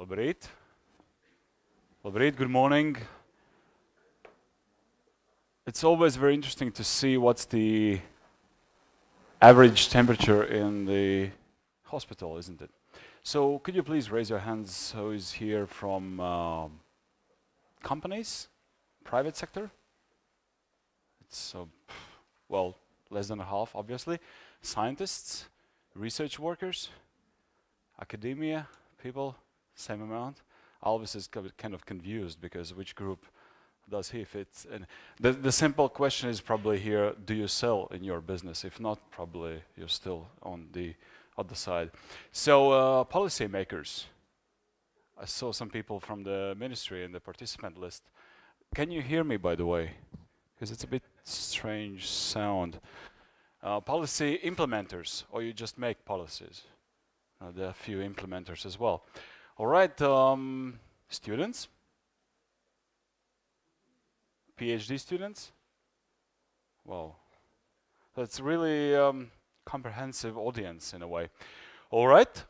Labrīt. Labrīt, good morning. It's always very interesting to see what's the average temperature in the hospital, isn't it? So could you please raise your hands who is here from companies, private sector? It's, well, less than a half, obviously. Scientists, research workers, academia, people, same amount. Alvis is kind of confused because which group does he fit? And the simple question is probably here, do you sell in your business? If not, probably you're still on the other side. So policy makers. I saw some people from the ministry in the participant list. Can you hear me, by the way? Because it's a bit strange sound. Policy implementers, or you just make policies? There are a few implementers as well. All right, students? PhD students? Wow. That's really comprehensive audience in a way. All right,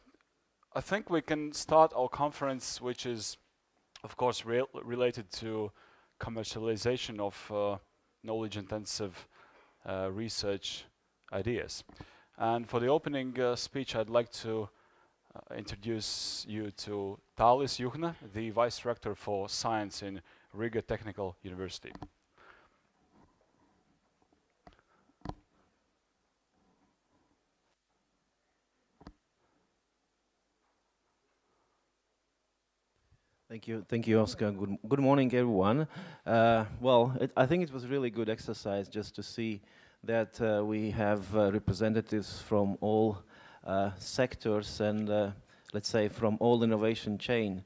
I think we can start our conference, which is, of course, related to commercialization of knowledge-intensive research ideas. And for the opening speech, I'd like to introduce you to Tālis Juhna, the Vice Rector for Science in Riga Technical University. Thank you, Oscar. Good morning, everyone. I think it was a really good exercise just to see that we have representatives from all sectors and let's say from all innovation chain.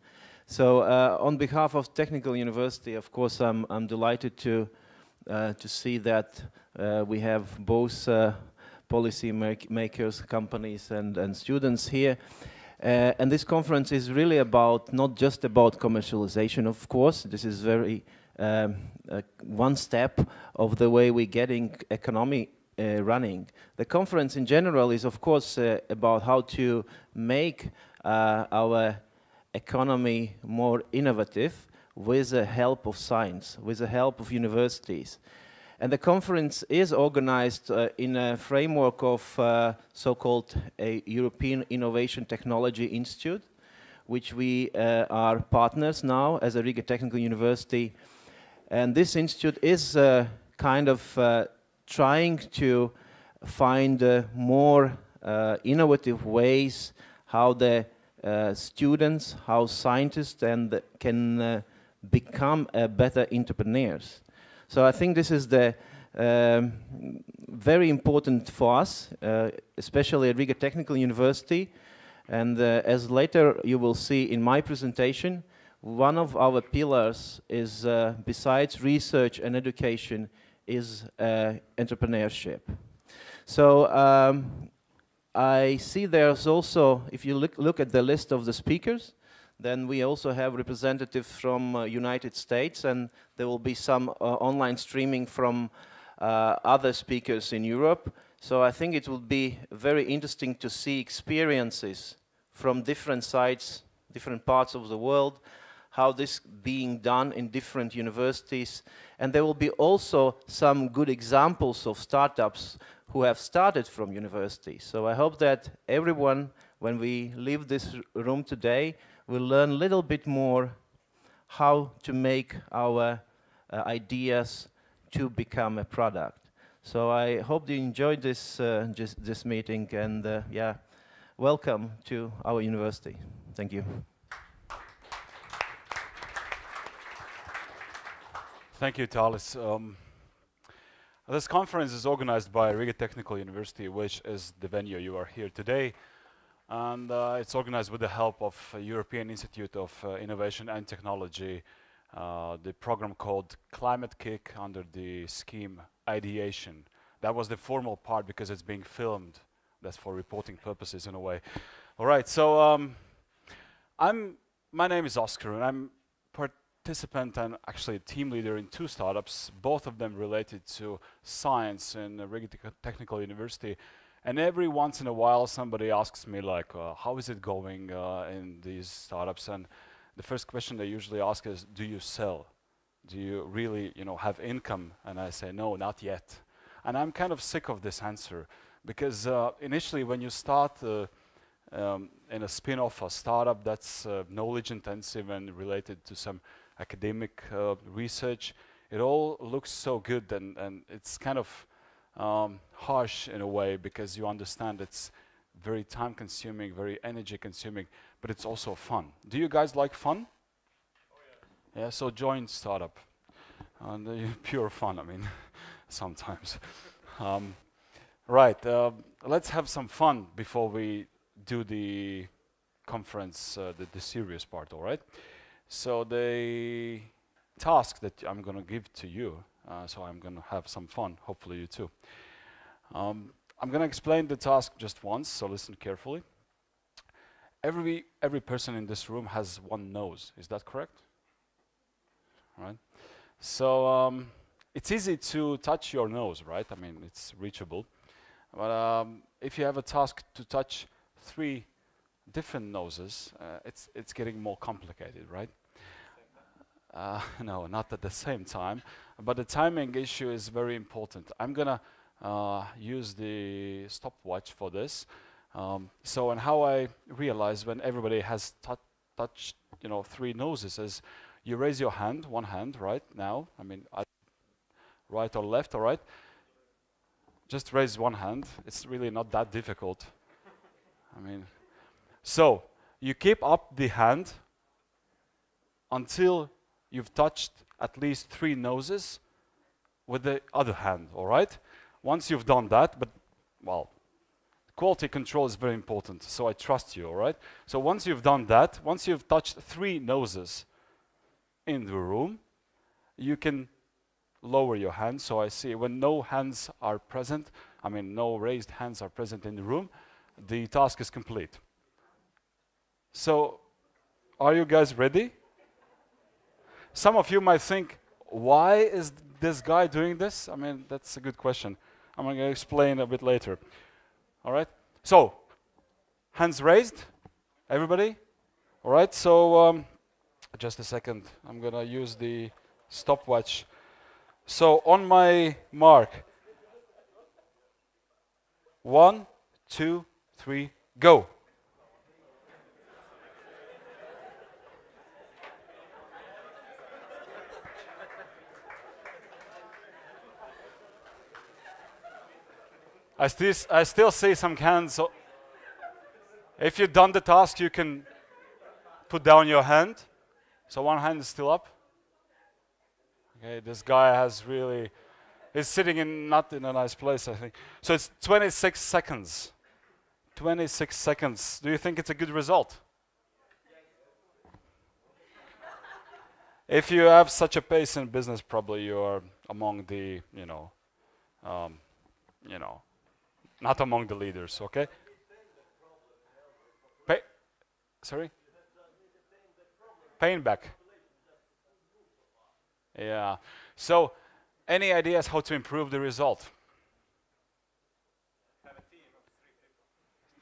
So on behalf of Technical University, of course, I'm delighted to see that we have both policy makers, companies, and students here. And this conference is really about, not just about commercialization, of course. This is very one step of the way we're getting economy running. The conference in general is, of course, about how to make our economy more innovative with the help of science, with the help of universities. And the conference is organized in a framework of so-called a European Innovation Technology Institute, which we are partners now as a Riga Technical University. And this institute is kind of trying to find more innovative ways how the students, how scientists can become better entrepreneurs. So I think this is the very important for us, especially at Riga Technical University. And as later you will see in my presentation, one of our pillars is, besides research and education, is entrepreneurship. So I see there's also, if you look at the list of the speakers, then we also have representatives from United States, and there will be some online streaming from other speakers in Europe. So I think it will be very interesting to see experiences from different sites, different parts of the world, how this being done in different universities. And there will be also some good examples of startups who have started from universities. So I hope that everyone, when we leave this room today, will learn a little bit more how to make our ideas to become a product. So I hope you enjoyed this meeting, and yeah, welcome to our university. Thank you. Thank you, Tālis. This conference is organized by Riga Technical University, which is the venue you are here today. And it's organized with the help of European Institute of Innovation and Technology, the program called Climate Kick under the scheme Ideation. That was the formal part because it's being filmed. That's for reporting purposes in a way. All right, so my name is Oscar, and I'm participant and actually team leader in two startups, both of them related to science in Riga Technical University. And every once in a while, somebody asks me like, how is it going in these startups? And the first question they usually ask is, do you sell? Do you really, have income? And I say, no, not yet. And I'm kind of sick of this answer because initially when you start in a spin-off, a startup that's knowledge intensive and related to some academic research, it all looks so good, and it's kind of harsh in a way because you understand it's very time consuming, very energy consuming, but it's also fun. Do you guys like fun? Yeah, so join startup. And pure fun, I mean, sometimes. Right, let's have some fun before we do the conference, the serious part, all right? So the task that I'm going to give to you, so I'm going to have some fun, hopefully you too. I'm going to explain the task just once, so listen carefully. Every person in this room has one nose, is that correct? All right. So it's easy to touch your nose, right? I mean, it's reachable. But if you have a task to touch 3 different noses, it's getting more complicated, right? No, not at the same time. But the timing issue is very important. I'm gonna use the stopwatch for this. And how I realize when everybody has touched, 3 noses is you raise your hand, one hand, right now. I mean, right or left, all right? Just raise one hand. It's really not that difficult. I mean, so you keep up the hand until you've touched at least 3 noses with the other hand, all right? Once you've done that, but, well, quality control is very important, so I trust you, all right? So once you've done that, once you've touched 3 noses in the room, you can lower your hand. So I see when no hands are present, I mean no raised hands are present in the room, the task is complete. So are you guys ready? Some of you might think, why is this guy doing this? I mean, that's a good question. I'm going to explain a bit later. All right? So, hands raised, everybody? All right, so just a second. I'm going to use the stopwatch. So, on my mark, 1, 2, 3, go. I still see some hands. So if you've done the task, you can put down your hand. So one hand is still up. Okay, this guy has really, he's sitting not in a nice place, I think. So it's 26 seconds. 26 seconds. Do you think it's a good result? If you have such a pace in business, probably you are among the, not among the leaders, okay? Sorry? Pain back. Yeah. So, any ideas how to improve the result?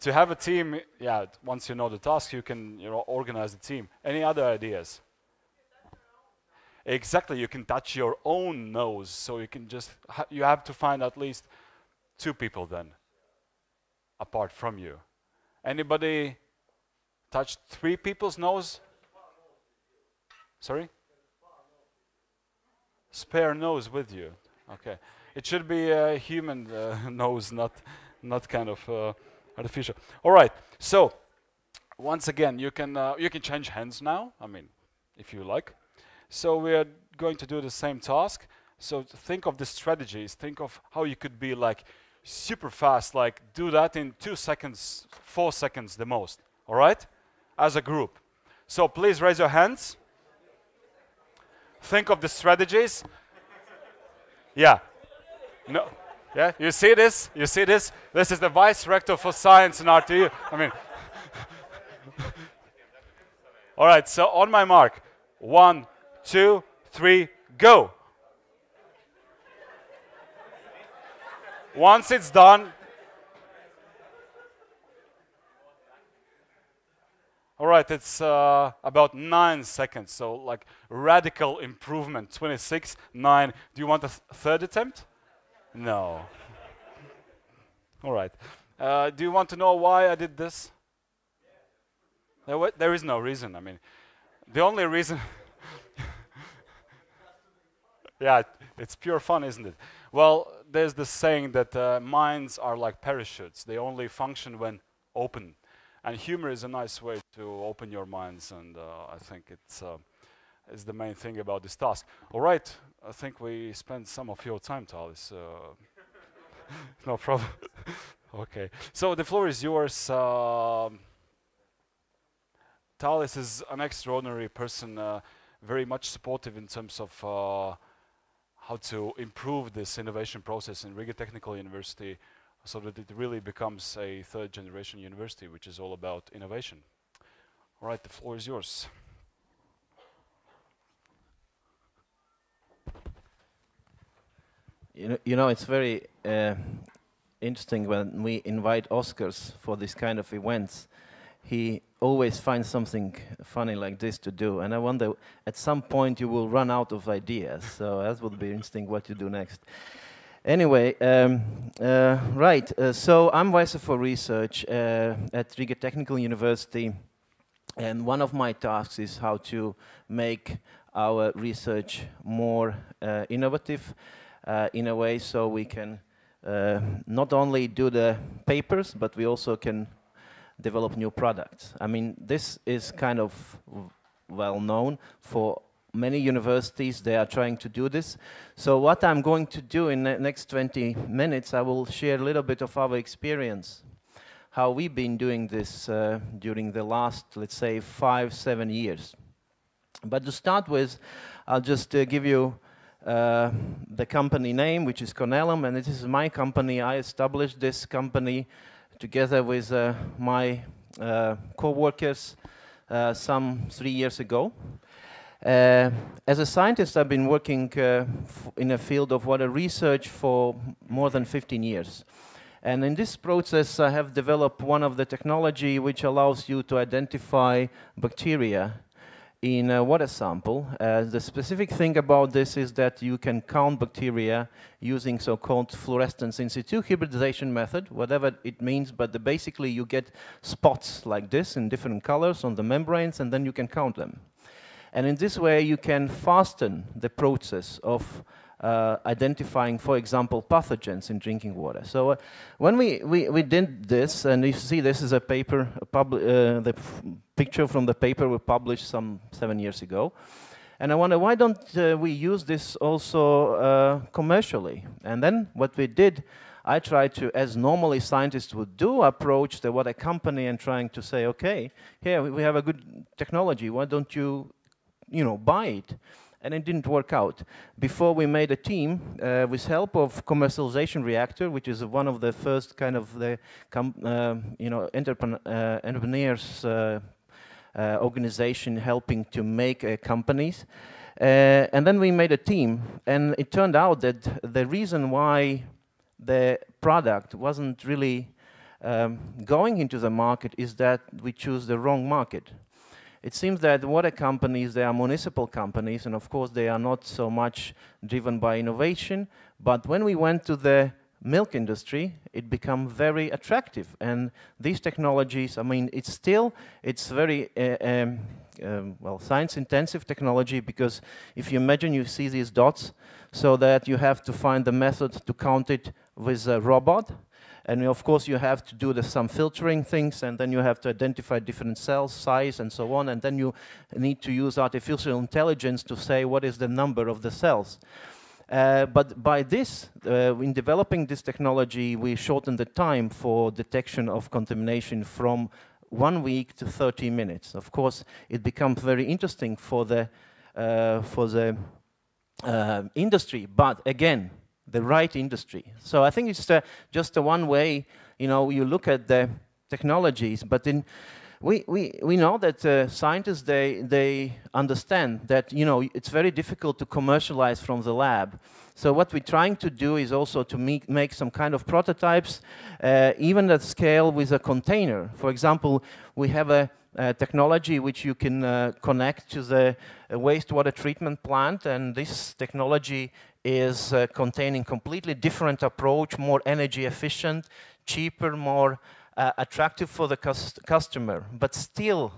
To have a team, yeah, once you know the task, you can organize the team. Any other ideas? Exactly, you can touch your own nose, so you can just, you have to find at least 2 people then, apart from you. Anybody touched 3 people's nose? Sorry? Spare nose with you. Okay. It should be a human nose, not kind of artificial. All right. So once again, you can change hands now. I mean, if you like. So we are going to do the same task. So think of the strategies. Think of how you could be like super fast. Like do that in 2 seconds, 4 seconds the most. All right? As a group. So please raise your hands. Think of the strategies. Yeah. No. Yeah. You see this? You see this? This is the Vice Rector for Science and RTU. I mean. All right. So on my mark, 1, 2, 3, go. Once it's done, All right, it's about 9 seconds, so like radical improvement. 26, 9. Do you want a third attempt? No. All right. Do you want to know why I did this? There is no reason. I mean, the only reason. Yeah, it's pure fun, isn't it? Well, there's this saying that minds are like parachutes. They only function when open. And humor is a nice way to open your minds, and I think it's the main thing about this task. All right, I think we spent some of your time, Talis. No problem. Okay, so the floor is yours. Talis is an extraordinary person, very much supportive in terms of how to improve this innovation process in Riga Technical University so that it really becomes a third generation university, which is all about innovation. All right, the floor is yours. You know, it's very interesting when we invite Oscars for this kind of events. He always finds something funny like this to do, and I wonder, at some point you will run out of ideas, so that would be interesting what you do next. Anyway, right, so I'm Vice for Research at Riga Technical University, and one of my tasks is how to make our research more innovative in a way so we can not only do the papers, but we also can develop new products. I mean, this is kind of well known for many universities. They are trying to do this. So what I'm going to do in the next 20 minutes, I will share a little bit of our experience, how we've been doing this during the last, let's say, 5-7 years. But to start with, I'll just give you the company name, which is Cornellum, and this is my company. I established this company together with my co-workers some 3 years ago. As a scientist, I've been working in a field of water research for more than 15 years. And in this process, I have developed one of the technology which allows you to identify bacteria in a water sample. The specific thing about this is that you can count bacteria using so-called fluorescence in situ hybridization method, whatever it means, but basically you get spots like this in different colors on the membranes, and then you can count them. And in this way, you can fasten the process of identifying, for example, pathogens in drinking water. So when we did this, and you see this is a paper, the picture from the paper we published some 7 years ago. And I wonder, why don't we use this also commercially? And then what we did, I tried to, as normally scientists would do, approach the water company and trying to say, okay, here we have a good technology, why don't you buy it? And it didn't work out. Before we made a team with help of Commercialization Reactor, which is one of the first kind of the entrepreneurs organization helping to make companies. And then we made a team, and it turned out that the reason why the product wasn't really going into the market is that we choose the wrong market. It seems that water companies, they are municipal companies, and of course they are not so much driven by innovation, but when we went to the milk industry, it became very attractive. And these technologies, I mean, it's very well, science-intensive technology, because if you imagine you see these dots, so that you have to find the method to count it with a robot. And of course you have to do some filtering things, and then you have to identify different cells, size, and so on, and then you need to use artificial intelligence to say what is the number of the cells. But by this, in developing this technology, we shortened the time for detection of contamination from 1 week to 30 minutes. Of course, it becomes very interesting for the industry, but again, the right industry. So I think it's just one way, you look at the technologies, but we know that scientists, they understand that, it's very difficult to commercialize from the lab. So what we're trying to do is also to make some kind of prototypes, even at scale with a container. For example, we have a technology which you can connect to the wastewater treatment plant, and this technology is containing completely different approach, more energy efficient, cheaper, more attractive for the customer. But still,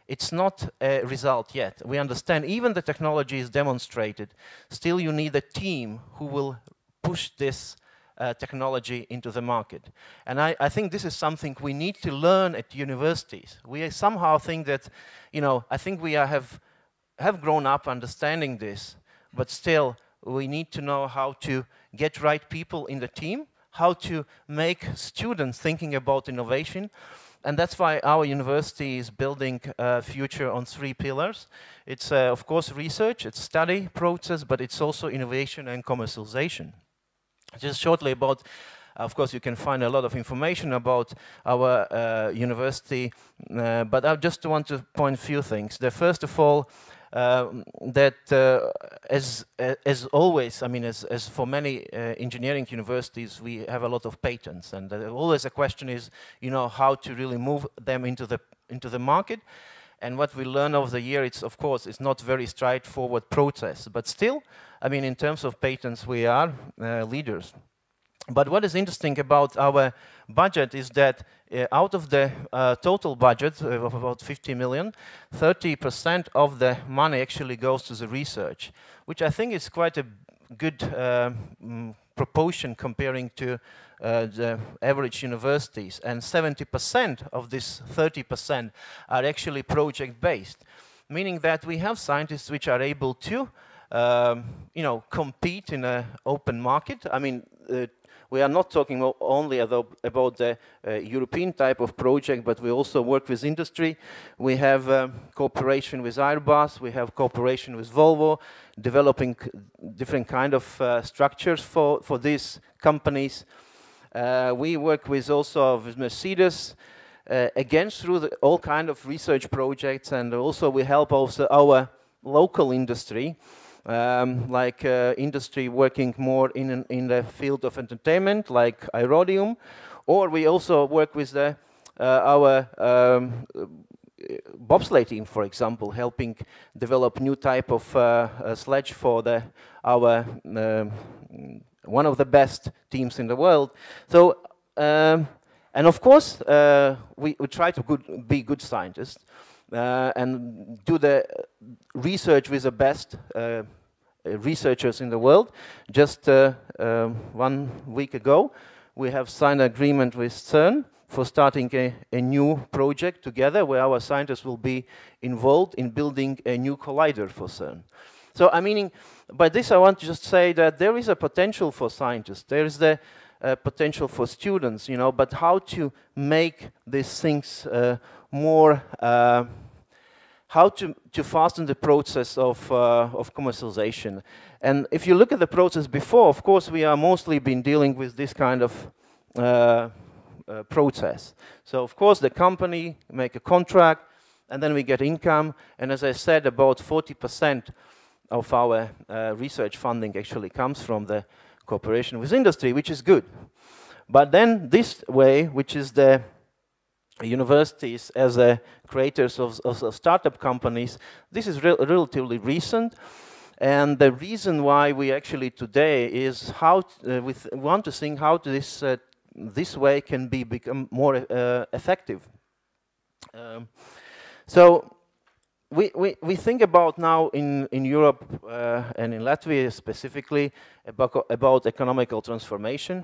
it's not a result yet. We understand even the technology is demonstrated. Still, you need a team who will push this technology into the market. And I think this is something we need to learn at universities. We somehow think that, I think we have grown up understanding this, but still we need to know how to get right people in the team, how to make students thinking about innovation. And that's why our university is building a future on 3 pillars. It's, of course, research, it's study process, but it's also innovation and commercialization. Just shortly about, of course, you can find a lot of information about our university, but I just want to point a few things. First of all, that as always, I mean, as for many engineering universities, we have a lot of patents, and always a question is, how to really move them into the market. And what we learn over the year, it's of course, it's not very straightforward process, but still, I mean, in terms of patents, we are leaders. But what is interesting about our budget is that out of the total budget of about 50 million, 30% of the money actually goes to the research, which I think is quite a good proportion comparing to the average universities. And 70% of this 30% are actually project-based, meaning that we have scientists which are able to compete in an open market. I mean, we are not talking only about the European type of project, but we also work with industry. We have cooperation with Airbus, we have cooperation with Volvo, developing different kind of structures for these companies. We work with also with Mercedes, again through all kind of research projects, and also we help also our local industry. Like industry working more in the field of entertainment, like aerodium, or we also work with our bobsleigh team, for example, helping develop new type of sledge for our one of the best teams in the world. So, and of course, we try to be good scientists. And do the research with the best researchers in the world. Just 1 week ago, we have signed an agreement with CERN for starting a new project together where our scientists will be involved in building a new collider for CERN. So, I mean, by this I want to just say that there is a potential for scientists. There is the potential for students, but how to make these things more, how to fasten the process of commercialization. And if you look at the process before, of course, we are mostly been dealing with this kind of process. So, of course, the company make a contract, and then we get income. And as I said, about 40% of our research funding actually comes from the cooperation with industry, which is good. But then this way, which is the universities as creators of startup companies, this is relatively recent. And the reason why we actually today is how we want to think how this way can become more effective. So we think about now in Europe and in Latvia specifically about economical transformation.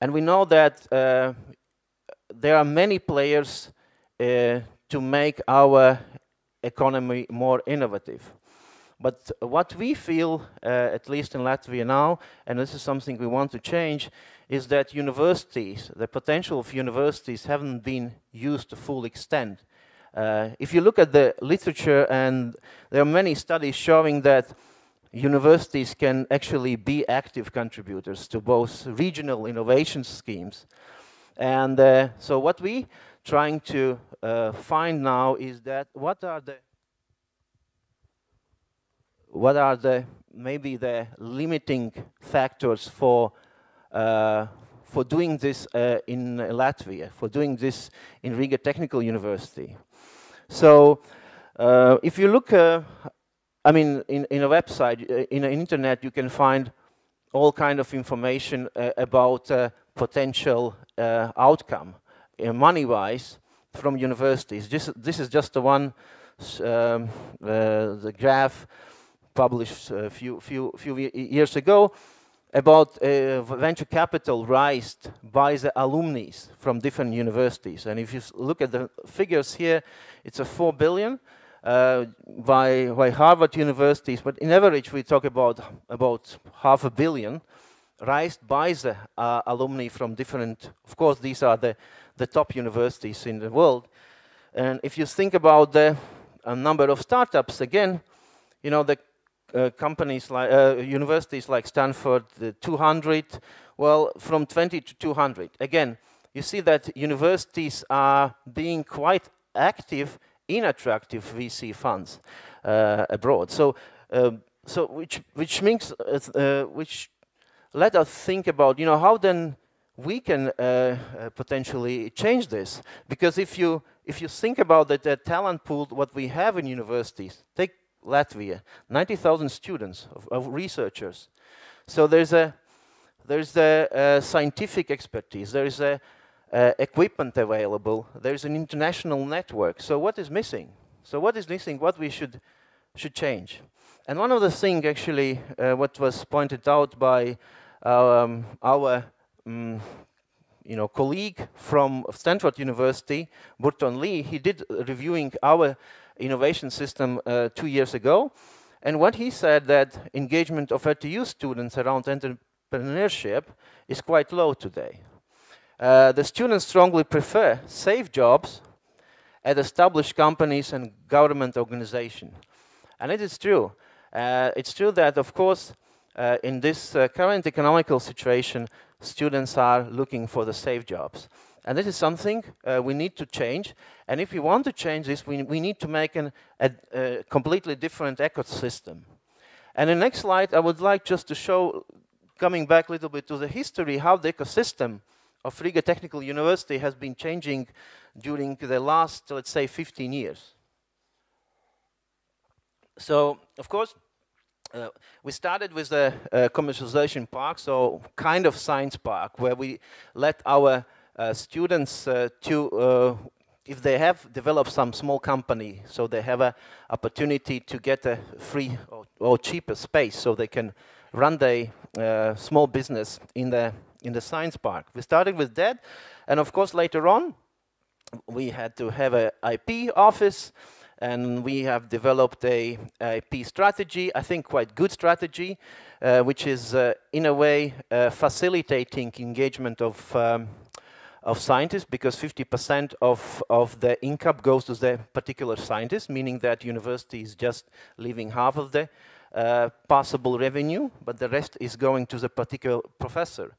And we know that there are many players to make our economy more innovative. But what we feel, at least in Latvia now, and this is something we want to change, is that universities, the potential of universities haven't been used to full extent. If you look at the literature, and there are many studies showing that universities can actually be active contributors to both regional innovation schemes. And so what we trying to find now is that what are the maybe the limiting factors for doing this in Latvia, for doing this in Riga Technical University. So if you look, I mean, in a website, in an internet, you can find all kind of information about potential outcome, money-wise, from universities. This is just the one, the graph published a few years ago about venture capital raised by the alumni from different universities. And if you look at the figures here, it's a 4 billion by Harvard universities, but in average we talk about $500 million raised by the alumni from different, of course these are the top universities in the world. And if you think about the number of startups, again, you know, the companies like universities like Stanford, the 200, well, from 20 to 200. Again, you see that universities are being quite active in attractive VC funds abroad. So, which means which let us think about, you know, how then we can potentially change this. Because if you think about the talent pool, what we have in universities, take Latvia, 90,000 students of researchers. So there's the scientific expertise, there is equipment available, there's an international network. So what is missing? So what is missing? What we should change? And one of the things actually, what was pointed out by our you know, colleague from Stanford University, Burton Lee, he did reviewing our innovation system 2 years ago, and what he said that engagement of RTU students around entrepreneurship is quite low today. The students strongly prefer safe jobs at established companies and government organizations, and it is true. It's true that, of course, in this current economical situation, students are looking for the safe jobs. And this is something we need to change. And if we want to change this, we need to make a completely different ecosystem. And in the next slide, I would like just to show, coming back a little bit to the history, how the ecosystem of Riga Technical University has been changing during the last, let's say, 15 years. So, of course, we started with the commercialization park, so kind of science park, where we let our students if they have developed some small company, so they have an opportunity to get a free or cheaper space, so they can run their small business in the science park. We started with that, and of course later on we had to have an IP office, and we have developed a IP strategy, I think quite good strategy, which is in a way facilitating engagement of scientists, because 50% of the income goes to the particular scientist, meaning that university is just leaving half of the possible revenue, but the rest is going to the particular professor.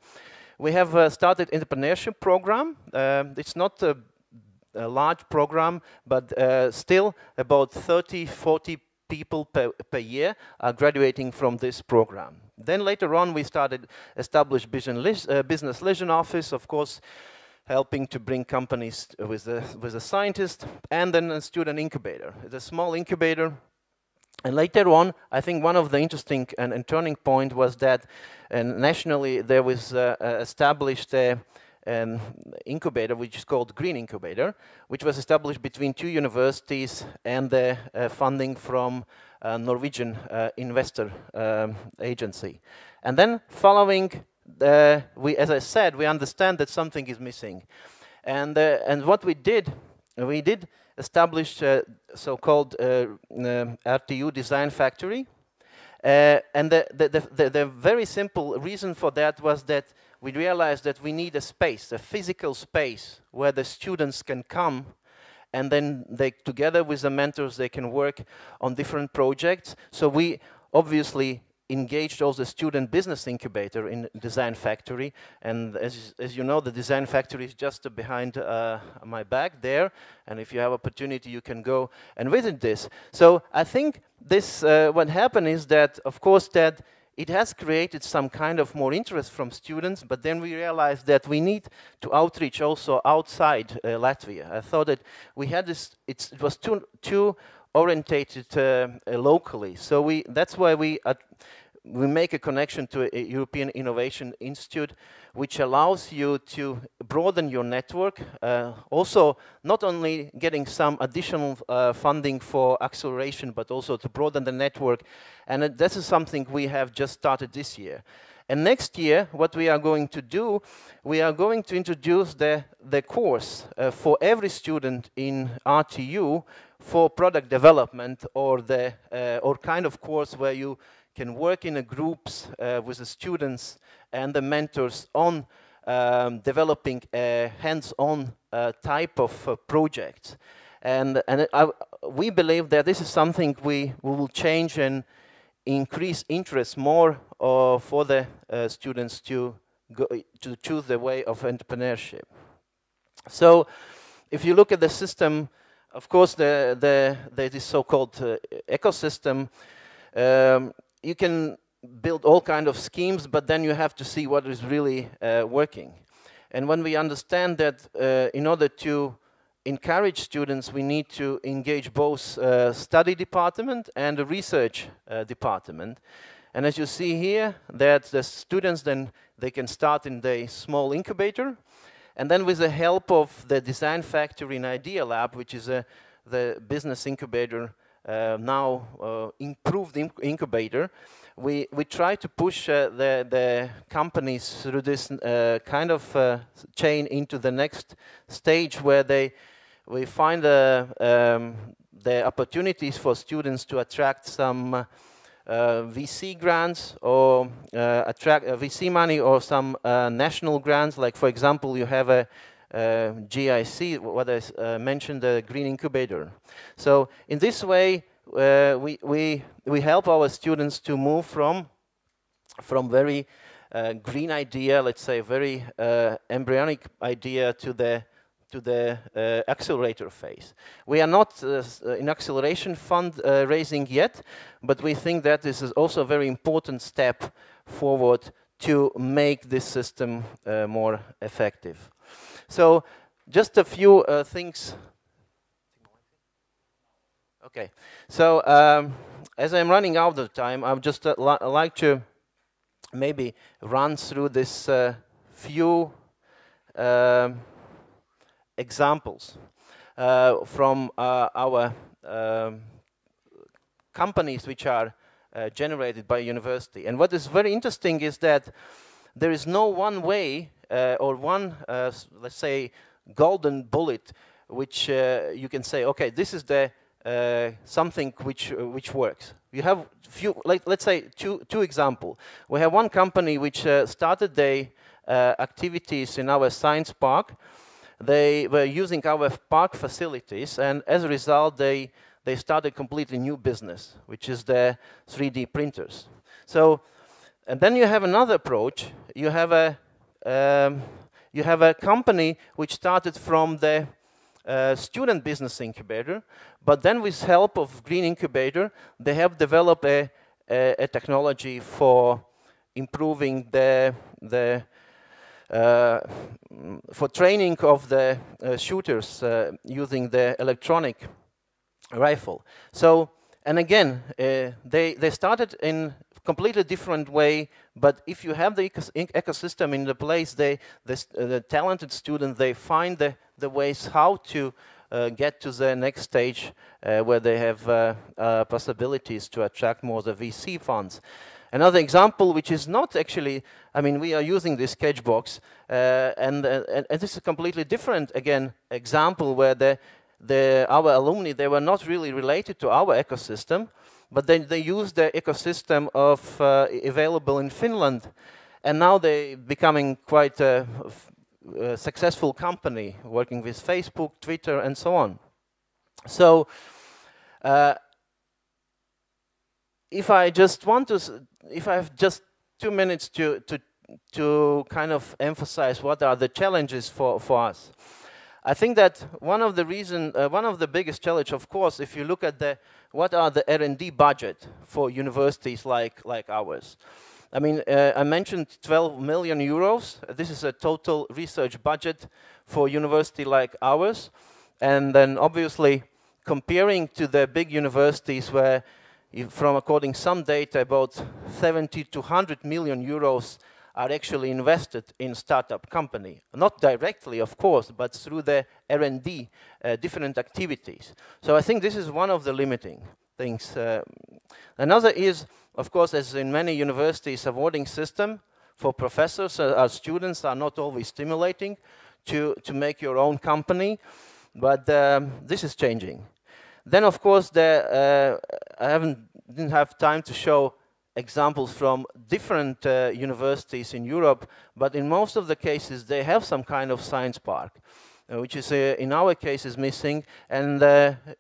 We have started entrepreneurship program. It's not a large program, but still about 30, 40 people per year are graduating from this program. Then later on we started establish business liaison office, of course, helping to bring companies with a scientist, and then a student incubator. It's a small incubator. And later on, I think one of the interesting and turning point was that nationally there was established an incubator, which is called Green Incubator, which was established between 2 universities and the funding from a Norwegian investor agency. And then following, as I said, we understand that something is missing. And what we did establish so-called RTU Design Factory. And the very simple reason for that was that we realized that we need a space, a physical space, where the students can come, and then they, together with the mentors, they can work on different projects. So we obviously engaged also the student business incubator in Design Factory, and as you know, the Design Factory is just behind my back there, and if you have opportunity you can go and visit this. So I think this what happened is that, of course, that it has created some kind of more interest from students, but then we realized that we need to outreach also outside Latvia. I thought that we had this, it was too orientated locally. So that's why we make a connection to a European Innovation Institute, which allows you to broaden your network. Also, not only getting some additional funding for acceleration, but also to broaden the network. And this is something we have just started this year. And next year, what we are going to do, we are going to introduce the course for every student in RTU for product development, or or kind of course where you can work in groups with the students and the mentors on developing a hands-on type of project. And we believe that this is something we will change and increase interest more for the students to choose the way of entrepreneurship. So if you look at the system, of course, this so-called ecosystem, you can build all kind of schemes, but then you have to see what is really working. And when we understand that in order to encourage students, we need to engage both study department and the research department. And as you see here, that the students then, they can start in the small incubator, and then with the help of the Design Factory and Idea Lab, which is the business incubator, now improved incubator, we try to push the companies through this kind of chain into the next stage, where we find the opportunities for students to attract some VC grants, or attract VC money, or some national grants. Like, for example, you have a GIC, what I mentioned, the Green Incubator. So in this way, we help our students to move from very green idea, let's say very embryonic idea, to the accelerator phase. We are not in acceleration fund raising yet, but we think that this is also a very important step forward to make this system more effective. So just a few things. Okay, so as I'm running out of time, I would just like to maybe run through this few examples from our companies which are generated by university. And what is very interesting is that there is no one way or one, let's say, golden bullet which you can say, okay, this is the something which works. You have few, let's say two examples. We have one company which started their activities in our science park. They were using our park facilities, and as a result, they started a completely new business, which is the 3D printers. So, and then you have another approach. You have a company which started from the student business incubator, but then with help of Green Incubator, they have developed a technology for improving for training of the shooters using the electronic rifle. So, and again, they started in completely different way, but if you have the ecosystem in the place, the talented students, they find the ways how to get to the next stage where they have possibilities to attract more the VC funds. Another example, which is not actually, I mean, we are using this Sketchbox, and this is a completely different, again, example where our alumni, they were not really related to our ecosystem, but then they used the ecosystem of available in Finland, and now they're becoming quite a successful company, working with Facebook, Twitter, and so on. So, if I have just 2 minutes to kind of emphasize what are the challenges for us. I think that one of the biggest challenge, of course, if you look at what are the R&D budget for universities like ours. I mean, I mentioned 12 million euros. This is a total research budget for a university like ours. And then obviously comparing to the big universities where, from according some data, about 70 to 100 million euros are actually invested in startup company. Not directly, of course, but through the R&D, different activities. So I think this is one of the limiting things. Another is, of course, as in many universities, awarding system for professors. Our students are not always stimulating to make your own company, but this is changing. Then, of course, I didn't have time to show examples from different universities in Europe, but in most of the cases they have some kind of science park, which is in our case is missing. And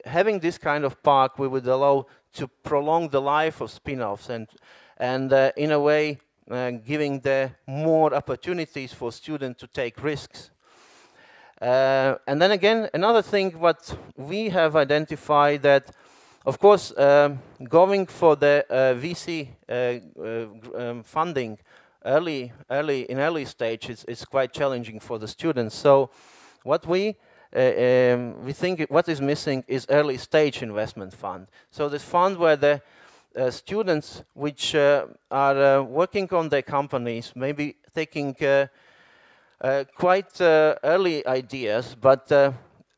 having this kind of park, we would allow to prolong the life of spin-offs and in a way giving the more opportunities for students to take risks. And then again, another thing what we have identified that, of course, going for the VC funding in early stage is quite challenging for the students. So what we think what is missing is early stage investment fund. So this fund where the students which are working on their companies, maybe taking quite early ideas, but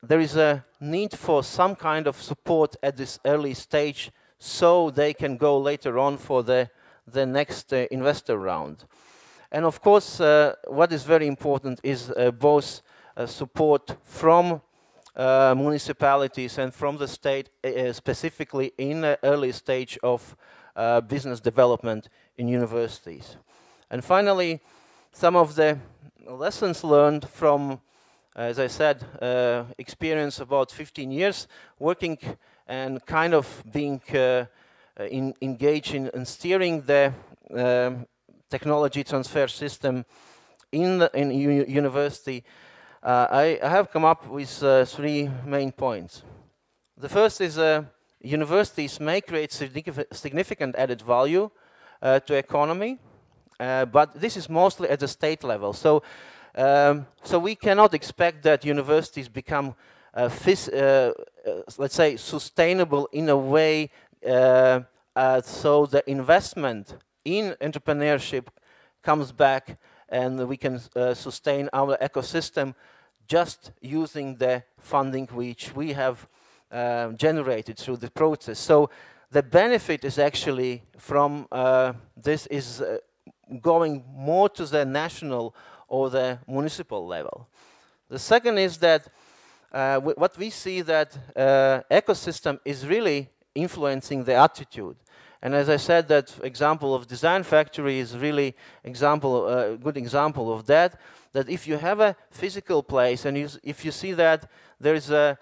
there is a need for some kind of support at this early stage so they can go later on for the next investor round. And of course, what is very important is both support from municipalities and from the state, specifically in the early stage of business development in universities. And finally, some of the lessons learned from, as I said, experience about 15 years working and kind of being engaged in steering the technology transfer system in university. I have come up with 3 main points. The first is universities may create significant added value to economy, but this is mostly at the state level. So we cannot expect that universities become, let's say, sustainable in a way so the investment in entrepreneurship comes back and we can sustain our ecosystem just using the funding which we have generated through the process. So the benefit is actually from this is going more to the national or the municipal level. The second is that what we see that ecosystem is really influencing the attitude. And as I said, that example of design factory is really a good example of that. That if you have a physical place and if you see that there is the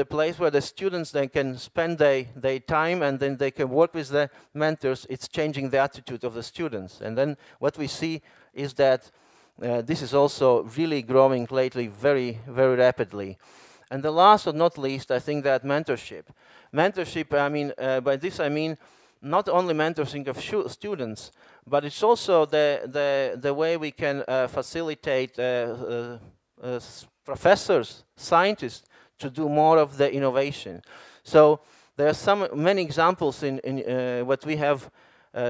place where the students they can spend their time and then they can work with the mentors, it's changing the attitude of the students. And then what we see is that this is also really growing lately very, very rapidly. And the last but not least, I think that mentorship. Mentorship, I mean, by this I mean not only mentoring of students, but it's also the way we can facilitate professors, scientists to do more of the innovation. So there are many examples in what we have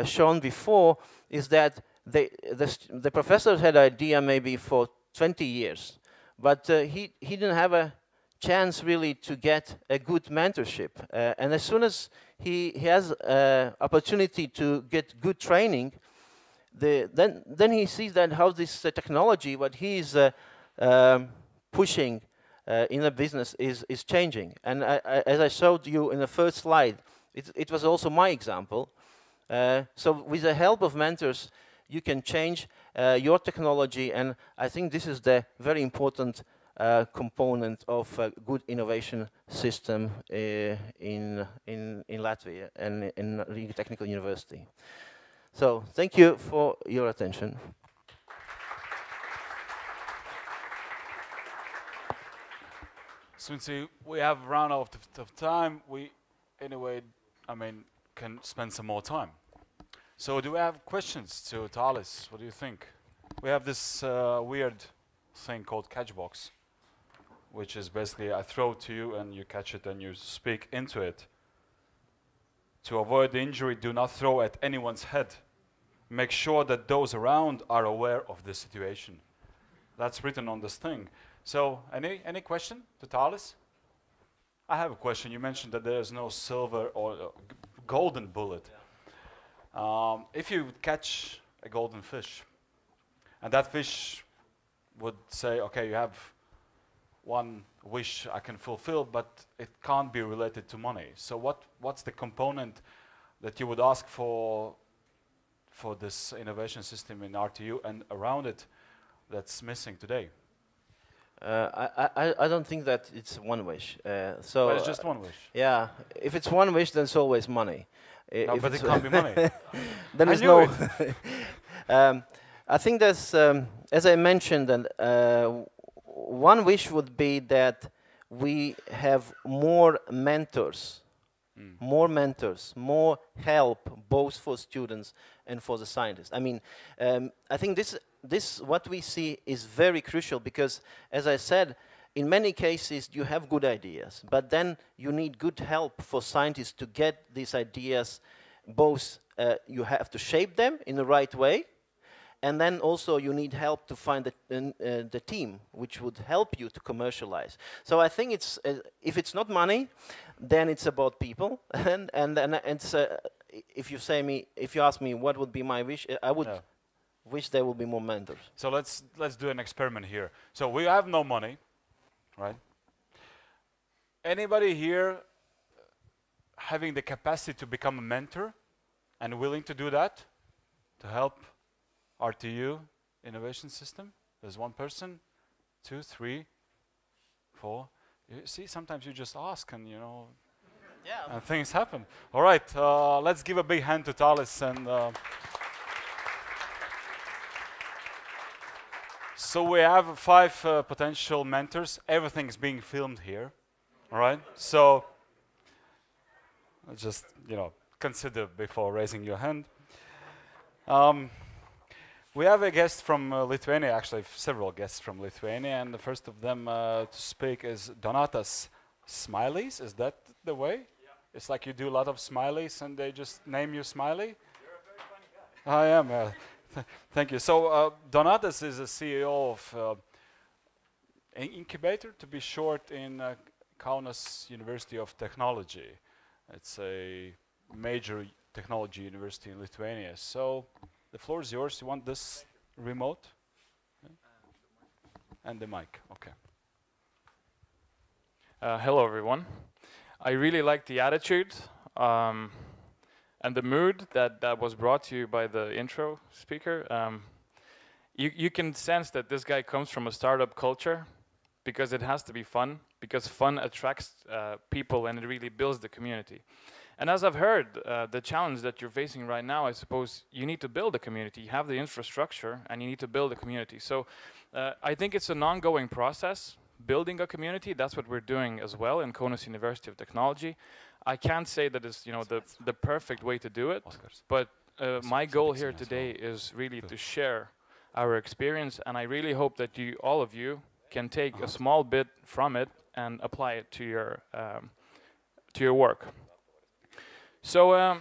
shown before is that the professor had an idea maybe for 20 years, but he didn't have a chance really to get a good mentorship. And as soon as he has opportunity to get good training, then he sees that how this technology, what he is pushing in the business is changing. And as I showed you in the first slide, it was also my example. So with the help of mentors, you can change your technology, and I think this is the very important component of a good innovation system in Latvia and in Riga Technical University. So thank you for your attention. Since we have run out of time, we anyway, I mean, can spend some more time. So do we have questions to Alice? What do you think? We have this weird thing called catchbox, which is basically I throw to you and you catch it and you speak into it. To avoid the injury, do not throw at anyone's head. Make sure that those around are aware of the situation. That's written on this thing. So, any question to Thales? I have a question. You mentioned that there is no silver or golden bullet. Yeah. If you catch a golden fish, and that fish would say, okay, you have one wish I can fulfill, but it can't be related to money. So what's the component that you would ask for this innovation system in RTU and around it that's missing today? I don't think that it's one wish. But it's just one wish. Yeah, if it's one wish, then it's always money. No, but it can't be money. Then there's no. I think there's, as I mentioned, and one wish would be that we have more mentors, more help, both for students and for the scientists. I mean, I think this what we see is very crucial because, as I said, in many cases you have good ideas, but then you need good help for scientists to get these ideas. Both you have to shape them in the right way, and then also you need help to find the team which would help you to commercialize. So I think it's if it's not money, then it's about people. and it's if you ask me what would be my wish, I would wish there would be more mentors. So let's do an experiment here. So we have no money, right? Anybody here having the capacity to become a mentor and willing to do that to help RTU innovation system? There's one person, 2, 3, 4. You see, sometimes you just ask and and things happen. All right, let's give a big hand to Thales and. So we have 5 potential mentors. Everything is being filmed here. All right. So just consider before raising your hand. We have a guest from Lithuania, actually several guests from Lithuania, and the first of them to speak is Donatas Smileys. Is that the way? Yeah. It's like you do a lot of smileys and they just name you Smiley? You're a very funny guy. I am. Thank you. So Donatas is a CEO of an incubator, to be short, in Kaunas University of Technology. It's a major technology university in Lithuania. So the floor is yours. You want this remote? And the mic. Okay. Hello, everyone. I really like the attitude and the mood that was brought to you by the intro speaker. You can sense that this guy comes from a startup culture because it has to be fun, because fun attracts people and it really builds the community. And as I've heard, the challenge that you're facing right now, I suppose you need to build a community. You have the infrastructure and you need to build a community. So I think it's an ongoing process, building a community. That's what we're doing as well in Kaunas University of Technology. I can't say that it's the perfect way to do it, but my goal here today is really to share our experience, and I really hope that all of you can take a small bit from it and apply it to your work. So I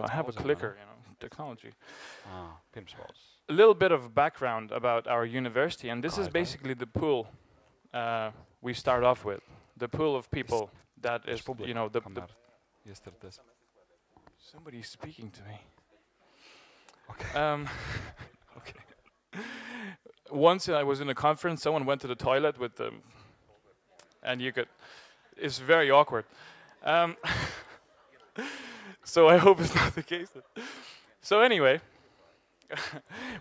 have a clicker, technology. A little bit of background about our university, and this is basically the pool we start off with, the pool of people that is, somebody's speaking to me. Okay. Okay. Once I was in a conference, someone went to the toilet with them, and it's very awkward. So I hope it's not the case. So anyway,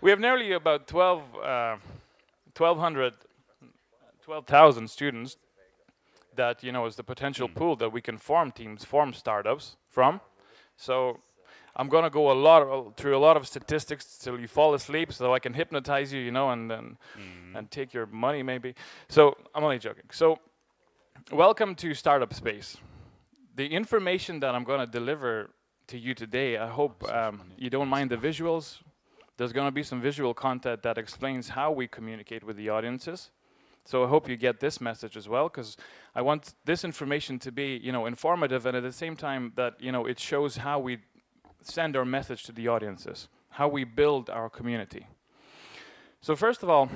we have nearly about 12,000 students that is the potential pool that we can form teams, form startups from. So I'm gonna go through a lot of statistics till you fall asleep, so I can hypnotize you, you know, and then and take your money maybe. So I'm only joking. So welcome to Startup Space. The information that I'm gonna deliver to you today, I hope you don't mind the visuals. There's gonna be some visual content that explains how we communicate with the audiences. So I hope you get this message as well, because I want this information to be, you know, informative, and at the same time that, you know, it shows how we send our message to the audiences, how we build our community. So first of all,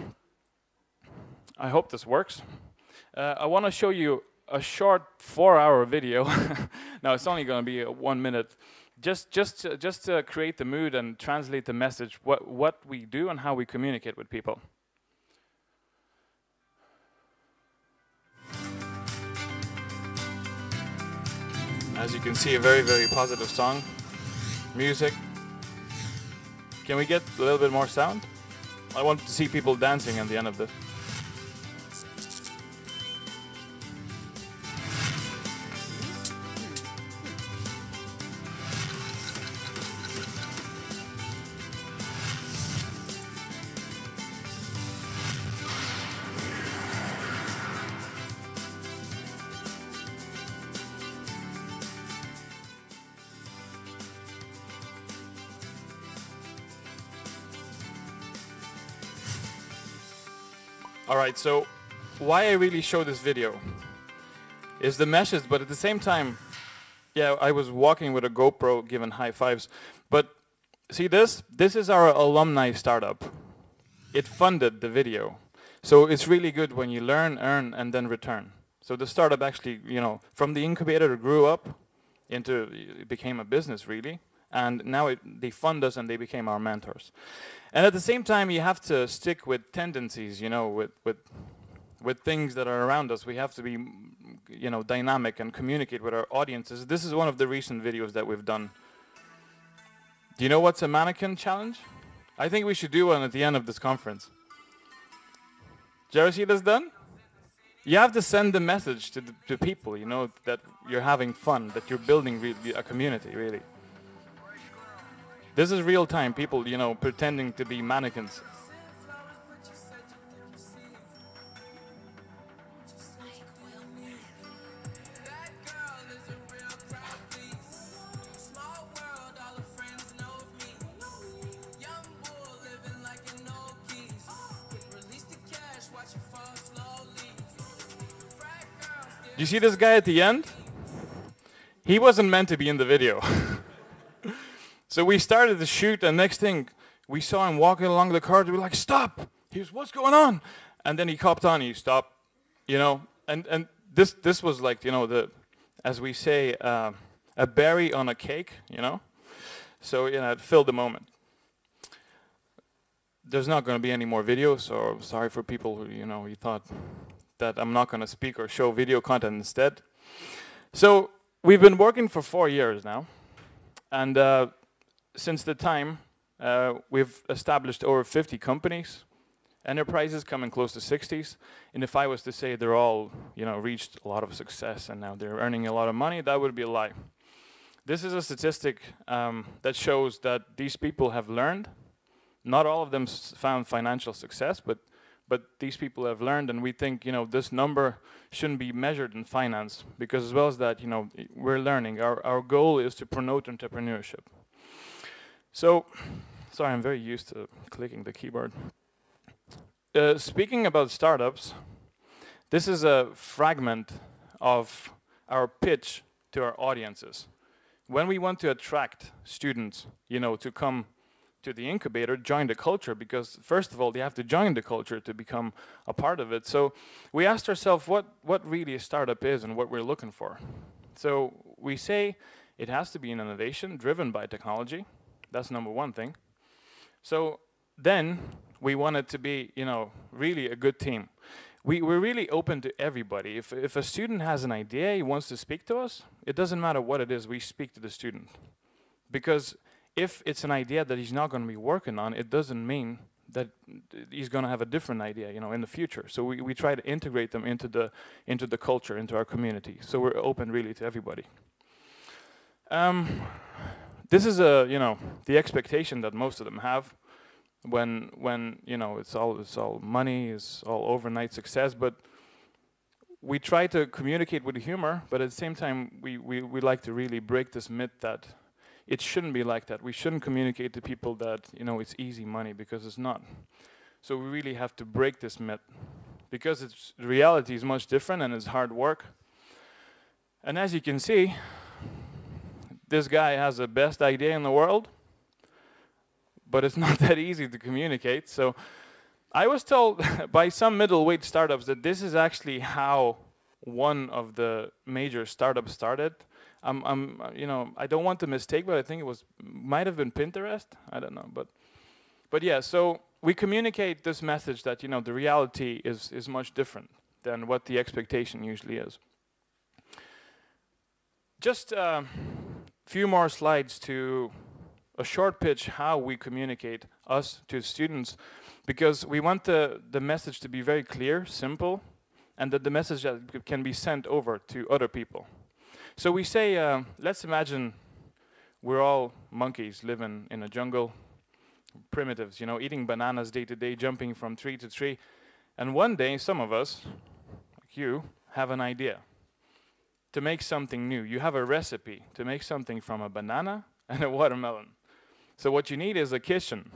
I hope this works. I want to show you a short 4-hour video. Now it's only going to be 1 minute, just to create the mood and translate the message, what we do and how we communicate with people. As you can see, a very, very positive song. Music. Can we get a little bit more sound? I want to see people dancing at the end of this. Alright, so why I really show this video is the message, but at the same time, yeah, I was walking with a GoPro giving high fives, but see this? This is our alumni startup. It funded the video. So it's really good when you learn, earn, and then return. So the startup actually, you know, from the incubator grew up into, it became a business really, and now they fund us and they became our mentors. And at the same time, you have to stick with tendencies, you know, with things that are around us. We have to be, you know, dynamic and communicate with our audiences. This is one of the recent videos that we've done. Do you know what's a mannequin challenge? I think we should do one at the end of this conference. Did you ever see this done? You have to send the message to people, you know, that you're having fun, that you're building really a community, really. This is real time, people, you know, pretending to be mannequins. Do you see this guy at the end? He wasn't meant to be in the video. So we started the shoot, and next thing, we saw him walking along the corridor. We were like, stop! He was, what's going on? And then he copped on, he stopped, you know. And this was like, you know, as we say, a berry on a cake, you know. So, you know, it filled the moment. There's not going to be any more videos, so sorry for people who, you know, you thought that I'm not going to speak or show video content instead. So we've been working for 4 years now, and since the time, we've established over 50 companies, enterprises coming close to 60s, and if I was to say they're all, you know, reached a lot of success and now they're earning a lot of money, that would be a lie. This is a statistic that shows that these people have learned. Not all of them found financial success, but these people have learned, and we think, you know, this number shouldn't be measured in finance, because as well as that, you know, we're learning. Our goal is to promote entrepreneurship. So, sorry, I'm very used to clicking the keyboard. Speaking about startups, this is a fragment of our pitch to our audiences. When we want to attract students, you know, to come to the incubator, join the culture, because first of all, they have to join the culture to become a part of it. So we asked ourselves what really a startup is and what we're looking for. So we say it has to be an innovation driven by technology. That's number one thing. So then we want it to be, you know, really a good team. We're really open to everybody. If a student has an idea, he wants to speak to us, it doesn't matter what it is, we speak to the student. Because if it's an idea that he's not going to be working on, it doesn't mean that he's going to have a different idea, you know, in the future. So we try to integrate them into the culture, into our community. So we're open really to everybody. this is a, the expectation that most of them have when it's all money, it's all overnight success. But we try to communicate with humor, but at the same time we like to really break this myth that it shouldn't be like that. We shouldn't communicate to people that it's easy money, because it's not. So we really have to break this myth, because the reality is much different and it's hard work. And as you can see, this guy has the best idea in the world, but it's not that easy to communicate. So I was told by some middleweight startups that this is actually how one of the major startups started. I don't want to mistake, but I think might have been Pinterest. I don't know, but yeah. So we communicate this message that the reality is much different than what the expectation usually is. Just a few more slides to a short pitch how we communicate us to students, because we want the message to be very clear, simple, and that the message that can be sent over to other people. So we say, let's imagine we're all monkeys living in a jungle, primitives, eating bananas day to day, jumping from tree to tree. And one day, some of us, like you, have an idea to make something new. You have a recipe to make something from a banana and a watermelon. So what you need is a kitchen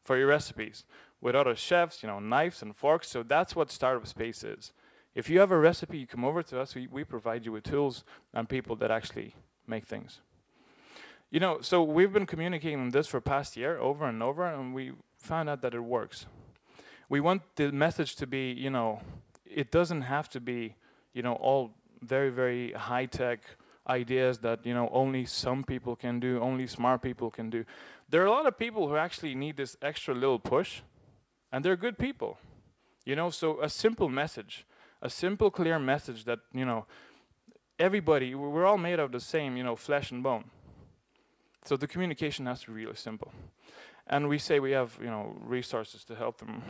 for your recipes with other chefs, knives and forks. So that's what Startup Space is. If you have a recipe, you come over to us. We provide you with tools and people that actually make things. So we've been communicating this for past year over and over, and we found out that it works. We want the message to be, it doesn't have to be, all very, very high-tech ideas that, only some people can do, only smart people can do. There are a lot of people who actually need this extra little push, and they're good people. So a simple message, a simple, clear message that, everybody, we're all made of the same, flesh and bone. So the communication has to be really simple. And we say we have, resources to help them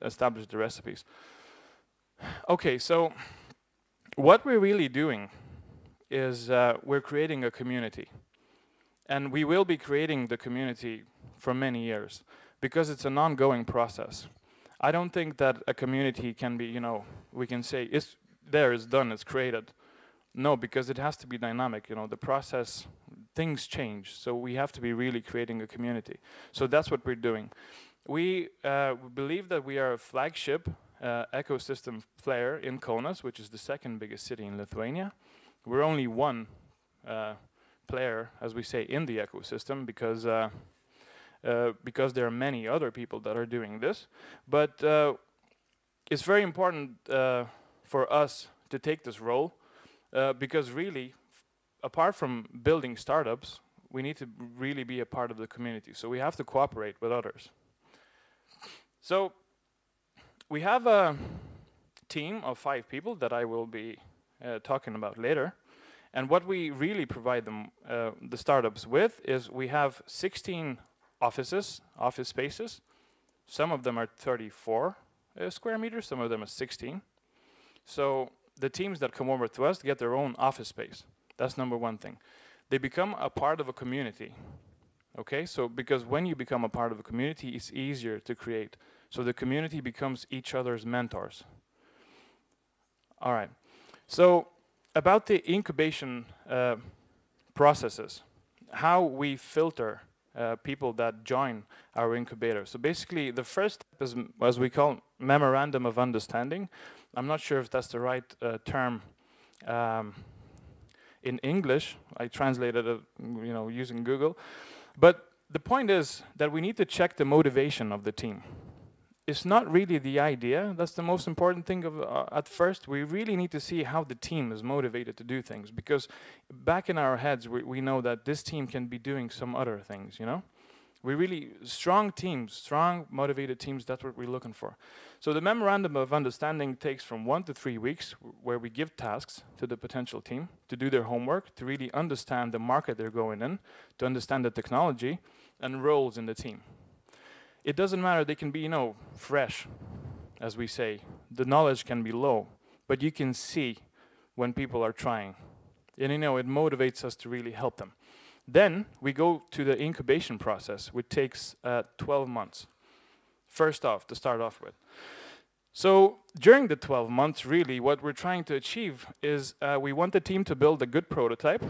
establish the recipes. Okay, so what we're really doing is we're creating a community. And we will be creating the community for many years, because it's an ongoing process. I don't think that a community can be, we can say, it's there, it's done, it's created. No, because it has to be dynamic, the process, things change. So we have to be really creating a community. So that's what we're doing. We believe that we are a flagship ecosystem player in Kaunas, which is the second biggest city in Lithuania. We're only one player, as we say, in the ecosystem, because there are many other people that are doing this. But it's very important for us to take this role, because really, apart from building startups, we need to really be a part of the community. So we have to cooperate with others. So we have a team of 5 people that I will be talking about later. And what we really provide them, the startups with, is we have 16 office spaces. Some of them are 34 square meters, some of them are 16. So the teams that come over to us get their own office space. That's number one thing. They become a part of a community. Okay, so because when you become a part of a community, it's easier to create. So the community becomes each other's mentors. All right, so about the incubation processes, how we filter people that join our incubator. So basically, the first step is, as we call, memorandum of understanding. I'm not sure if that's the right term in English. I translated it, using Google. But the point is that we need to check the motivation of the team. It's not really the idea that's the most important thing at first. We really need to see how the team is motivated to do things, because back in our heads we know that this team can be doing some other things, We really, strong teams, strong motivated teams, that's what we're looking for. So the memorandum of understanding takes from 1 to 3 weeks, where we give tasks to the potential team to do their homework, to really understand the market they're going in, to understand the technology and roles in the team. It doesn't matter, they can be, fresh, as we say. The knowledge can be low, but you can see when people are trying. And it motivates us to really help them. Then we go to the incubation process, which takes 12 months. First off, to start off with. So during the 12 months, really, what we're trying to achieve is we want the team to build a good prototype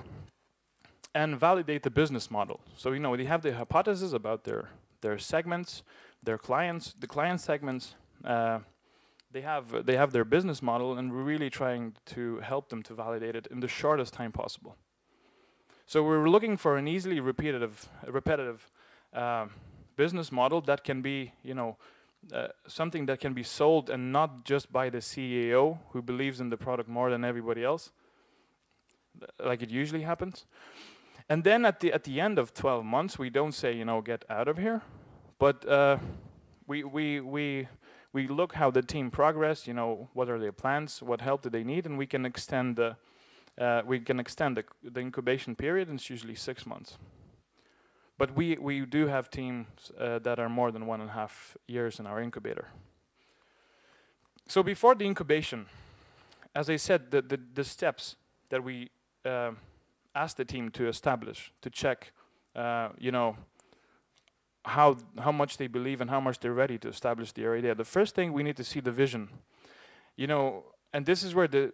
and validate the business model. So they have the hypothesis about their segments, their clients, the client segments. They have their business model, and we're really trying to help them to validate it in the shortest time possible. So we're looking for an easily repetitive business model that can be, something that can be sold, and not just by the CEO who believes in the product more than everybody else, like it usually happens. And then at the end of 12 months, we don't say, get out of here, but we look how the team progressed, what are their plans, what help do they need, and we can extend the incubation period, and it's usually 6 months. But we do have teams that are more than 1.5 years in our incubator. So before the incubation, as I said, the steps that we ask the team to establish, to check, how much they believe and how much they're ready to establish their idea. The first thing, we need to see the vision. And this is where the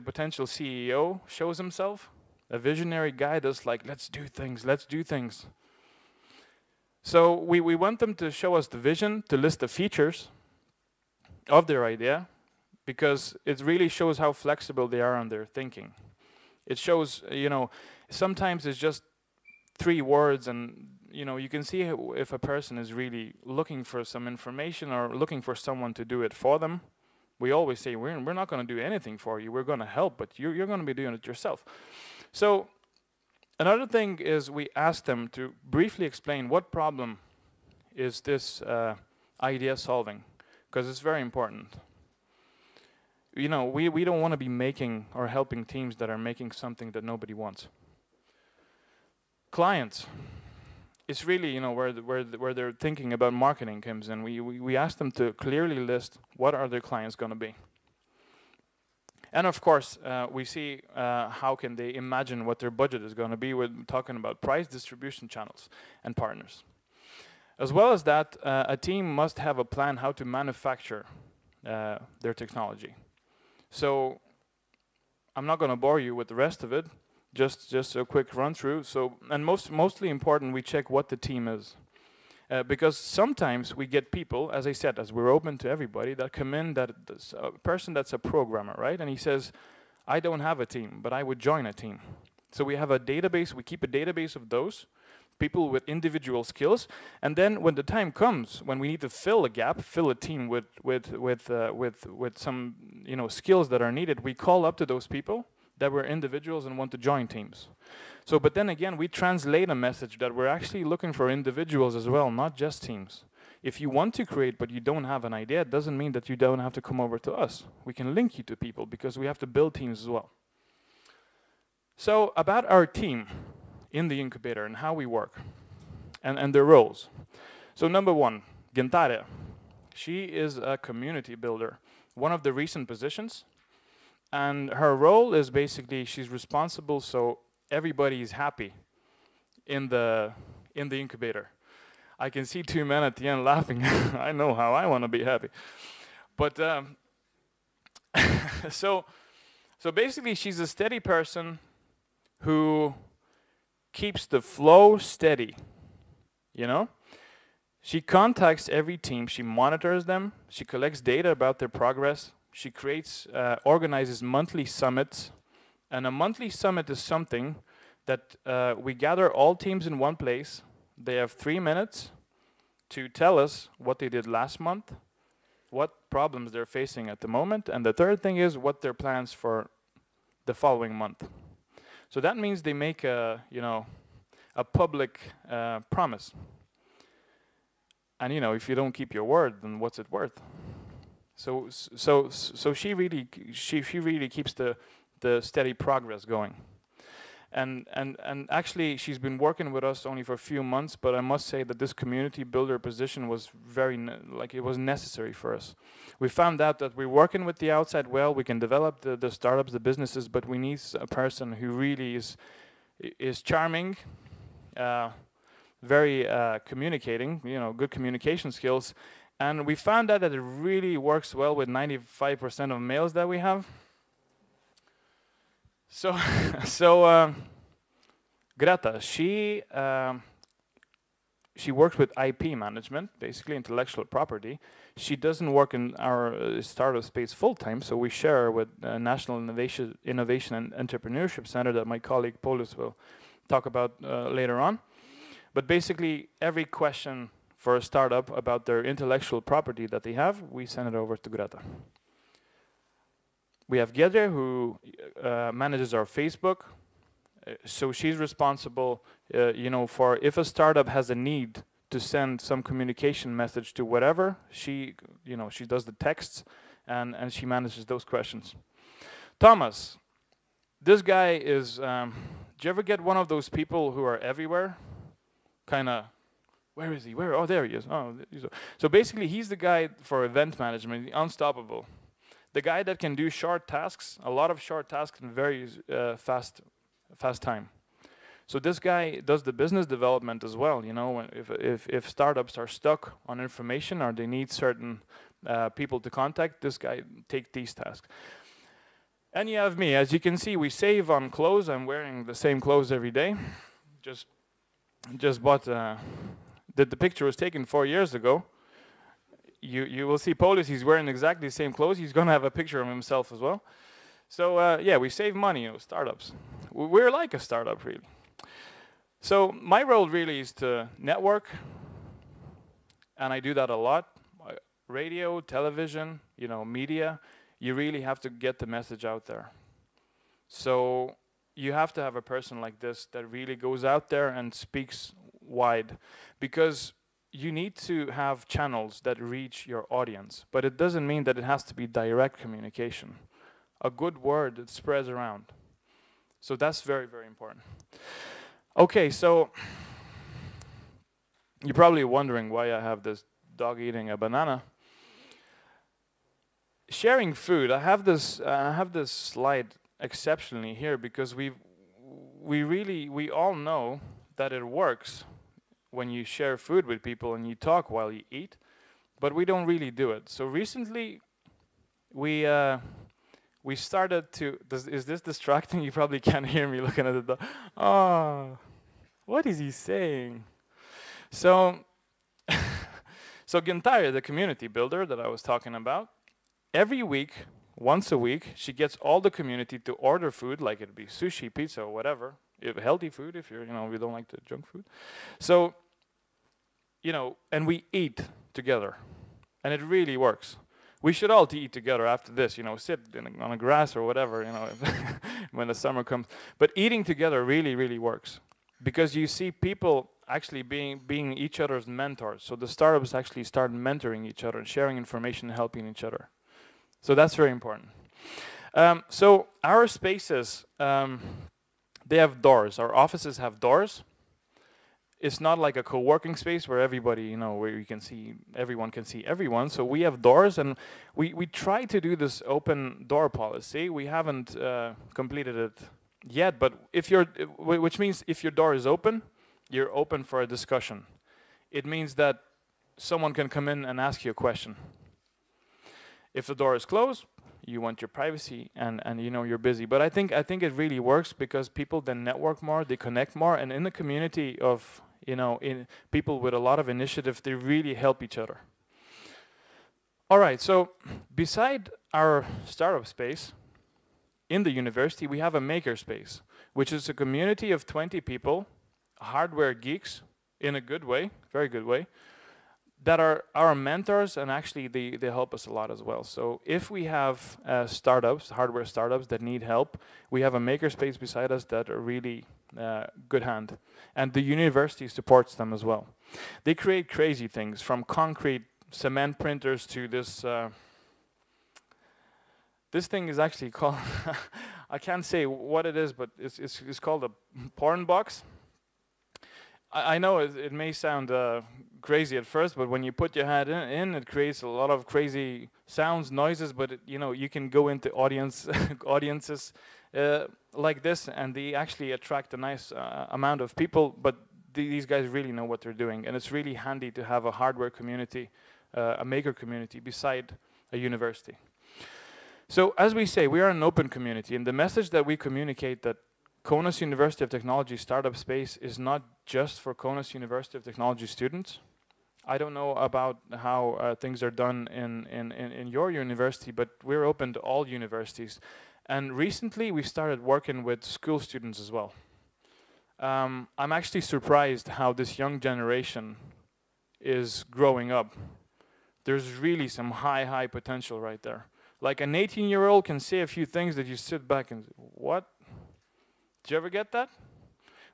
potential CEO shows himself. A visionary guy that's like, let's do things. So we want them to show us the vision, to list the features of their idea, because it really shows how flexible they are on their thinking. It shows, sometimes it's just 3 words, and you can see if a person is really looking for some information or looking for someone to do it for them. We always say, we're not going to do anything for you. We're going to help, but you're going to be doing it yourself. So another thing is we ask them to briefly explain what problem is this idea solving, because it's very important. We don't want to be making or helping teams that are making something that nobody wants. Clients. It's really, where they're thinking about marketing comes in. We ask them to clearly list what are their clients going to be. And of course, we see how can they imagine what their budget is going to be. We're talking about price, distribution channels, and partners. As well as that, a team must have a plan how to manufacture their technology. So I'm not going to bore you with the rest of it. Just a quick run through. So, and mostly important, we check what the team is, because sometimes we get people, as I said, as we're open to everybody, that come in, that a person that's a programmer, right? And he says, I don't have a team, but I would join a team. So we have a database. We keep a database of those people with individual skills, and then when the time comes, when we need to fill a gap, fill a team with some skills that are needed, we call up to those people that were individuals and want to join teams. So, but then again, we translate a message that we're actually looking for individuals as well, not just teams. If you want to create but you don't have an idea, it doesn't mean that you don't have to come over to us. We can link you to people, because we have to build teams as well. So, about our team in the incubator and how we work and their roles. So number 1, Gentare. She is a community builder, one of the recent positions. And her role is basically she's responsible so everybody is happy in the incubator. I can see 2 men at the end laughing. I know how I want to be happy. But so basically she's a steady person who keeps the flow steady. She contacts every team, she monitors them, she collects data about their progress. She organizes monthly summits, and a monthly summit is something that we gather all teams in one place. They have 3 minutes to tell us what they did last month, what problems they're facing at the moment, and the third thing is what their plans for the following month. So that means they make a public promise. And if you don't keep your word, then what's it worth? So she really keeps the steady progress going. And actually, she's been working with us only for a few months, but I must say that this community builder position was like it was necessary for us. We found out that we're working with the outside well, we can develop the startups, the businesses, but we need a person who really is charming, very communicating, good communication skills. And we found out that it really works well with 95% of males that we have. So, Greta, she works with IP management, basically intellectual property. She doesn't work in our startup space full time, so we share with National Innovation and Entrepreneurship Center that my colleague Paulus will talk about later on. But basically, every question for a startup about their intellectual property that they have, we send it over to Greta. We have Gedre, who manages our Facebook. So she's responsible, for if a startup has a need to send some communication message to whatever, she does the texts and she manages those questions. Thomas, this guy is, do you ever get one of those people who are everywhere? Kind of, where is he? Where? Oh, there he is. Oh, so basically, he's the guy for event management, the unstoppable. The guy that can do short tasks, a lot of short tasks in very fast time. So this guy does the business development as well. If startups are stuck on information or they need certain people to contact, this guy takes these tasks. And you have me. As you can see, we save on clothes. I'm wearing the same clothes every day. Just bought. The picture was taken 4 years ago. You will see Paulus, he's wearing exactly the same clothes. He's going to have a picture of himself as well. So, yeah, we save money, startups. We're like a startup, really. So my role really is to network, and I do that a lot. Radio, television, media, you really have to get the message out there. So you have to have a person like this that really goes out there and speaks wide, because you need to have channels that reach your audience, but it doesn't mean that it has to be direct communication. A good word that spreads around. So that's very, very important. Okay, so you're probably wondering why I have this dog eating a banana. Sharing food, I have this slide exceptionally here because we all know that it works when you share food with people and you talk while you eat, but we don't really do it. So recently, we started to. Is this distracting? You probably can't hear me looking at the dog. Oh, what is he saying? So, so Gintare, the community builder that I was talking about, every week, once a week, she gets all the community to order food, like it'd be sushi, pizza, or whatever. Healthy food, if you're, we don't like the junk food. So, and we eat together, and it really works. We should all eat together after this, sit on the grass or whatever, when the summer comes. But eating together really, really works, because you see people actually being each other's mentors. So the startups actually start mentoring each other and sharing information and helping each other. So that's very important. So our spaces, they have doors. Our offices have doors. It's not like a co-working space where everybody, where you can see, everyone can see everyone. So we have doors, and we try to do this open door policy. We haven't completed it yet, but which means if your door is open, you're open for a discussion. It means that someone can come in and ask you a question. If the door is closed, you want your privacy, and you're busy. But I think it really works because people then network more, they connect more, and in the community of in people with a lot of initiative, they really help each other. All right, so beside our startup space in the university, we have a maker space, which is a community of 20 people, hardware geeks, in a good way, very good way, that are our mentors, and actually they help us a lot as well. So if we have startups, hardware startups that need help, we have a makerspace beside us that are really good hand. And the university supports them as well. They create crazy things, from concrete cement printers to this. This thing is actually called, I can't say what it is, but it's called a porn box. I know it may sound crazy at first, but when you put your head in, it creates a lot of crazy sounds, noises. But you can go into audiences like this, and they actually attract a nice amount of people. But these guys really know what they're doing, and it's really handy to have a hardware community, a maker community beside a university. So as we say, we are an open community, and the message that we communicate that Kaunas University of Technology Startup Space is not just for Kaunas University of Technology students. I don't know about how things are done in your university, but we're open to all universities. And recently we started working with school students as well. I'm actually surprised how this young generation is growing up. There's really some high potential right there. Like an 18-year-old can say a few things that you sit back and, what? Did you ever get that?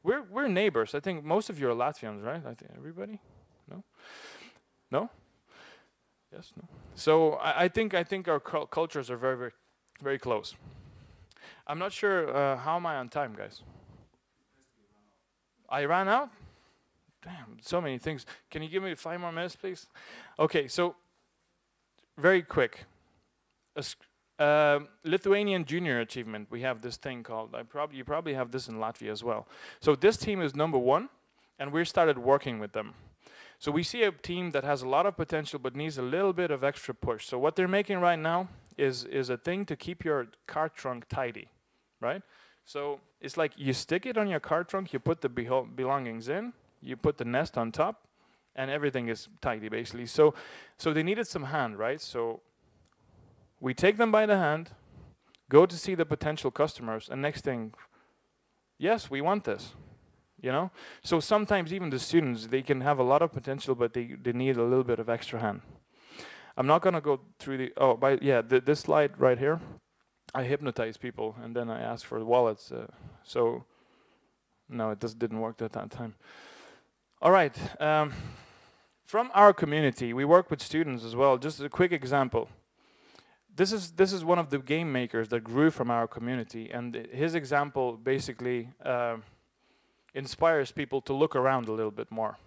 We're neighbors. I think most of you are Latvians, right? I think everybody? No? No? Yes, no? So I think our cultures are very close. I'm not sure, how am I on time, guys? I ran out? Damn, so many things. Can you give me 5 more minutes, please? Okay, so very quick. Lithuanian Junior Achievement, we have this thing called, you probably have this in Latvia as well. So this team is #1, and we started working with them. So we see a team that has a lot of potential but needs a little bit of extra push. So what they're making right now is a thing to keep your car trunk tidy, right? So it's like you stick it on your car trunk, you put the belongings in, you put the nest on top, and everything is tidy basically. So they needed some hand, right? So we take them by the hand, go to see the potential customers, and next thing, yes, we want this, So sometimes even the students, they can have a lot of potential, but they need a little bit of extra hand. I'm not gonna go through this slide right here. I hypnotize people, and then I ask for the wallets. So no, it didn't work at that time. All right, from our community, we work with students as well. Just a quick example. This is one of the game makers that grew from our community, and his example basically inspires people to look around a little bit more.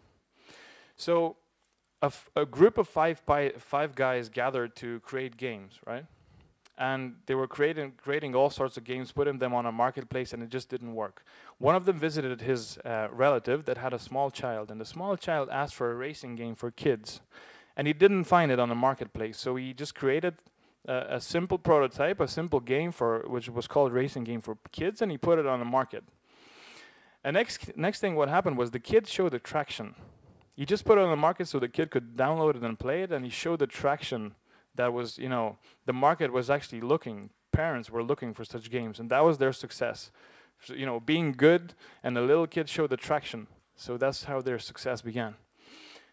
So a group of five guys gathered to create games, right? And they were creating all sorts of games, putting them on a marketplace, and it just didn't work. One of them visited his relative that had a small child, and the small child asked for a racing game for kids, and he didn't find it on the marketplace, so he just created a simple prototype, a simple game which was called Racing Game for Kids, and he put it on the market. And next thing what happened was the kid showed the traction. He just put it on the market so the kid could download it and play it, and he showed the traction that was, the market was actually looking, parents were looking for such games, and that was their success. So, being good, and the little kid showed the traction. So that's how their success began.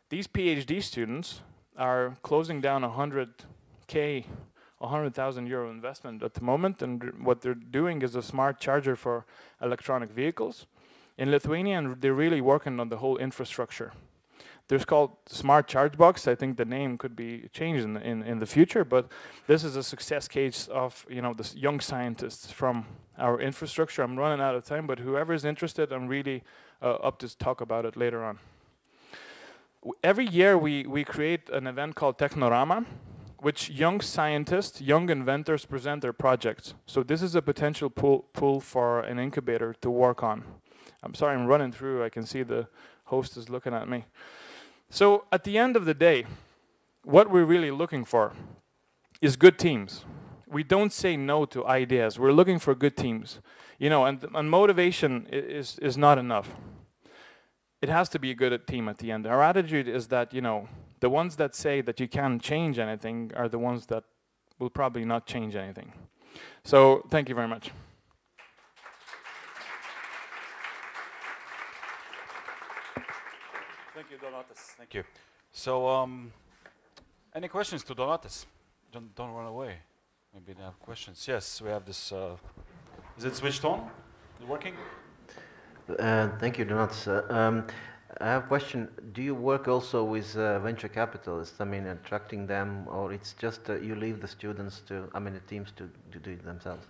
These PhD students are closing down 100K, 100,000 euro investment at the moment, and what they're doing is a smart charger for electronic vehicles in Lithuania, and they're really working on the whole infrastructure. There's called Smart Charge Box. I think the name could be changed in the future, but this is a success case of the young scientists from our infrastructure. I'm running out of time, but whoever is interested, I'm really up to talk about it later on. Every year we create an event called Technorama, which young scientists, young inventors present their projects. So this is a potential pool for an incubator to work on. I'm sorry, I'm running through. I can see the host is looking at me. So at the end of the day, what we're really looking for is good teams. We don't say no to ideas. We're looking for good teams. And motivation is not enough. It has to be a good team at the end. Our attitude is that, the ones that say that you can't change anything are the ones that will probably not change anything. So thank you very much. Thank you, Donatas. Thank you. So, any questions to Donatas? Don't run away. Maybe they have questions. Yes, we have this. Is it switched on? Is it working? Thank you, Donatas. I have a question. Do you work also with venture capitalists? I mean, attracting them, or it's just you leave the students to, the teams to do it themselves?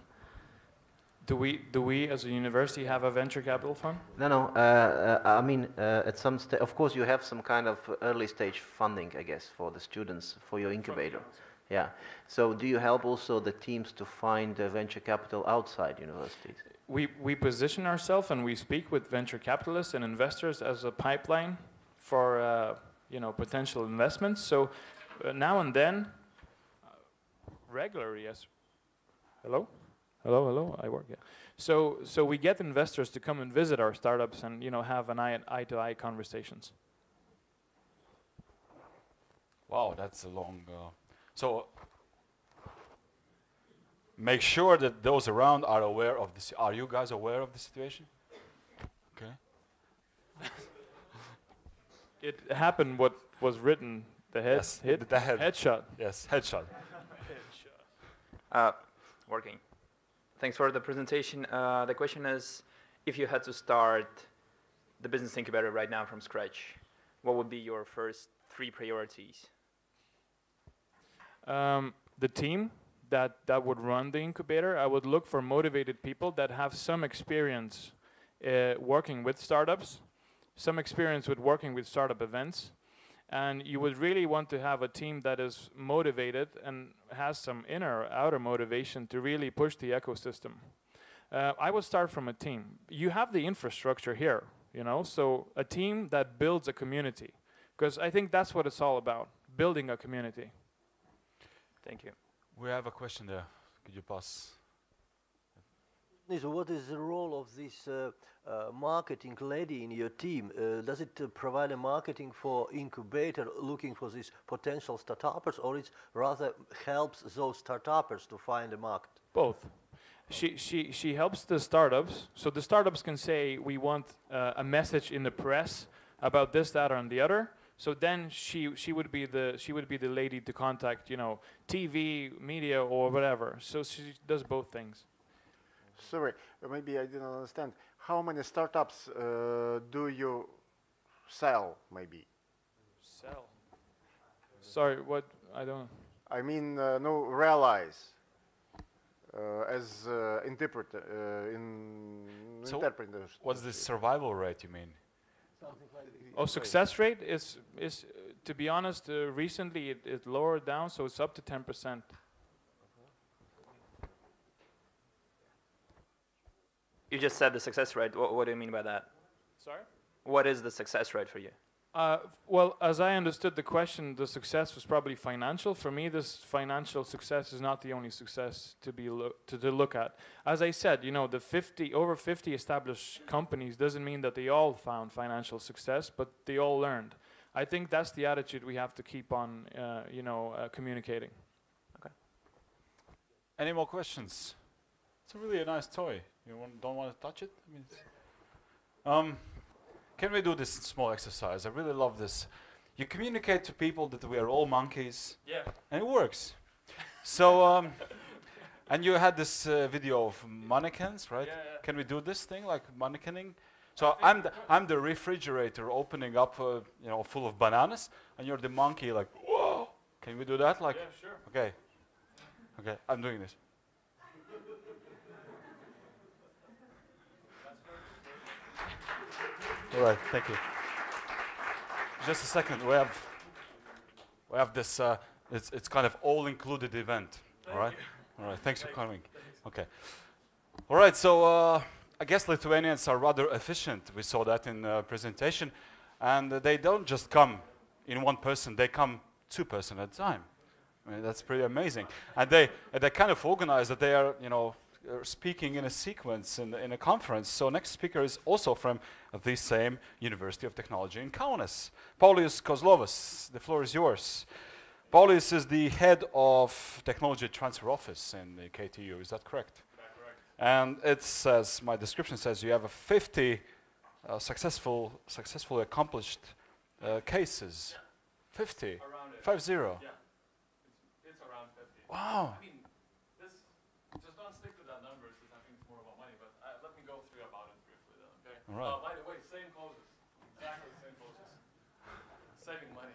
Do we as a university have a venture capital fund? No, no. I mean, at some stage, of course, you have some kind of early stage funding, I guess, for the students, for your incubator. Yeah. So, do you help also the teams to find venture capital outside universities? We position ourselves and we speak with venture capitalists and investors as a pipeline for potential investments. So now and then, regularly, yes. Hello. I work. Yeah. So we get investors to come and visit our startups and have an eye-to-eye conversations. Wow, that's a long. So make sure that those around are aware of this. Are you guys aware of the situation? Okay. It happened. What was written? The head Yes, hit. the head. Headshot. Yes, headshot. Working. Thanks for the presentation. The question is, if you had to start the business incubator right now from scratch, what would be your first 3 priorities? The team that would run the incubator, I would look for motivated people that have some experience working with startups, some experience with working with startup events, and you would really want to have a team that is motivated and has some inner or outer motivation to really push the ecosystem. I would start from a team. You have the infrastructure here, so a team that builds a community, because I think that's what it's all about, building a community. Thank you. We have a question there. Could you pass? So what is the role of this marketing lady in your team? Does it provide a marketing for incubator looking for these potential startups, or it rather helps those startups to find a market? Both. She helps the startups, so the startups can say we want a message in the press about this, that, or the other. So then she would be the lady to contact, TV, media, or whatever. So she does both things. Sorry, maybe I didn't understand. How many startups do you sell, maybe? Sell. Sorry, what? I don't. I mean, no, realize as interpreter So interpreters. what's the survival rate, you mean? Oh, success rate is to be honest, recently it lowered down, so it's up to 10%. You just said the success rate. What do you mean by that? Sorry? What is the success rate for you? Well, as I understood the question, the success was probably financial. For me, this financial success is not the only success to be to look at. As I said, the over 50 established companies doesn't mean that they all found financial success, but they all learned. I think that's the attitude we have to keep on, communicating. Okay. Any more questions? It's really a nice toy. You don't want to touch it? I mean, can we do this small exercise? I really love this. You communicate to people that we are all monkeys. Yeah. And it works. So, and you had this video of mannequins, right? Yeah. Can we do this thing, like mannequining? So I'm the refrigerator opening up, full of bananas, and you're the monkey, like, whoa! Can we do that? Like, Yeah, sure. Okay, I'm doing this. All right, thank you. Just a second. We have this. It's kind of all-included event. All right. All right. Thanks for coming. Okay. All right. So I guess Lithuanians are rather efficient. We saw that in the presentation, and they don't just come in one person. They come 2 person at a time. I mean, that's pretty amazing. And they kind of organize that they are, speaking in a sequence in a conference. So next speaker is also from the same University of Technology in Kaunas. Paulius Kozlovas, the floor is yours. Paulius is the head of Technology Transfer Office in the KTU, is that correct? That's correct. And it says, my description says you have a 50 successfully accomplished cases. 50? Around it. 50? Yeah. It's around 50. Wow. I mean, just don't stick to that number because I think it's more about money, but let me go through about it briefly then, okay? All right. By the way, same poses. Exactly the same poses. Saving money.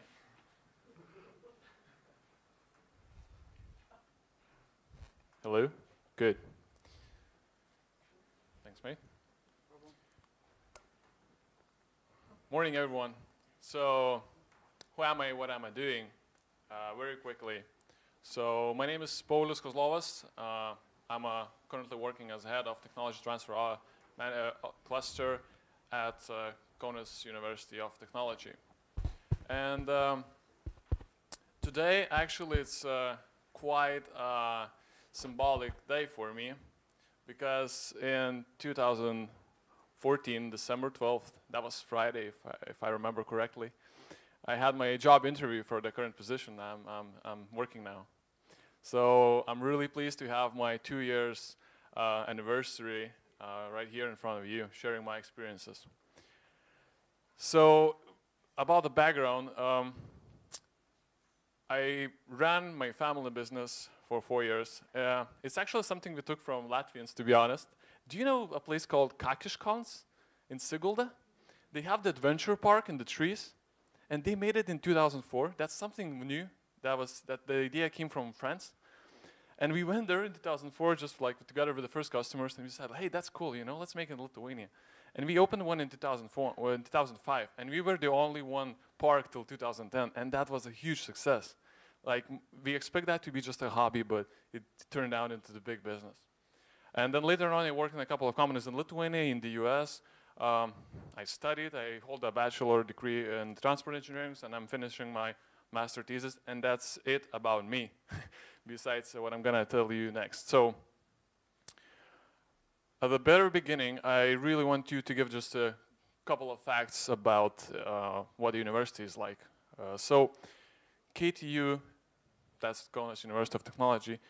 Hello? Good. Morning, everyone. So, who am I? What am I doing? Very quickly. So, my name is Paulius Kozlovas. I'm currently working as head of technology transfer cluster at Kaunas University of Technology. And today, actually, it's quite a symbolic day for me because in 2014, December 12th, that was Friday, if I remember correctly, I had my job interview for the current position I'm working now. So I'm really pleased to have my 2 years anniversary right here in front of you, sharing my experiences. So about the background, I ran my family business for 4 years. It's actually something we took from Latvians, to be honest. Do you know a place called Kakiškalns in Sigulda? They have the adventure park in the trees, and they made it in 2004. That's something new. That the idea came from France. And we went there in 2004, just like together with the first customers, and we said, hey, that's cool, you know, let's make it in Lithuania. And we opened one in 2004, or in 2005, and we were the only one park till 2010, and that was a huge success. Like, we expect that to be just a hobby, but it turned out into the big business. And then later on, I worked in a couple of companies in Lithuania, in the US. I studied, I hold a bachelor degree in transport engineering, and I'm finishing my master thesis, and that's it about me, besides what I'm gonna tell you next. So, at the very beginning, I really want you to give just a couple of facts about what the university is like. So, KTU, that's Kaunas University of Technology,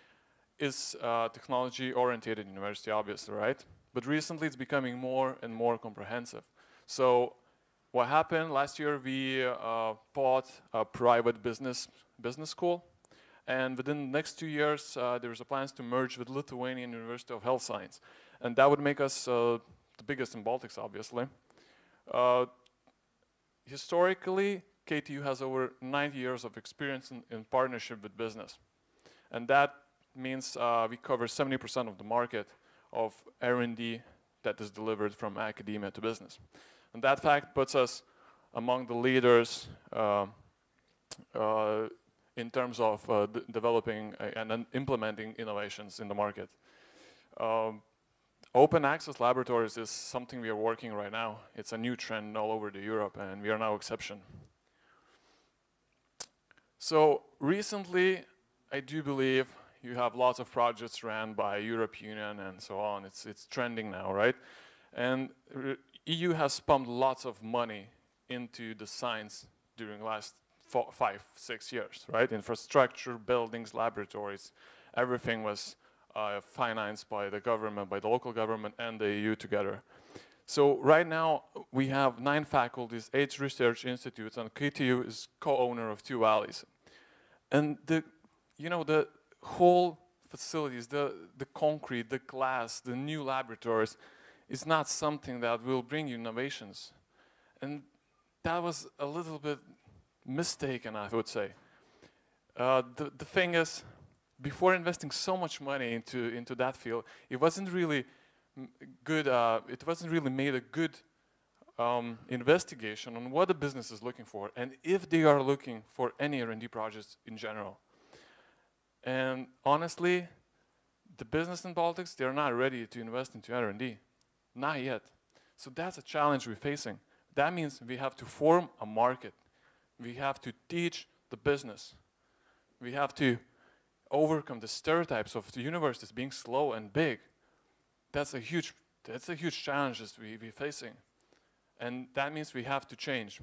is a technology-oriented university, obviously, right? But recently, it's becoming more and more comprehensive. So, what happened last year? We bought a private business school, and within the next 2 years, there's a plans to merge with Lithuanian University of Health Science, and that would make us the biggest in Baltics, obviously. Historically, KTU has over 90 years of experience in partnership with business, and that means we cover 70% of the market of R&D that is delivered from academia to business. And that fact puts us among the leaders in terms of developing and implementing innovations in the market. Open access laboratories is something we are working right now. It's a new trend all over Europe, and we are no exception. So recently, I do believe you have lots of projects ran by European Union and so on. It's trending now, right? And EU has pumped lots of money into the science during the last 5, 6 years, right? Infrastructure, buildings, laboratories, everything was financed by the government, by the local government and the EU together. So right now we have 9 faculties, 8 research institutes, and KTU is co-owner of 2 valleys. And the whole facilities, the concrete, the glass, the new laboratories is not something that will bring you innovations. And that was a little bit mistaken, I would say. The thing is, before investing so much money into that field, it wasn't really good. It wasn't really made a good investigation on what the business is looking for, and if they are looking for any R&D projects in general. And honestly, the business in Baltics, they're not ready to invest into R&D, not yet. So that's a challenge we're facing. That means we have to form a market. We have to teach the business. We have to overcome the stereotypes of the universities being slow and big. That's a huge challenge that we're facing. And that means we have to change.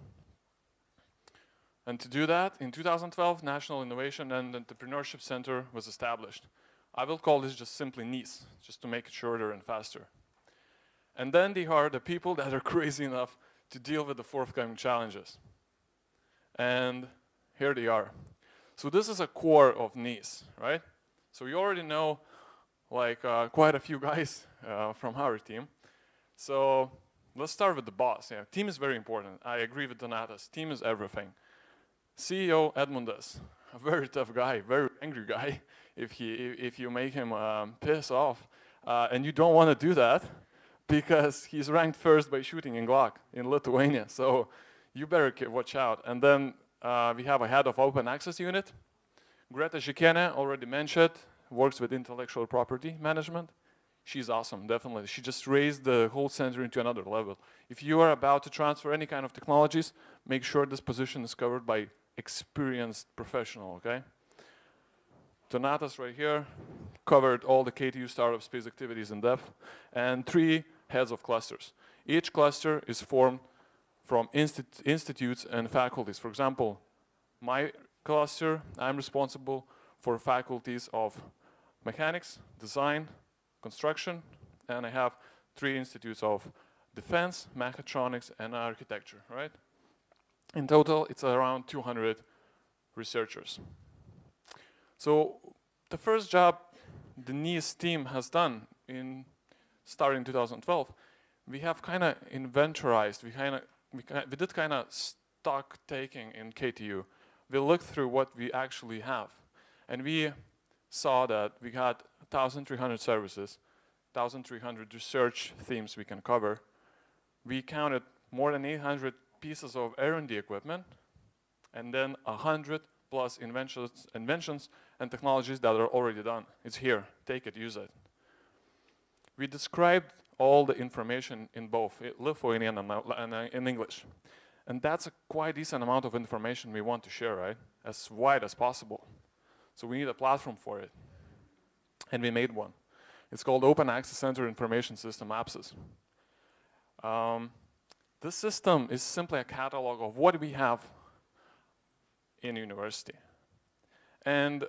And to do that, in 2012, National Innovation and Entrepreneurship Center was established. I will call this just simply NIS, just to make it shorter and faster. And then they are the people that are crazy enough to deal with the forthcoming challenges. And here they are. So this is a core of NIS, right? So you already know like quite a few guys from our team. So let's start with the boss. Yeah, team is very important. I agree with Donatas. Team is everything. CEO Edmundas, a very tough guy, very angry guy. If you make him piss off, and you don't want to do that, because he's ranked first by shooting in Glock in Lithuania. So you better watch out. And then we have a head of open access unit. Greta Zhikene, already mentioned, works with intellectual property management. She's awesome, definitely. She just raised the whole center into another level. If you are about to transfer any kind of technologies, make sure this position is covered by experienced professional, okay? Donatas right here covered all the KTU startup space activities in depth, and 3 heads of clusters. Each cluster is formed from institutes and faculties. For example, my cluster, I'm responsible for faculties of mechanics, design, construction, and I have 3 institutes of defense, mechatronics, and architecture, right? In total, it's around 200 researchers. So the first job the NIS team has done in starting 2012, we have kind of inventorized, we did kind of stock taking in KTU. We looked through what we actually have, and we saw that we had 1,300 services, 1,300 research themes we can cover. We counted more than 800 pieces of R&D equipment, and then 100 plus inventions and technologies that are already done. It's here, take it, use it. We described all the information in both Lithuanian and in English. And that's a quite decent amount of information we want to share, right? As wide as possible. So we need a platform for it. And we made one. It's called Open Access Center Information System, APSIS. This system is simply a catalog of what we have in university. And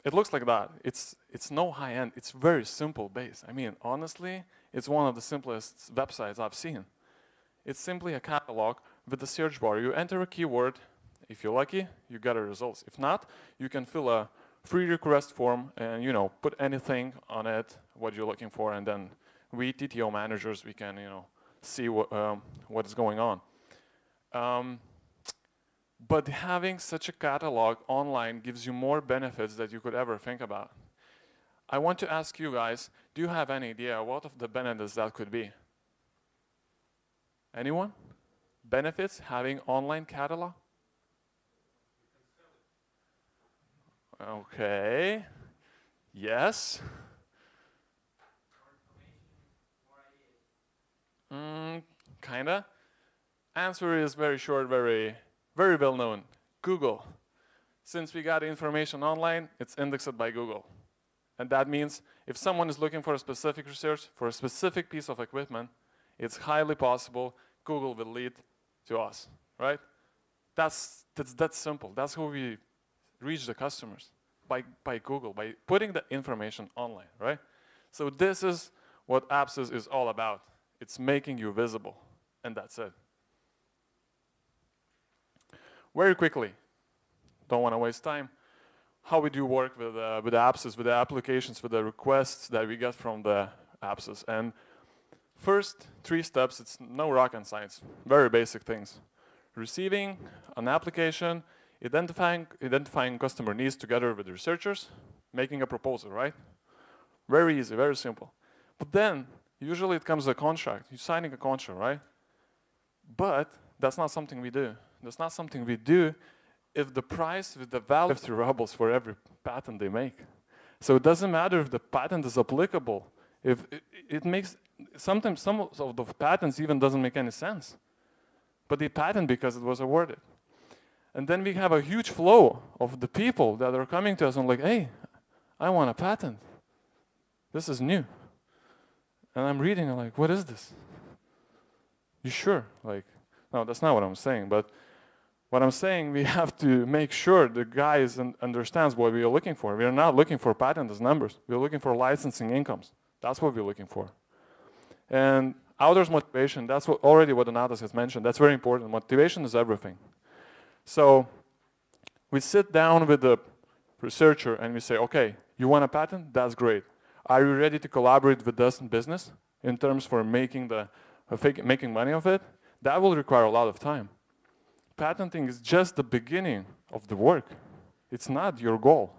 it looks like that. It's no high-end. It's very simple base. I mean, honestly, it's one of the simplest websites I've seen. It's simply a catalog with a search bar. You enter a keyword. If you're lucky, you get a results. If not, you can fill a free request form and, you know, put anything on it, what you're looking for, and then we TTO managers, we can, you know, see what is going on. But having such a catalog online gives you more benefits that you could ever think about. I want to ask you guys, do you have any idea what of the benefits that could be? Anyone? Benefits having online catalog? Okay. Yes. Kinda. Answer is very short, very well known. Google. Since we got information online, it's indexed by Google. And that means if someone is looking for a specific research, for a specific piece of equipment, it's highly possible Google will lead to us, right? That's simple. That's how we reach the customers, by Google, by putting the information online, right? So this is what APSIS is all about. It's making you visible, and that's it. Very quickly, don't want to waste time, how we do work with the APSIS, with the applications, with the requests that we get from the APSIS. And first 3 steps, it's no rocket science, very basic things. Receiving an application, identifying customer needs together with the researchers, making a proposal, right? Very easy, very simple. But then, usually it comes a contract. You're signing a contract, right? But that's not something we do. That's not something we do if the price with the value of 50 rubles for every patent they make. So it doesn't matter if the patent is applicable. If it makes, sometimes some of the patents even doesn't make any sense. But they patent because it was awarded. And then we have a huge flow of the people that are coming to us and like, hey, I want a patent. This is new. And I'm reading, I'm like, what is this? You sure? Like, no, that's not what I'm saying. But what I'm saying, we have to make sure the guys understands what we are looking for. We are not looking for patent as numbers. We're looking for licensing incomes. That's what we're looking for. And author's motivation, that's what Donatas has mentioned. That's very important. Motivation is everything. So we sit down with the researcher and we say, okay, you want a patent? That's great. Are you ready to collaborate with us in business in terms for making money of it? That will require a lot of time. Patenting is just the beginning of the work. It's not your goal.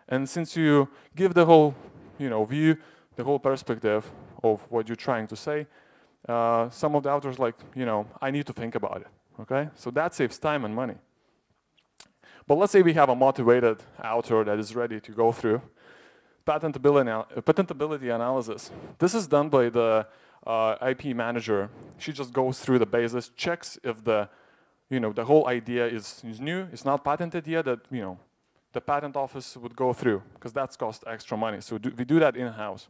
And since you give the whole, view, the whole perspective of what you're trying to say, some of the authors like, you know, I need to think about it, okay? So that saves time and money. But let's say we have a motivated author that is ready to go through patentability analysis. This is done by the IP manager. She just goes through the basis, checks if the, you know, the whole idea is new, it's not patented yet, that, you know, the patent office would go through, because that's cost extra money. So we do that in-house.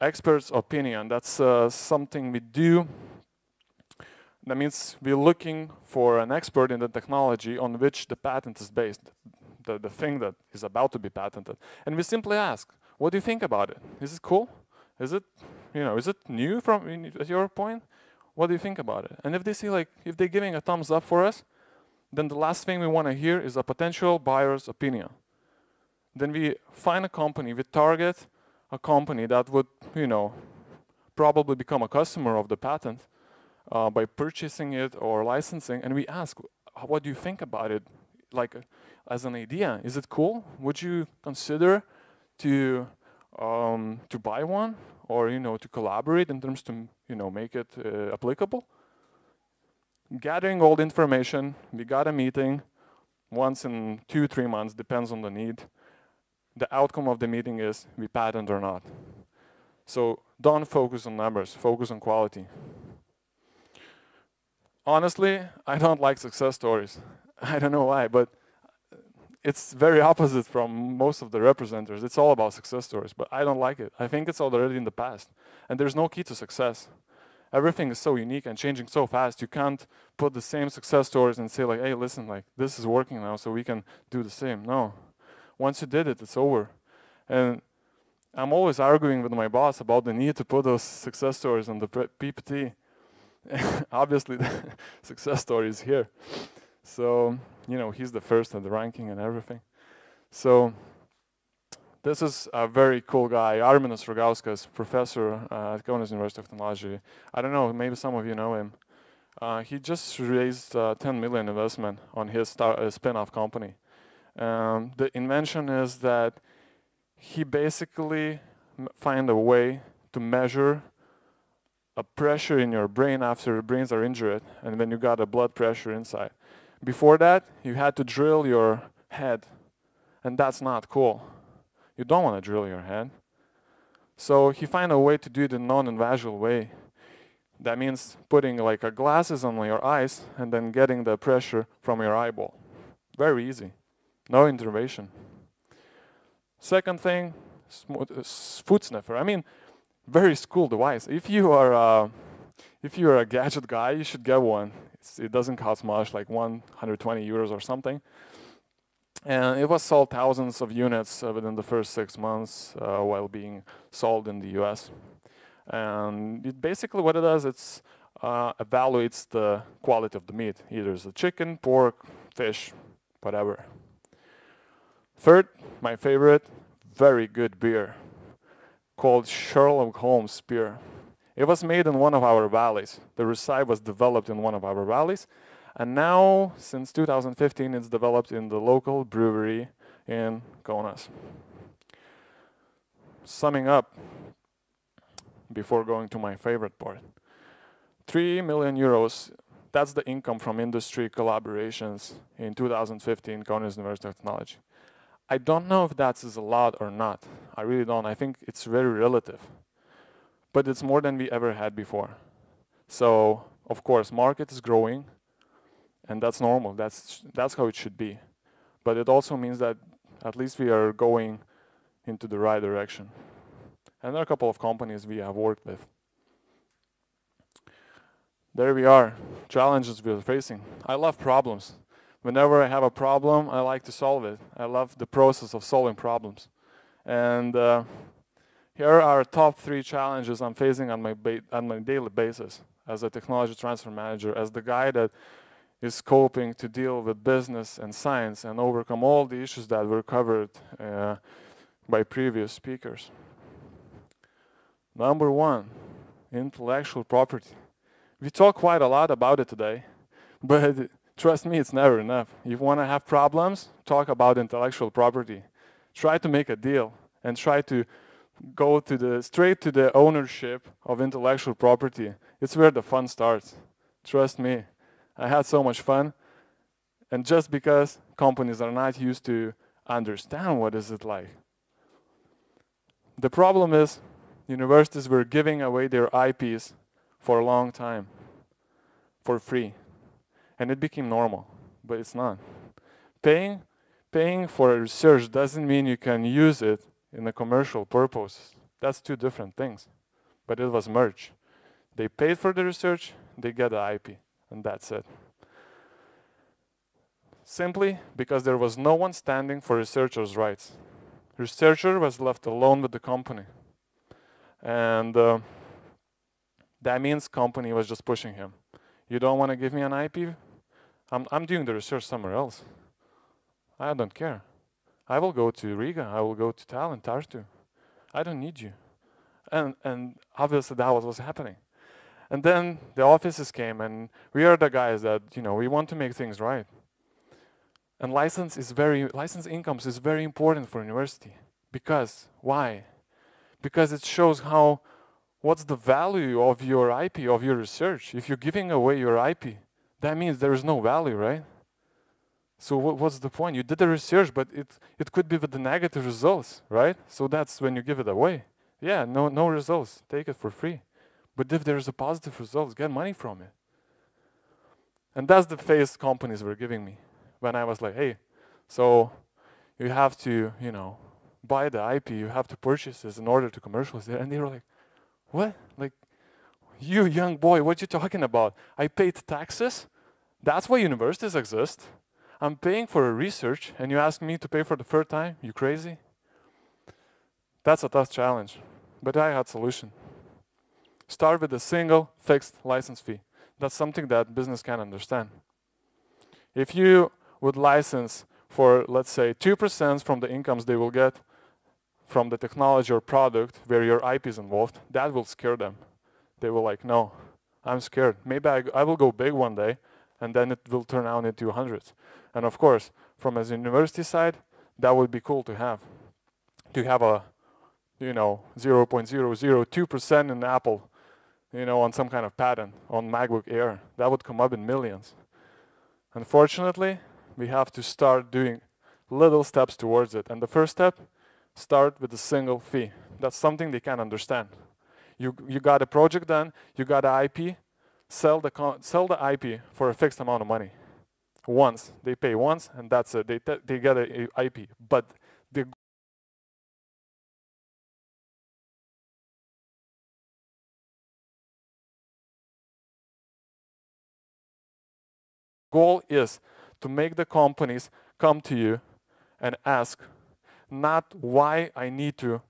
Expert's opinion, that's something we do. That means we're looking for an expert in the technology on which the patent is based, the thing that is about to be patented. And we simply ask, what do you think about it? Is it cool? Is it, you know, is it new from at your point? What do you think about it? And if they see, like, if they're giving a thumbs up for us, then the last thing we want to hear is a potential buyer's opinion. Then we find a company, we target a company that would, you know, probably become a customer of the patent by purchasing it or licensing, and we ask, what do you think about it? Like, as an idea, is it cool? Would you consider to buy one, or, you know, to collaborate in terms to, you know, make it applicable? Gathering all the information, we got a meeting once in 2-3 months, depends on the need. The outcome of the meeting is we patent or not. So don't focus on numbers, focus on quality. Honestly, I don't like success stories. I don't know why, but it's very opposite from most of the representatives. It's all about success stories, but I don't like it. I think it's already in the past, and there's no key to success. Everything is so unique and changing so fast. You can't put the same success stories and say, like, hey, listen, like, this is working now, so we can do the same. No. Once you did it, it's over. And I'm always arguing with my boss about the need to put those success stories on the PPT. Obviously, the success story is here. So, you know, he's the first at the ranking and everything. So this is a very cool guy, Arminas Rogauskas, professor at Kaunas University of Technology. I don't know, maybe some of you know him. He just raised 10 million investment on his spin-off company. The invention is that he basically find a way to measure a pressure in your brain after your brains are injured, and when you got a blood pressure inside. Before that, you had to drill your head, and that's not cool. You don't want to drill your head. So he found a way to do it in a non-invasive way. That means putting like a glasses on your eyes and then getting the pressure from your eyeball. Very easy, no intervention. Second thing, foot sniffer. I mean, very cool device. If you are a gadget guy, you should get one. It doesn't cost much, like 120 euros or something. And it was sold thousands of units within the first 6 months while being sold in the US. And basically what it does, it's evaluates the quality of the meat. Either it's a chicken, pork, fish, whatever. Third, my favorite, very good beer, called Sherlock Holmes beer. It was made in one of our valleys. The recipe was developed in one of our valleys. And now, since 2015, it's developed in the local brewery in Kaunas. Summing up, before going to my favorite part, 3 million euros, that's the income from industry collaborations in 2015, Kaunas University of Technology. I don't know if that is a lot or not. I really don't. I think it's very relative. But it's more than we ever had before. So, of course, market is growing, and that's normal. That's how it should be. But it also means that at least we are going into the right direction. And there are a couple of companies we have worked with. There we are, challenges we're facing. I love problems. Whenever I have a problem, I like to solve it. I love the process of solving problems. And here are top 3 challenges I'm facing on my daily basis as a technology transfer manager, as the guy that is coping to deal with business and science and overcome all the issues that were covered by previous speakers. Number 1, intellectual property. We talk quite a lot about it today, but trust me, it's never enough. If you want to have problems, talk about intellectual property. Try to make a deal and try to go to the straight to the ownership of intellectual property. It's where the fun starts. Trust me, I had so much fun. And just because companies are not used to understand what is it like. The problem is universities were giving away their IPs for a long time for free. And it became normal, but it's not. Paying for research doesn't mean you can use it in a commercial purpose. That's two different things. But it was merged. They paid for the research, they get the IP, and that's it. Simply because there was no one standing for researchers' rights. Researcher was left alone with the company. And that means company was just pushing him. You don't want to give me an IP? I'm doing the research somewhere else. I don't care. I will go to Riga, I will go to Tallinn, Tartu. I don't need you. And obviously that was what's happening. And then the offices came, and we are the guys that, we want to make things right. And license incomes is very important for university. Because, why? Because it shows what's the value of your IP, of your research. If you're giving away your IP, that means there is no value, right? So what's the point? You did the research, but it could be with the negative results, right? So that's when you give it away. Yeah, no results, take it for free. But if there's a positive result, get money from it. And that's the face companies were giving me when I was like, hey, so you have to, buy the IP, you have to purchase this in order to commercialize it. And they were like, what? Like, you young boy, what you talking about? I paid taxes? That's why universities exist. I'm paying for a research, and you ask me to pay for the third time? You crazy? That's a tough challenge, but I had solution. Start with a single fixed license fee. That's something that business can understand. If you would license for, let's say, 2% from the incomes they will get from the technology or product where your IP is involved, that will scare them. They will like, no, I'm scared. Maybe I will go big one day, and then it will turn out into hundreds. And of course, from a university side, that would be cool to have. To have a, 0.002% in Apple, on some kind of patent on MacBook Air. That would come up in millions. Unfortunately, we have to start doing little steps towards it. And the first step, start with a single fee. That's something they can understand. You got a project done, you got an IP, sell the IP for a fixed amount of money. Once, they pay once, and that's it. They get an IP. But the goal is to make the companies come to you and ask not why I need to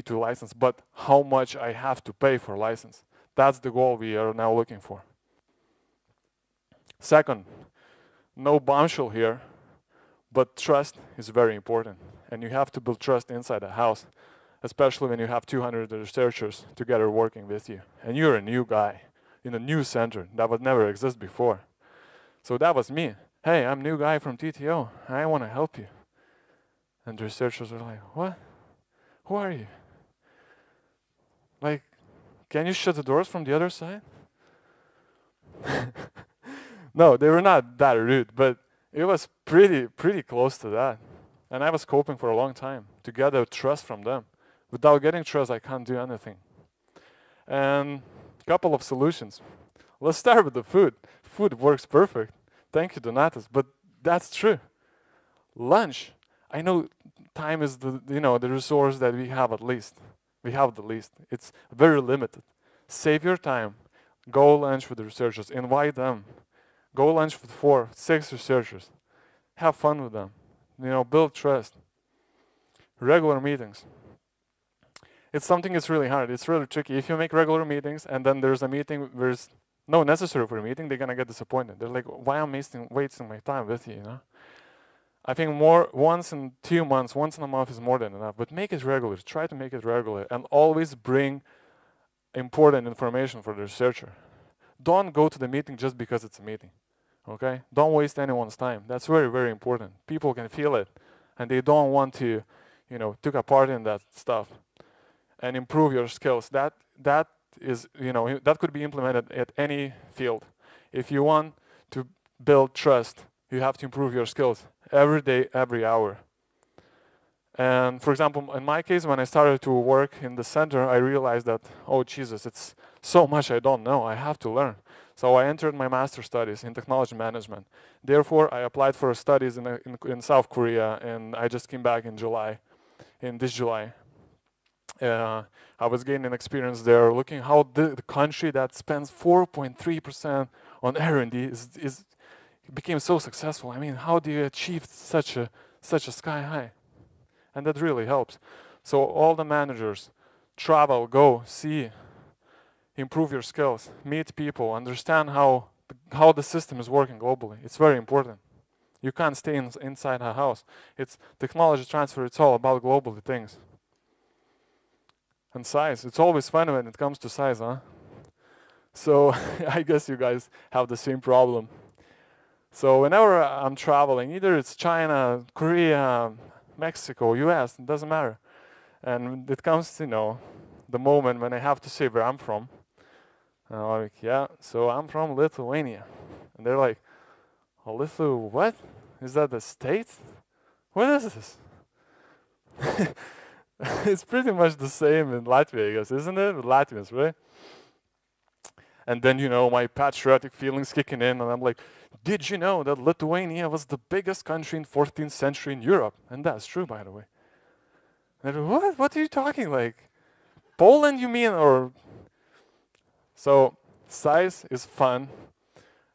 license, but how much I have to pay for license. That's the goal we are now looking for. Second, no bombshell here, but trust is very important. And you have to build trust inside a house, especially when you have 200 researchers together working with you. And you're a new guy in a new center that would never exist before. So that was me. Hey, I'm new guy from TTO. I want to help you. And the researchers were like, what? Who are you? Like, can you shut the doors from the other side? No, they were not that rude, but it was pretty close to that. And I was coping for a long time to gather trust from them. Without getting trust, I can't do anything. And a couple of solutions. Let's start with the food. Food works perfect. Thank you, Donatas, but that's true. Lunch. I know time is the resource that we have at least. We have the least. It's very limited. Save your time. Go lunch with the researchers. Invite them. Go lunch with 4, 6 researchers. Have fun with them. Build trust. Regular meetings. It's something that's really hard. It's really tricky. If you make regular meetings and then there's a meeting where it's no necessary for a meeting, they're gonna get disappointed. They're like, why am I wasting my time with you, I think once in 2 months, once in a month is more than enough, but make it regular. Try to make it regular and always bring important information for the researcher. Don't go to the meeting just because it's a meeting, okay? Don't waste anyone's time. That's very, very important. People can feel it, and they don't want to, took a part in that stuff and improve your skills. That is, that could be implemented at any field. If you want to build trust, you have to improve your skills every day, every hour. And for example, in my case, when I started to work in the center, I realized that, oh Jesus, it's so much I don't know, I have to learn. So I entered my master's studies in technology management. Therefore, I applied for studies in South Korea, and I just came back in this July. I was gaining experience there, looking how the country that spends 4.3% on R&D became so successful. I mean, how do you achieve such a sky high? And that really helps. So all the managers, travel, go, see, improve your skills, meet people, understand how the system is working globally. It's very important. You can't stay inside a house. It's technology transfer, it's all about global things. And size, it's always fun when it comes to size, huh? So I guess you guys have the same problem. So whenever I'm traveling, either it's China, Korea, Mexico, US, it doesn't matter. And it comes, the moment when I have to say where I'm from. And I'm like, yeah, so I'm from Lithuania. And they're like, oh, what? Is that the state? What is this? It's pretty much the same in Latvia, I guess, isn't it? With Latvians, right? And then, my patriotic feelings kicking in, and I'm like, did you know that Lithuania was the biggest country in 14th century in Europe? And that's true, by the way. And they're, what? What are you talking like? Poland, you mean? Or so size is fun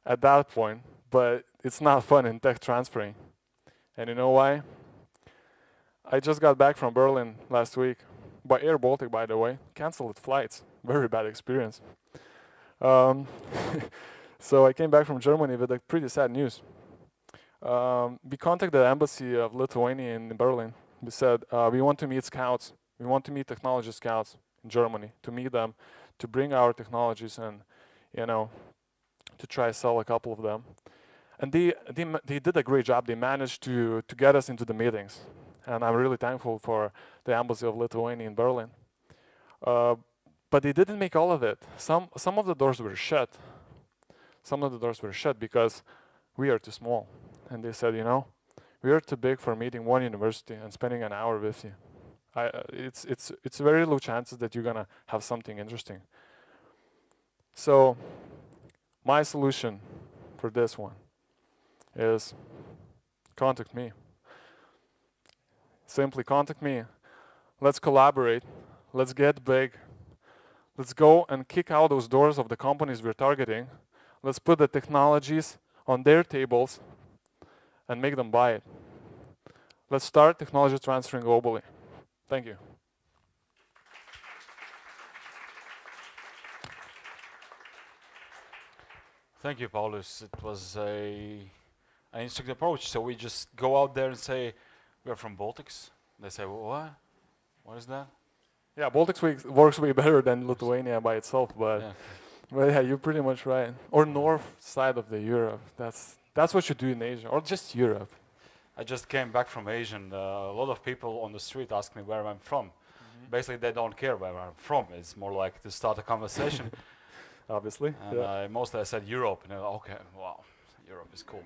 at that point, but it's not fun in tech transferring. And you know why? I just got back from Berlin last week by Air Baltic, by the way. Canceled flights. Very bad experience. So I came back from Germany with pretty sad news. We contacted the embassy of Lithuania in Berlin. We said, we want to meet scouts. We want to meet technology scouts in Germany, to meet them, to bring our technologies and, to try sell a couple of them. And they did a great job. They managed to get us into the meetings. And I'm really thankful for the embassy of Lithuania in Berlin. But they didn't make all of it. Some of the doors were shut. Some of the doors were shut because we are too small. And they said, we are too big for meeting one university and spending an hour with you. It's very low chances that you're gonna have something interesting. So my solution for this one is contact me. Simply contact me. Let's collaborate. Let's get big. Let's go and kick out those doors of the companies we're targeting. Let's put the technologies on their tables and make them buy it. Let's start technology transferring globally. Thank you. Thank you, Paulus. It was an interesting approach. So we just go out there and say, we're from Baltics. They say, well, what? What is that? Yeah, Baltics works way better than Lithuania by itself, but yeah, you're pretty much right. Or north side of the Europe. That's what you do in Asia, or just Europe. I just came back from Asia, and a lot of people on the street ask me where I'm from. Basically, they don't care where I'm from. It's more like to start a conversation. Obviously. And mostly I said Europe, and they're like, okay, wow, Europe is cool.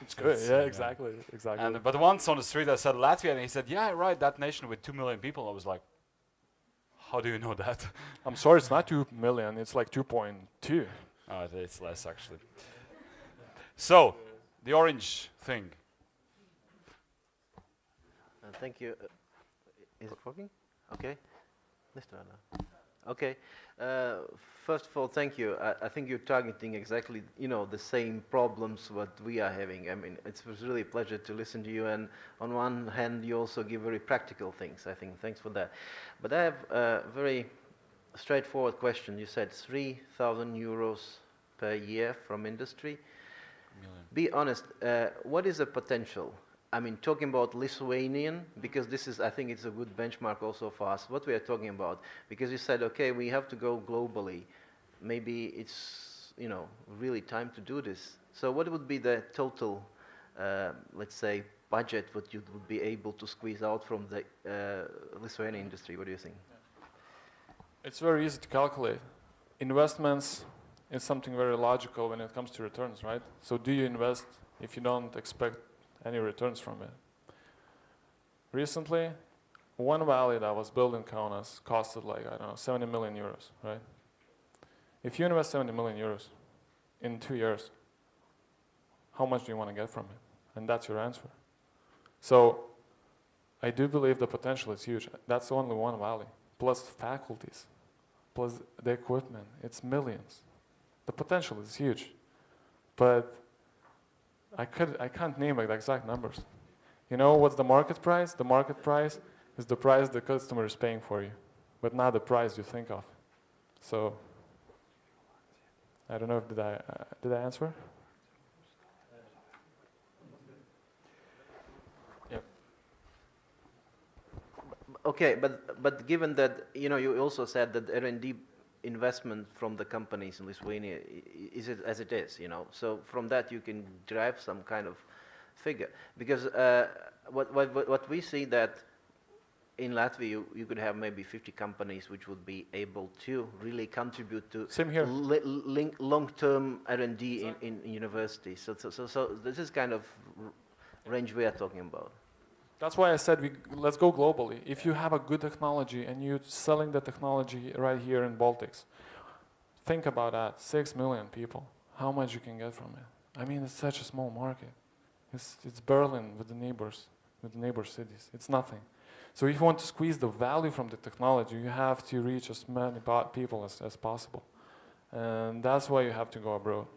It's good. Yeah, exactly. And but once on the street I said Latvia, and he said, yeah, right, that nation with 2 million people. I was like, how do you know that? I'm sorry, it's not 2 million. It's like 2.2. It's less actually. So, the orange thing. Thank you. Is it working? Okay. Okay. First of all, thank you. I think you're targeting exactly, the same problems what we are having. I mean, it was really a pleasure to listen to you. And on one hand, you also give very practical things. I think. Thanks for that. But I have a very straightforward question. You said 3,000 euros per year from industry. Be honest. What is the potential? I mean, talking about Lithuanian, because this is, I think it's a good benchmark also for us, what we are talking about. Because you said, okay, we have to go globally. Maybe it's, really time to do this. So what would be the total, let's say, budget what you would be able to squeeze out from the Lithuanian industry? What do you think? It's very easy to calculate. Investments is something very logical when it comes to returns, right? So do you invest if you don't expect any returns from it? Recently, one valley that was built in Kaunas costed like, I don't know, 70 million euros, right? If you invest 70 million euros in 2 years, how much do you want to get from it? And that's your answer. So I do believe the potential is huge. That's only one valley, plus faculties, plus the equipment. It's millions. The potential is huge. But I can't name like the exact numbers. You know what's the market price? The market price is the price the customer is paying for you, but not the price you think of. So I don't know if did I answer? Yep. Okay, but given that you also said that R&D investment from the companies in Lithuania is it as it is, so from that you can derive some kind of figure, because what we see that in Latvia you could have maybe 50 companies which would be able to really contribute to Same here. long-term R&D in universities. So this is kind of range we are talking about. That's why I said let's go globally. If you have a good technology and you're selling the technology right here in Baltics, think about that, 6 million people, how much you can get from it. I mean, it's such a small market. It's Berlin with the neighbor cities. It's nothing. So if you want to squeeze the value from the technology, you have to reach as many people as possible. And that's why you have to go abroad.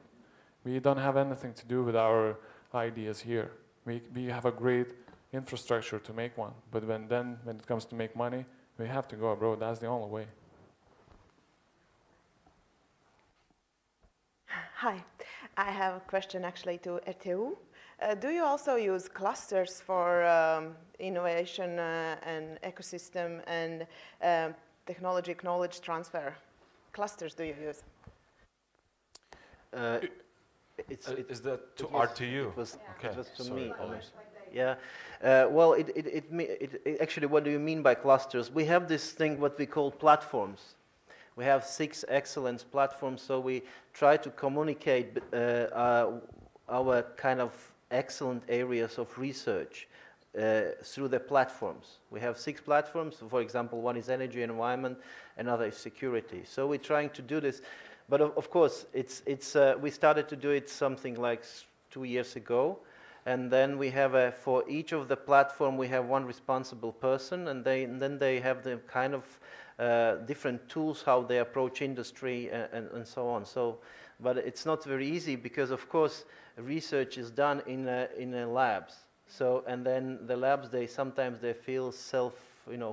We don't have anything to do with our ideas here. We have a great infrastructure to make one, but when it comes to make money, we have to go abroad. That's the only way. Hi, I have a question actually to RTU. Do you also use clusters for innovation and ecosystem and technology knowledge transfer? Clusters do you use? Is that to RTU? It was to sorry, me. apologies. Yeah. Well, actually, what do you mean by clusters? We have this thing what we call platforms. We have 6 excellence platforms, so we try to communicate our kind of excellent areas of research through the platforms. We have 6 platforms. For example, one is energy and environment, another is security. So we're trying to do this, but of course, we started to do it something like 2 years ago. And then we have for each of the platform, we have one responsible person, and then they have the kind of different tools how they approach industry and so on. So, but it's not very easy because, of course, research is done in labs. So, and then the labs, sometimes they feel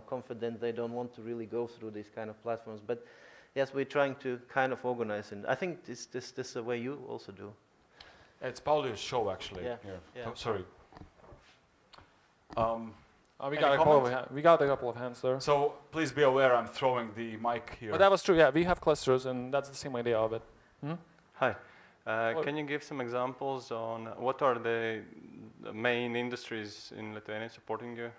confident. They don't want to really go through these kind of platforms. But yes, we're trying to kind of organize, and I think this is the way you also do. It's Pauli's show, actually. Yeah. Here. Yeah. Oh, sorry. We got a couple of hands there. So please be aware, I'm throwing the mic here. But that was true, yeah. We have clusters, and that's the same idea of it. Hi. Can you give some examples on what are the main industries in Lithuania supporting you?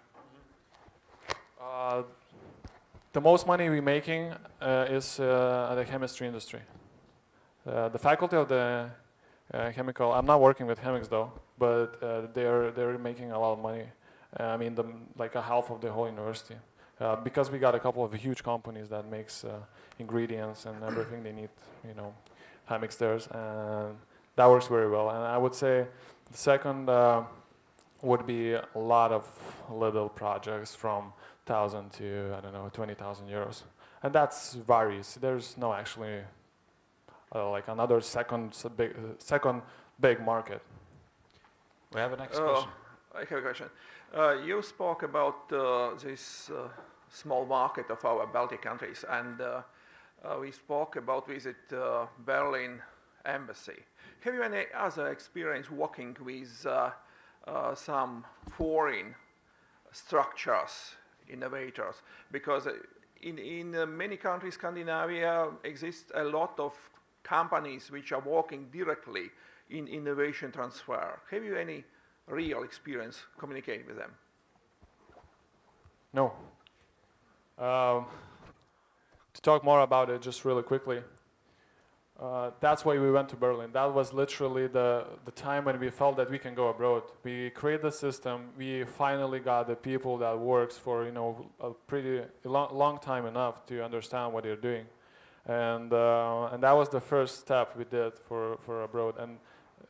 The most money we're making is the chemistry industry. The faculty of the chemical, I'm not working with chemics though, but they're making a lot of money. I mean, like a half of the whole university. Because we got a couple of huge companies that makes ingredients and everything they need, chemics there, and that works very well. And I would say the second would be a lot of little projects from 1,000 to, I don't know, 20,000 euros. And that's varies. There's no actually like another second big market. We have a next question. I have a question. You spoke about this small market of our Baltic countries, and we spoke about visit Berlin embassy. Have you any other experience working with some foreign structures, innovators? Because in many countries, Scandinavia, exists a lot of companies which are working directly in innovation transfer. Have you any real experience communicating with them? No. To talk more about it, just really quickly, that's why we went to Berlin. That was literally the time when we felt that we can go abroad. We created the system. We finally got the people that works for a pretty long time enough to understand what they're doing, and that was the first step we did for abroad. And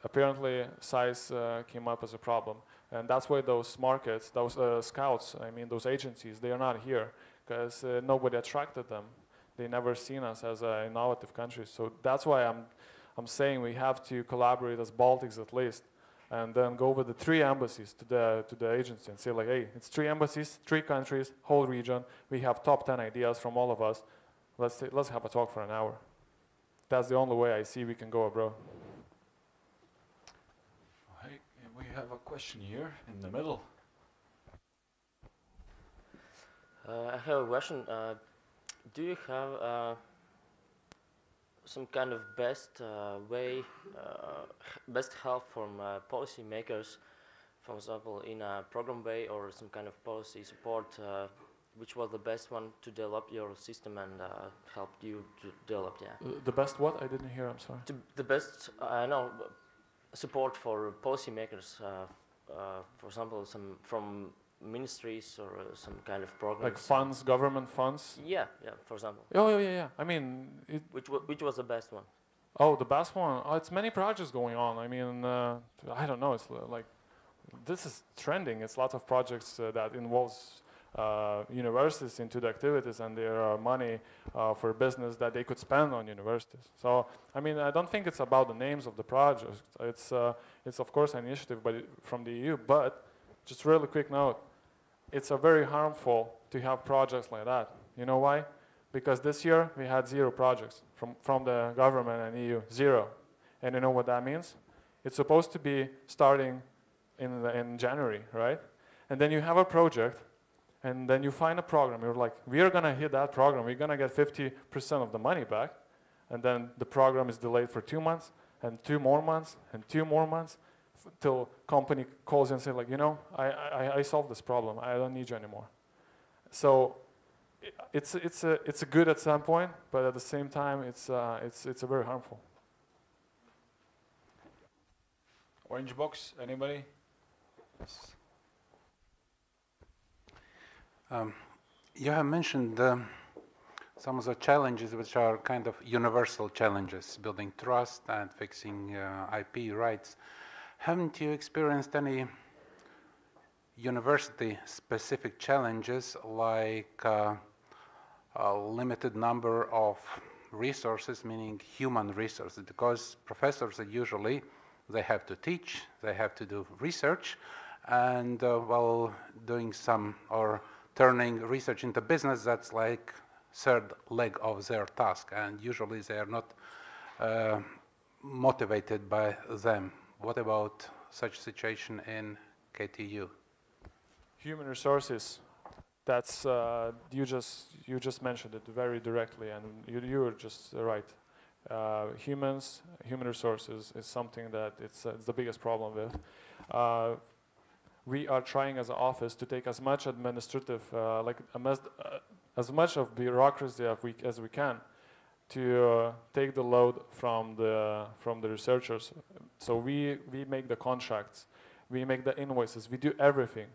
apparently, size came up as a problem, and that's why those markets, those scouts, I mean those agencies, they are not here because nobody attracted them. They never seen us as an innovative country. So that's why I'm saying we have to collaborate as Baltics at least, and then go with the 3 embassies to the agency and say like, hey, it's 3 embassies, 3 countries, whole region. We have top 10 ideas from all of us. Let's have a talk for an hour. That's the only way I see we can go abroad. Hey, we have a question here in the middle. I have a question. Do you have some kind of best best help from policy makers, for example, in a program way or some kind of policy support? Which was the best one to develop your system and help you to develop? Yeah. The best what? I didn't hear. I'm sorry. The best support for policy makers. For example, some from ministries or some kind of programs. Like funds, government funds? Yeah, for example. Oh, yeah. I mean... Which was the best one? Oh, the best one? Oh, it's many projects going on. I mean, I don't know. It's like, this is trending. It's lots of projects that involves universities into the activities, and there are money for business that they could spend on universities. So, I mean, I don't think it's about the names of the projects. It's of course an initiative from the EU, but just really quick note, it's very harmful to have projects like that. You know why? Because this year we had 0 projects from the government and EU, 0. And you know what that means? It's supposed to be starting in January, right? And then you have a project, and then you find a program. You're like, we are gonna hit that program. We're gonna get 50% of the money back. And then the program is delayed for 2 months, and 2 more months, and 2 more months, till company calls you and say like, I solved this problem. I don't need you anymore. So it's a good at some point, but at the same time it's a very harmful. Orange box, anybody? Yes. You have mentioned some of the challenges which are kind of universal challenges, building trust and fixing IP rights. Haven't you experienced any university-specific challenges like a limited number of resources, meaning human resources? Because professors are usually, they have to teach, they have to do research, and while doing some or turning research into business, that's like third leg of their task, and usually they are not motivated by them. What about such situation in KTU? Human resources. That's you just mentioned it very directly, and you were just right. Human resources is something that it's the biggest problem with. We are trying as an office to take as much administrative, as much of bureaucracy as we can, to take the load from the researchers. So we make the contracts, we make the invoices, we do everything.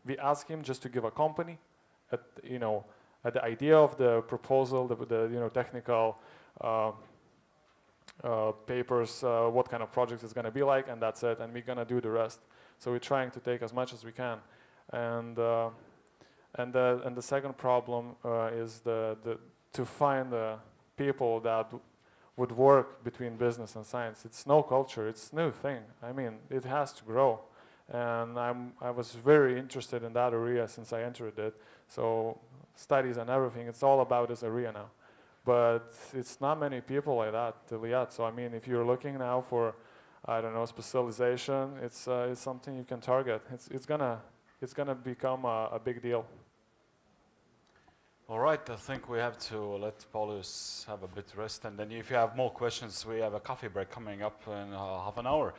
We ask him just to give a company, at the idea of the proposal, the technical papers, what kind of project it's going to be like, and that's it. And we're going to do the rest. So we're trying to take as much as we can. And the second problem is to find the people that would work between business and science. It's no culture. It's new thing. I mean, it has to grow. And I was very interested in that area since I entered it. So studies and everything, it's all about this area now. But it's not many people like that till yet. So I mean, if you're looking now for, I don't know, specialization, it's something you can target. It's gonna become a big deal. All right, I think we have to let Paulus have a bit rest, and then if you have more questions, we have a coffee break coming up in half an hour.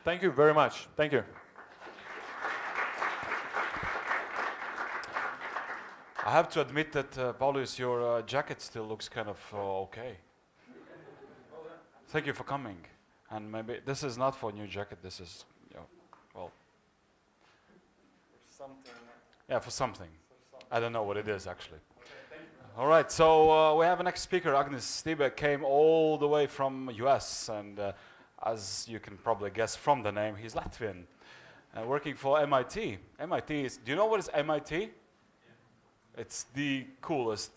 Thank you very much. Thank you. I have to admit that, Paulus, your jacket still looks kind of okay. Thank you for coming. And maybe this is not for a new jacket. This is, well, Something. yeah, for something. I don't know what it is actually. All right, so we have a next speaker. Agnes Stiebe came all the way from US, and as you can probably guess from the name, he's Latvian, working for MIT. MIT is, do you know what is MIT? Yeah. It's the coolest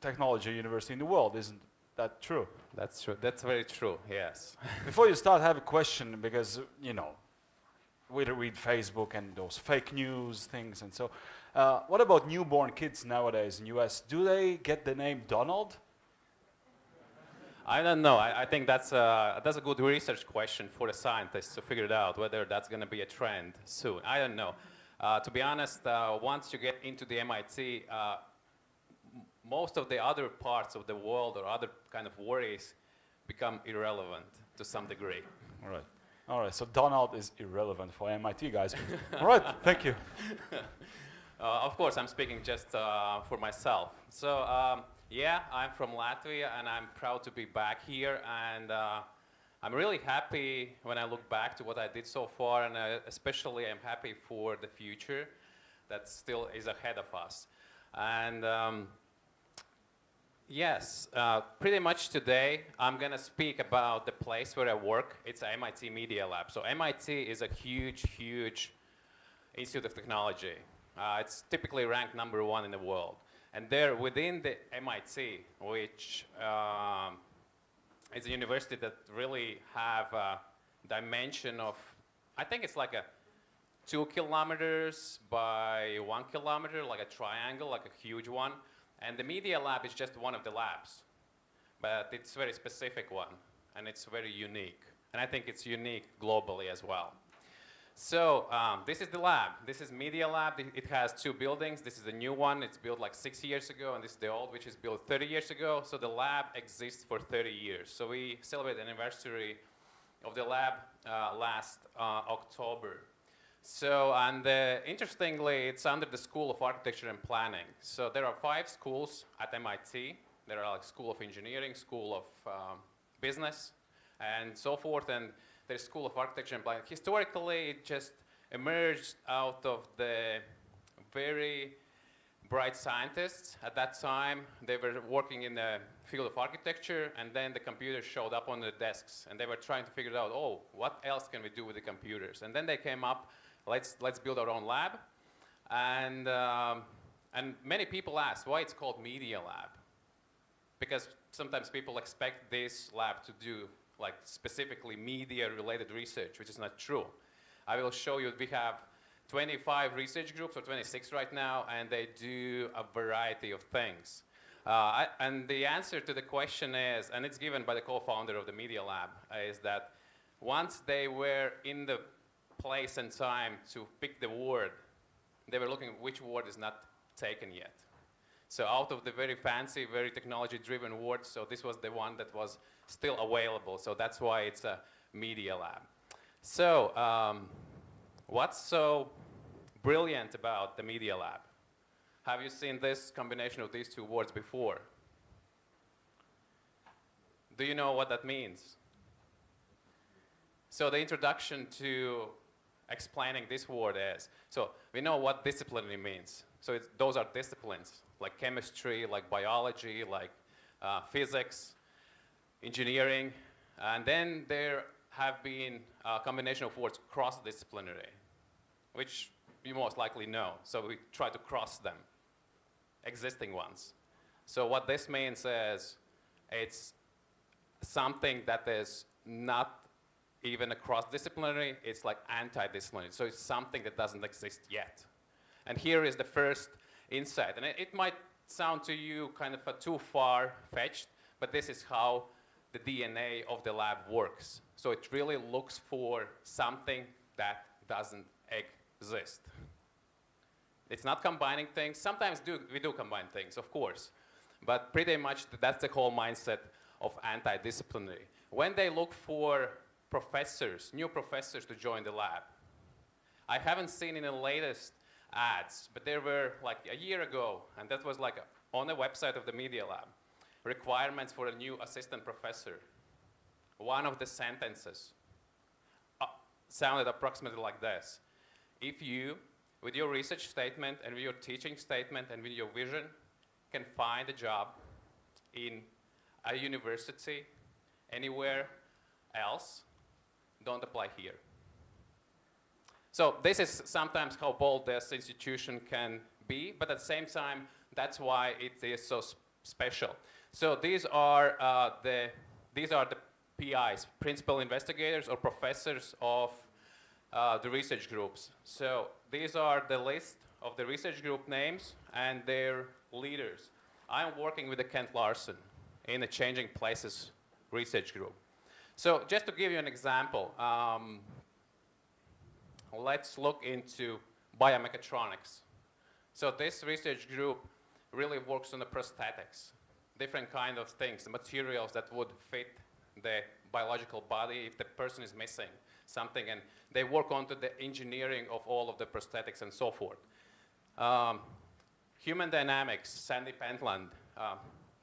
technology university in the world, isn't that true? That's true. That's very true, yes. Before you start, I have a question, because, you know, we read Facebook and those fake news things, and so what about newborn kids nowadays in US? Do they get the name Donald? I don't know. I think that's a good research question for the scientists to figure it out, whether that's going to be a trend soon. I don't know. To be honest, once you get into the MIT, most of the other parts of the world or other kind of worries become irrelevant to some degree. All right. All right, so Donald is irrelevant for MIT guys. All right, thank you. Of course, I'm speaking just for myself. So, yeah, I'm from Latvia, and I'm proud to be back here. And I'm really happy when I look back to what I did so far, and especially I'm happy for the future that still is ahead of us. And yes, pretty much today I'm going to speak about the place where I work. It's MIT Media Lab. So MIT is a huge, huge institute of technology. It's typically ranked #1 in the world. And there within the MIT, which is a university that really have a dimension of, I think it's like a 2 kilometers by 1 kilometer, like a triangle, like a huge one. And the Media Lab is just one of the labs. But it's a very specific one, and it's very unique. And I think it's unique globally as well. So this is the lab. This is Media Lab. It has 2 buildings. This is the new one. It's built like 6 years ago, and this is the old, which is built 30 years ago. So the lab exists for 30 years. So we celebrate the anniversary of the lab last October. So, and interestingly, it's under the School of Architecture and Planning. So there are 5 schools at MIT. There are like School of Engineering, School of Business, and so forth. And there's School of Architecture and Planning. Historically, it just emerged out of the very bright scientists. At that time, they were working in the field of architecture, and then the computers showed up on the desks, and they were trying to figure out, oh, what else can we do with the computers? And then they came up, let's build our own lab. And many people ask why it's called Media Lab. Because sometimes people expect this lab to do like specifically media-related research, which is not true. I will show you we have 25 research groups, or 26 right now, and they do a variety of things. And the answer to the question is, and it's given by the co-founder of the Media Lab, is that once they were in the place and time to pick the word, they were looking which word is not taken yet. So out of the very fancy, very technology-driven words, so this was the one that was still available. So that's why it's a Media Lab. So what's so brilliant about the Media Lab? Have you seen this combination of these 2 words before? Do you know what that means? So the introduction to explaining this word is, so we know what disciplinary means. So those are disciplines, like chemistry, like biology, like physics, engineering. And then there have been a combination of words, cross-disciplinary, which you most likely know. So we try to cross them, existing ones. So what this means is it's something that is not even a cross-disciplinary, it's like anti-disciplinary. So it's something that doesn't exist yet. And here is the first insight. And it might sound to you kind of too far-fetched, but this is how the DNA of the lab works. So it really looks for something that doesn't exist. It's not combining things. Sometimes we do combine things, of course. But pretty much that's the whole mindset of anti-disciplinary. When they look for professors, new professors to join the lab, I haven't seen in the latest ads, but there were like a year ago, and that was like on the website of the Media Lab, requirements for a new assistant professor. One of the sentences sounded approximately like this. If you, with your research statement and with your teaching statement and with your vision, can find a job in a university anywhere else, don't apply here. So this is sometimes how bold this institution can be, but at the same time, that's why it is so special. So these are the PIs, principal investigators or professors of the research groups. So these are the list of the research group names and their leaders. I'm working with the Kent Larson in the Changing Places research group. So just to give you an example, let's look into biomechatronics. So this research group really works on the prosthetics, different kind of things, materials that would fit the biological body if the person is missing something, and they work onto the engineering of all of the prosthetics and so forth. Human dynamics, Sandy Pentland,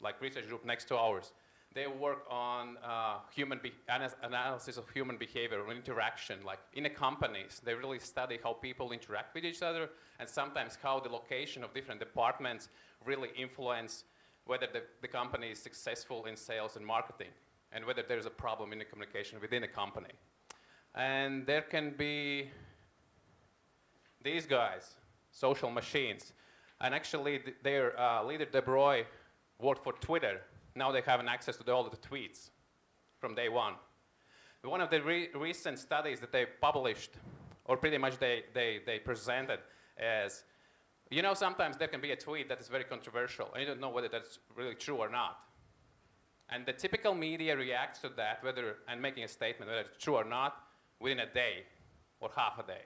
like research group next to ours, they work on analysis of human behavior or interaction. Like in the companies, they really study how people interact with each other, and sometimes how the location of different departments really influence whether the company is successful in sales and marketing, and whether there's a problem in the communication within a company. And there can be these guys, social machines. And actually, their leader, De Broglie, worked for Twitter. Now they have an access to all of the tweets from day one. One of the recent studies that they published, or pretty much they presented as, you know, sometimes there can be a tweet that is very controversial, and you don't know whether that's really true or not. And the typical media reacts to that, and making a statement, whether it's true or not, within a day or half a day.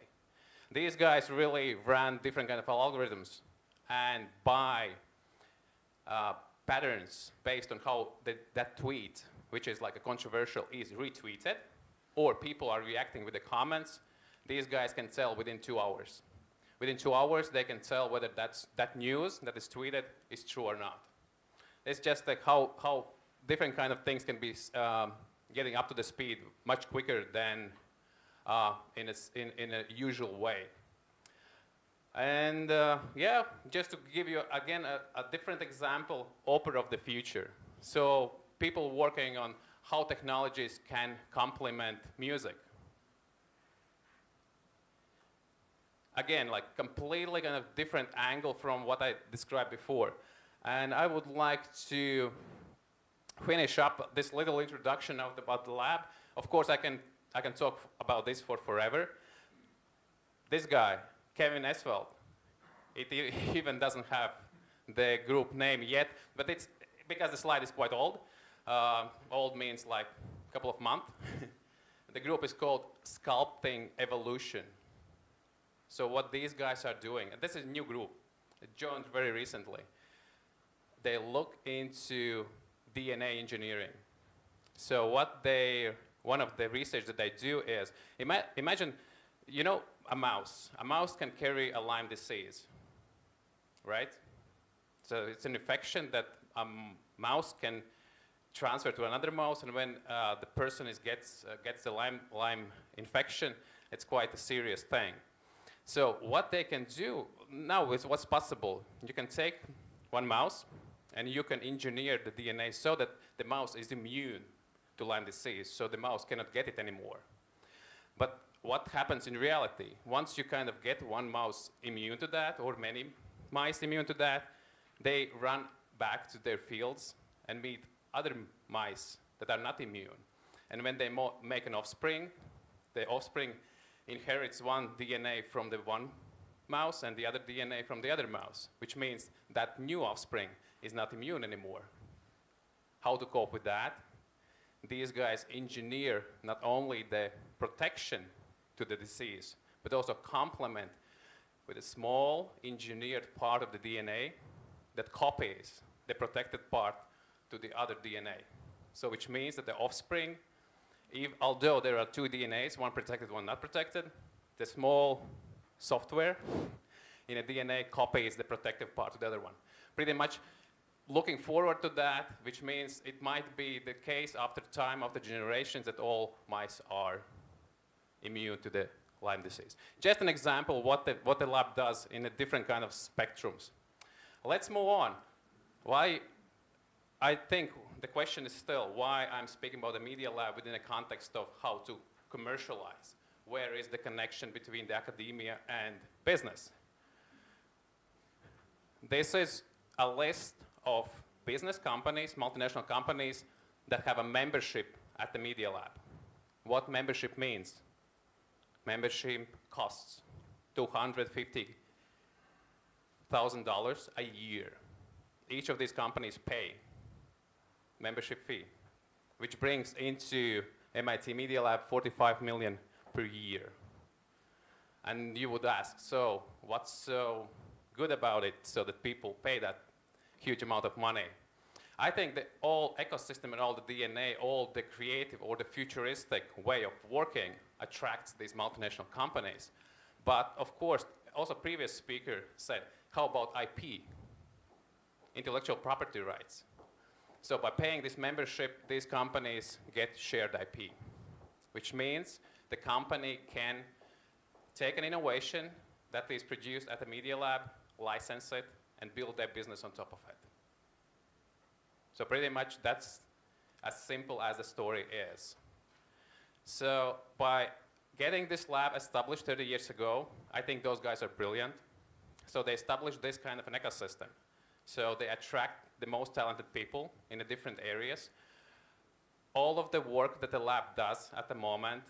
These guys really ran different kind of algorithms, and by patterns based on how that tweet, which is like a controversial, is retweeted, or people are reacting with the comments, these guys can tell within 2 hours. Within 2 hours, they can tell whether that news that is tweeted is true or not. It's just like how different kind of things can be getting up to the speed much quicker than in a usual way. And yeah, just to give you, again, a different example, opera of the future. So people working on how technologies can complement music. Again, like completely kind of different angle from what I described before. And I would like to finish up this little introduction about the lab. Of course, I can talk about this for forever. This guy, Kevin Esveld, it even doesn't have the group name yet, but it's because the slide is quite old. Old means like a couple of months. The group is called Sculpting Evolution. So what these guys are doing, and this is a new group, it joined very recently. They look into DNA engineering. So one of the research that they do is, imagine, you know, a mouse. A mouse can carry a Lyme disease, right? So it's an infection that a mouse can transfer to another mouse, and when the person gets the Lyme infection, it's quite a serious thing. So what they can do now is what's possible. You can take one mouse, and you can engineer the DNA so that the mouse is immune to Lyme disease, so the mouse cannot get it anymore. But what happens in reality? Once you kind of get one mouse immune to that, or many mice immune to that, they run back to their fields and meet other mice that are not immune. And when they make an offspring, the offspring inherits one DNA from the one mouse and the other DNA from the other mouse, which means that new offspring is not immune anymore. How to cope with that? These guys engineer not only the protection to the disease, but also complement with a small engineered part of the DNA that copies the protected part to the other DNA. So which means that the offspring, although there are two DNAs, one protected, one not protected, the small software in a DNA, copy is the protective part of the other one. Pretty much looking forward to that, which means it might be the case after time, after generations, that all mice are immune to the Lyme disease. Just an example what the lab does in a different kind of spectrums. Let's move on. Why, I think the question is still why I'm speaking about the media lab within the context of how to commercialize. Where is the connection between the academia and business? This is a list of business companies, multinational companies, that have a membership at the media lab. What membership means? Membership costs $250,000 a year. Each of these companies pay membership fee, which brings into MIT Media Lab 45 million per year. And you would ask, so what's so good about it so that people pay that huge amount of money? I think the all ecosystem and all the DNA, all the creative or the futuristic way of working attracts these multinational companies. But of course, also previous speaker said, how about IP? Intellectual property rights. So by paying this membership, these companies get shared IP, which means the company can take an innovation that is produced at the media lab, license it, and build their business on top of it. So pretty much that's as simple as the story is. So by getting this lab established 30 years ago, I think those guys are brilliant. So they established this kind of an ecosystem. So they attract the most talented people in the different areas. All of the work that the lab does at the moment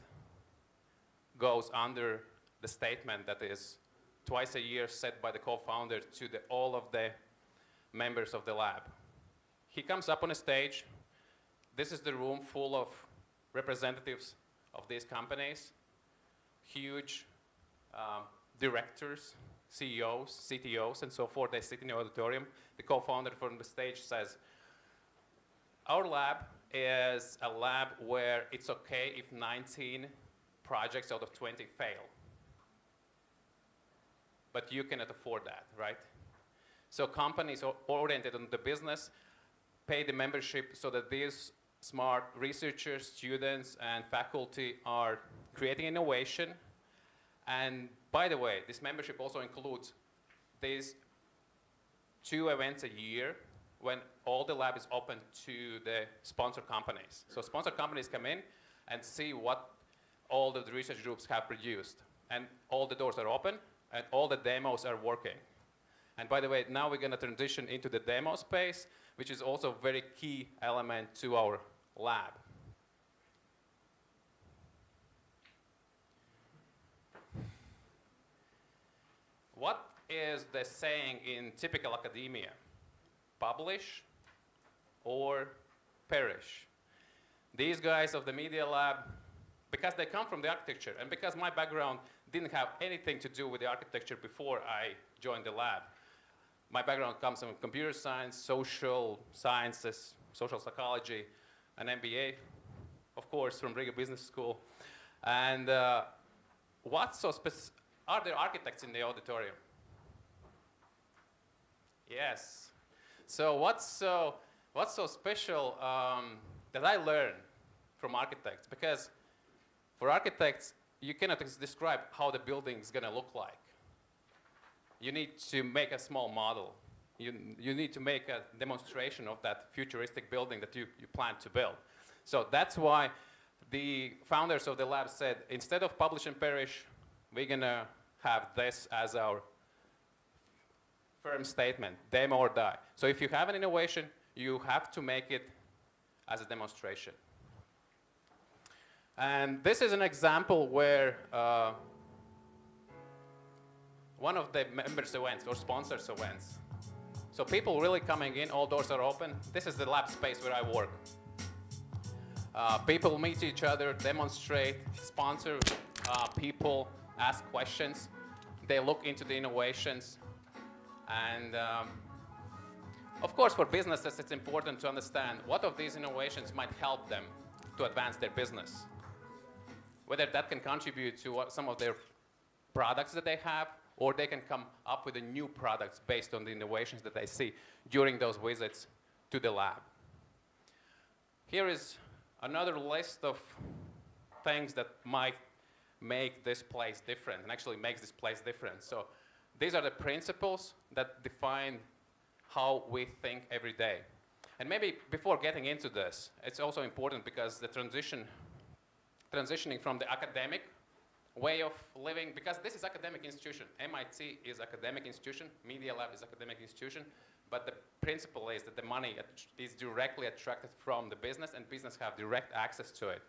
goes under the statement that is twice a year set by the co-founder to all of the members of the lab. He comes up on a stage. This is the room full of representatives of these companies, huge directors, CEOs, CTOs, and so forth. They sit in the auditorium. The co-founder from the stage says, our lab is a lab where it's okay if 19 projects out of 20 fail. But you cannot afford that, right? So companies oriented on the business pay the membership so that these smart researchers, students, and faculty are creating innovation. And by the way, this membership also includes these 2 events a year when all the lab is open to the sponsor companies. So sponsor companies come in and see what all the research groups have produced. And all the doors are open, and all the demos are working. And by the way, now we're going to transition into the demo space, which is also a very key element to our lab. What is the saying in typical academia? Publish or perish. These guys of the media lab, because they come from the architecture, and because my background didn't have anything to do with the architecture before I joined the lab. My background comes from computer science, social sciences, social psychology, an MBA, of course, from Riga Business School. And what's so specific? Are there architects in the auditorium? Yes. So what's so special that I learned from architects? Because for architects, you cannot describe how the building is going to look like. You need to make a small model. You need to make a demonstration of that futuristic building that you plan to build. So that's why the founders of the lab said, instead of publish and perish, we're going to have this as our firm statement, demo or die. So if you have an innovation, you have to make it as a demonstration. And this is an example where one of the members events or sponsors events. So people really coming in, all doors are open. This is the lab space where I work. People meet each other, demonstrate, sponsor people, ask questions. They look into the innovations. And of course, for businesses, it's important to understand what of these innovations might help them to advance their business. Whether that can contribute to some of their products that they have, or they can come up with the new products based on the innovations that I see during those visits to the lab. Here is another list of things that might make this place different, and actually makes this place different. So these are the principles that define how we think every day. And maybe before getting into this, it's also important because the transitioning from the academic way of living, because this is academic institution. MIT is academic institution, Media Lab is academic institution, but the principle is that the money is directly attracted from the business, and business have direct access to it.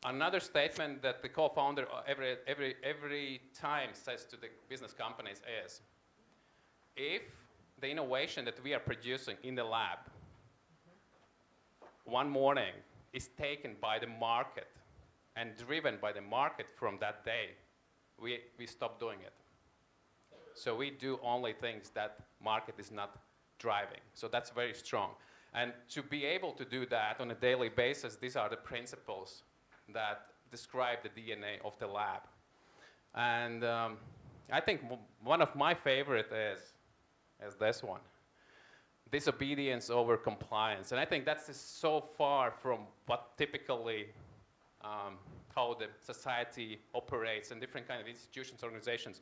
Another statement that the co-founder every time says to the business companies is, if the innovation that we are producing in the lab one morning is taken by the market and driven by the market from that day, we stop doing it. So we do only things that market is not driving. So that's very strong. And to be able to do that on a daily basis, these are the principles that describe the DNA of the lab. And I think one of my favorite is this one. Disobedience over compliance. And I think that's just so far from what typically how the society operates, and different kind of institutions, organizations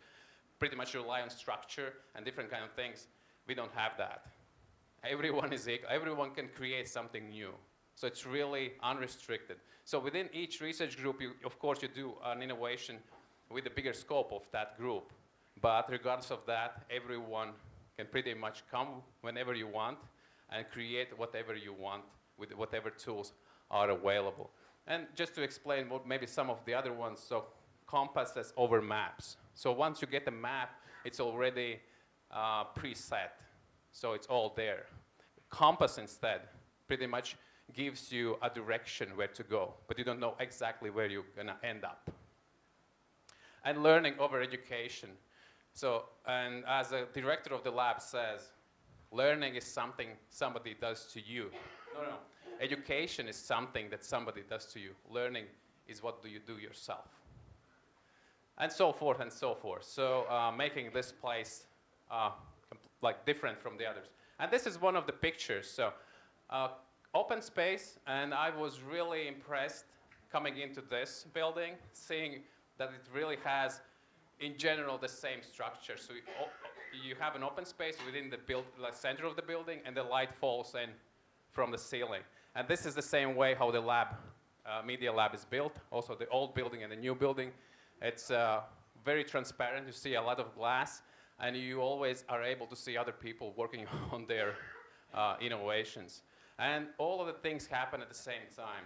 pretty much rely on structure and different kind of things. We don't have that. Everyone can create something new. So it's really unrestricted. So within each research group, of course, you do an innovation with a bigger scope of that group. But regardless of that, everyone can pretty much come whenever you want and create whatever you want with whatever tools are available. And just to explain what maybe some of the other ones, so compasses over maps. So once you get a map, it's already preset. So it's all there. Compass instead pretty much gives you a direction where to go, but you don't know exactly where you're gonna end up. And learning over education. So, and as a director of the lab says, learning is something somebody does to you. No. Education is something that somebody does to you. Learning is what do you do yourself. And so forth and so forth. So making this place like different from the others. And this is one of the pictures. So open space, and I was really impressed coming into this building, seeing that it really has, in general, the same structure. So you have an open space within the center of the building, and the light falls in from the ceiling. And this is the same way how the lab, Media Lab is built, also the old building and the new building. It's very transparent. You see a lot of glass, and you always are able to see other people working on their innovations. And all of the things happen at the same time.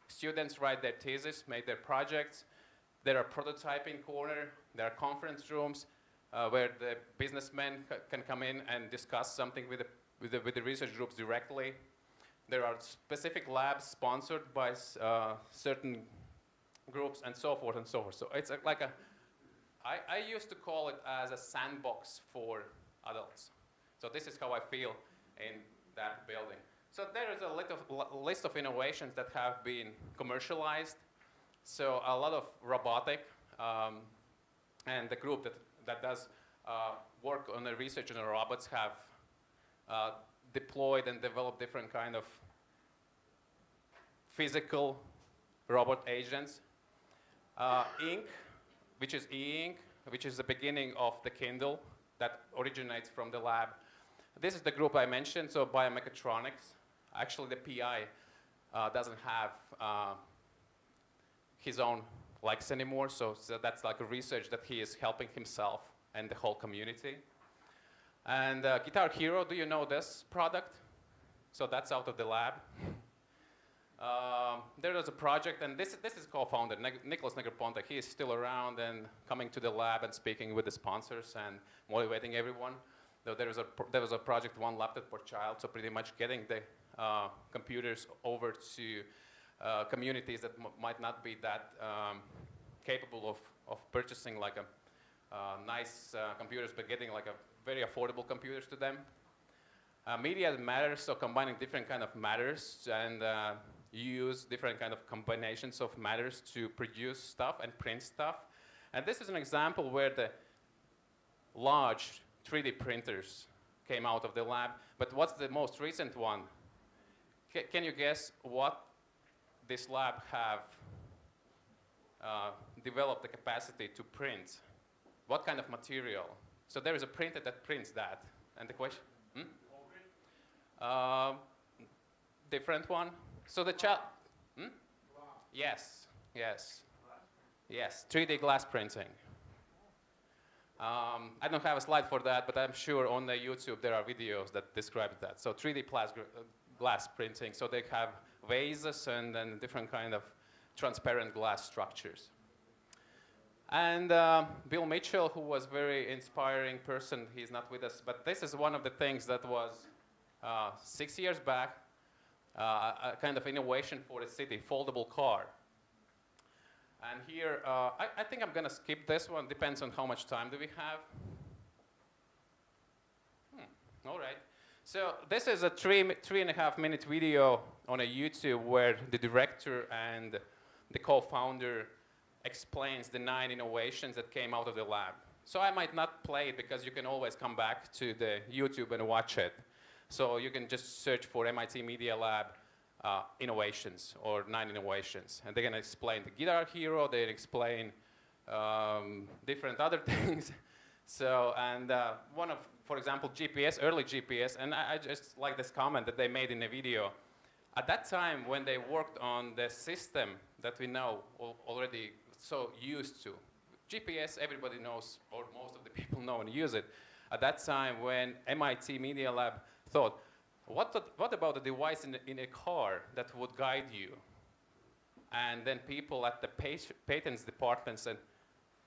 Students write their thesis, make their projects. There are prototyping corner. There are conference rooms where the businessmen can come in and discuss something with the research groups directly. There are specific labs sponsored by certain groups, and so forth and so forth. So it's like I used to call it as a sandbox for adults. So this is how I feel in that building. So there is a list of innovations that have been commercialized. So a lot of robotic, and the group that does work on the research on the robots have deployed and developed different kind of physical robot agents. Ink, which is e-ink, which is the beginning of the Kindle that originates from the lab. This is the group I mentioned, so biomechatronics. Actually, the PI doesn't have his own legs anymore, so that's like a research that he is helping himself and the whole community. And Guitar Hero, do you know this product? So that's out of the lab. There is a project, and this is co-founder, Nicholas Negroponte. He is still around and coming to the lab and speaking with the sponsors and motivating everyone. So there was a project, one laptop per child, so pretty much getting the computers over to communities that might not be that capable of purchasing like a nice computers, but getting like a very affordable computers to them. Media matters, so combining different kind of matters and use different kind of combinations of matters to produce stuff and print stuff. And this is an example where the large 3D printers came out of the lab. But what's the most recent one? Can you guess what this lab have developed the capacity to print? What kind of material? So there is a printer that prints that. And the question? Different one. So the child. Yes, yes, yes. 3D glass printing. I don't have a slide for that, but I'm sure on the YouTube there are videos that describe that. So 3D glass printing. So they have vases and then different kind of transparent glass structures. And Bill Mitchell, who was a very inspiring person, he's not with us, but this is one of the things that was 6 years back, a kind of innovation for the city, foldable car. And here, I think I'm going to skip this one. Depends on how much time do we have. All right. So this is a 3.5 minute video on a YouTube where the director and the co-founder explains the 9 innovations that came out of the lab. So I might not play it because you can always come back to the YouTube and watch it. So you can just search for MIT Media Lab innovations or 9 innovations. And they're going to explain the Guitar Hero, they explain different other things. So, and one of, for example, GPS, early GPS, and I just like this comment that they made in the video. At that time, when they worked on the system that we know already so used to, GPS everybody knows, or most of the people know and use it. At that time, when MIT Media Lab thought, what about a device in a car that would guide you? And then people at the patents department said,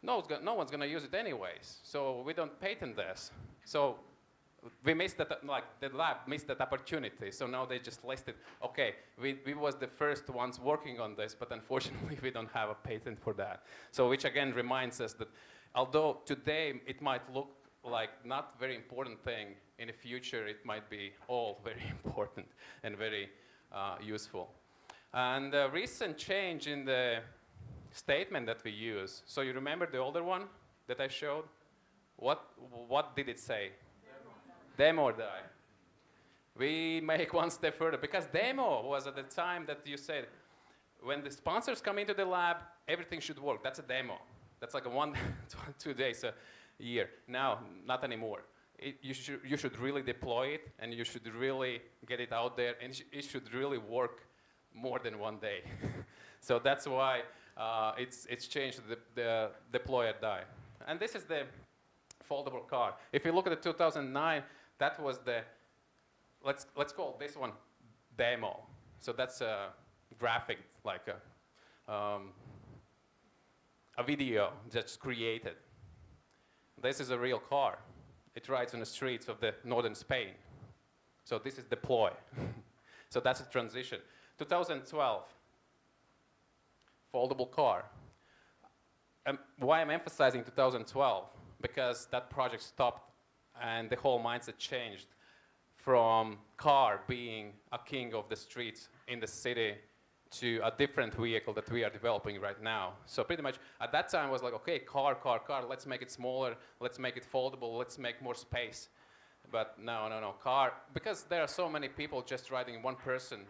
no one's going to use it anyways, so we don't patent this. So we missed that, like the lab missed that opportunity. So now they just listed, okay, we was the first ones working on this, but unfortunately we don't have a patent for that. So which again reminds us that although today it might look like not very important thing, in the future it might be all very important and very useful. And a recent change in the statement that we use. So you remember the older one that I showed? What did it say? Demo or die. We make one step further because demo was at the time that you said, when the sponsors come into the lab, everything should work. That's a demo. That's like a 2 days a year. Now, not anymore. You should really deploy it, and you should really get it out there, and it should really work more than 1 day. So that's why it's changed to the deploy or die. And this is the foldable car. If you look at the 2009, that was the, let's call this one demo. So that's a graphic, like a video that's created. This is a real car. It rides on the streets of the northern Spain. So this is deploy. So that's a transition. 2012, foldable car. Why I'm emphasizing 2012? Because that project stopped and the whole mindset changed from car being a king of the streets in the city to a different vehicle that we are developing right now. So pretty much at that time was like, okay, car, let's make it smaller, let's make it foldable, let's make more space. But no, car, because there are so many people just riding one person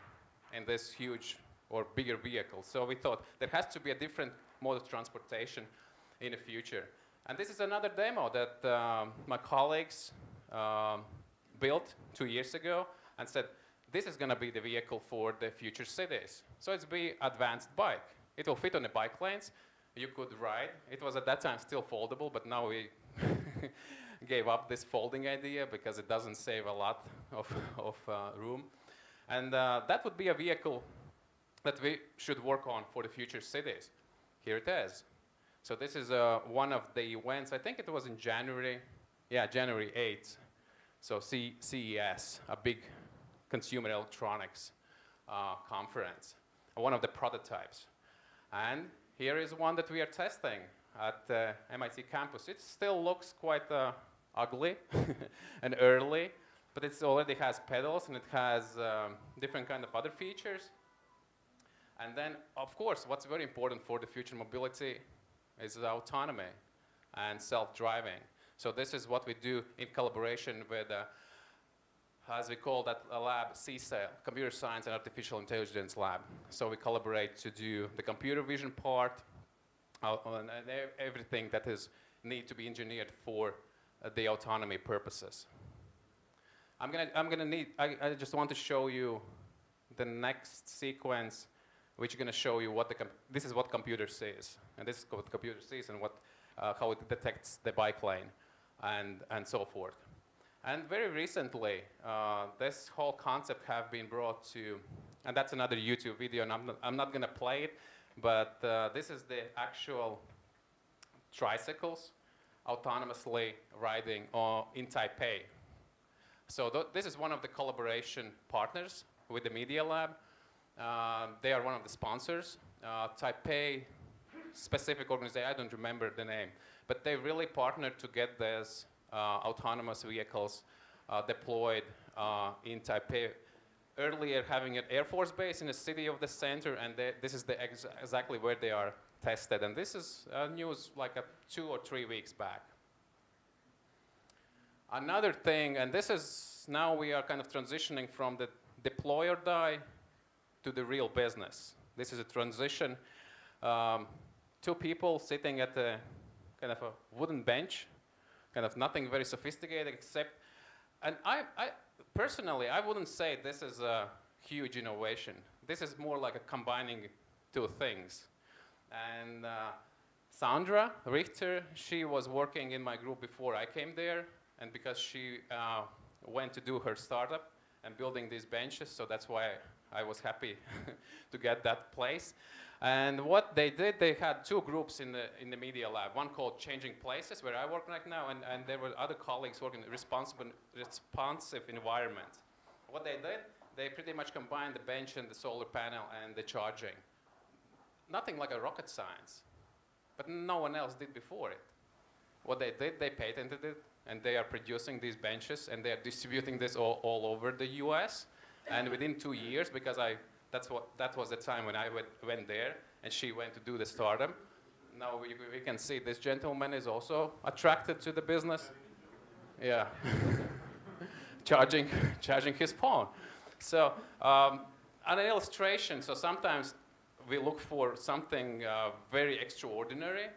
in this huge or bigger vehicle. So we thought there has to be a different mode of transportation in the future. And this is another demo that my colleagues built 2 years ago and said, this is going to be the vehicle for the future cities. So it's be advanced bike. It will fit on the bike lanes. You could ride. It was at that time still foldable, but now we gave up this folding idea because it doesn't save a lot of room. And that would be a vehicle that we should work on for the future cities. Here it is. So this is one of the events. I think it was in January. Yeah, January 8th. So CES, a big consumer electronics conference, one of the prototypes. And here is one that we are testing at MIT campus. It still looks quite ugly and early, but it already has pedals and it has different kind of other features. And then, of course, what's very important for the future mobility is autonomy and self-driving. So this is what we do in collaboration with, as we call that lab, CSAIL, Computer Science and Artificial Intelligence Lab. So we collaborate to do the computer vision part and everything that is need to be engineered for the autonomy purposes. I just want to show you the next sequence, which is going to show you what this is what computer sees, and this is what the computer sees, and what how it detects the bike lane, and so forth. And very recently, this whole concept have been brought to, and that's another YouTube video, and I'm not going to play it, but this is the actual tricycles autonomously riding in Taipei. So this is one of the collaboration partners with the Media Lab. They are one of the sponsors. Taipei specific organization, I don't remember the name, but they really partnered to get these autonomous vehicles deployed in Taipei. Earlier having an Air Force base in the city of the center, and this is exactly where they are tested. And this is news like 2 or 3 weeks back. Another thing, and this is now we are kind of transitioning from the deploy or die to the real business. This is a transition. 2 people sitting at a kind of a wooden bench, kind of nothing very sophisticated except, and I personally, I wouldn't say this is a huge innovation. This is more like a combining 2 things. And Sandra Richter, she was working in my group before I came there, and because she went to do her startup and building these benches, so that's why I was happy to get that place. And what they did, they had 2 groups in the Media Lab. One called Changing Places, where I work right now, and there were other colleagues working in responsive environment. What they did, they pretty much combined the bench and the solar panel and the charging. Nothing like a rocket science, but no one else did before it. What they did, they patented it, and they are producing these benches, and they are distributing this all over the US. And within 2 years, because that was the time when I went there, and she went to do the startup. Now we can see this gentleman is also attracted to the business. Yeah, charging his phone. So an illustration. So sometimes we look for something very extraordinary,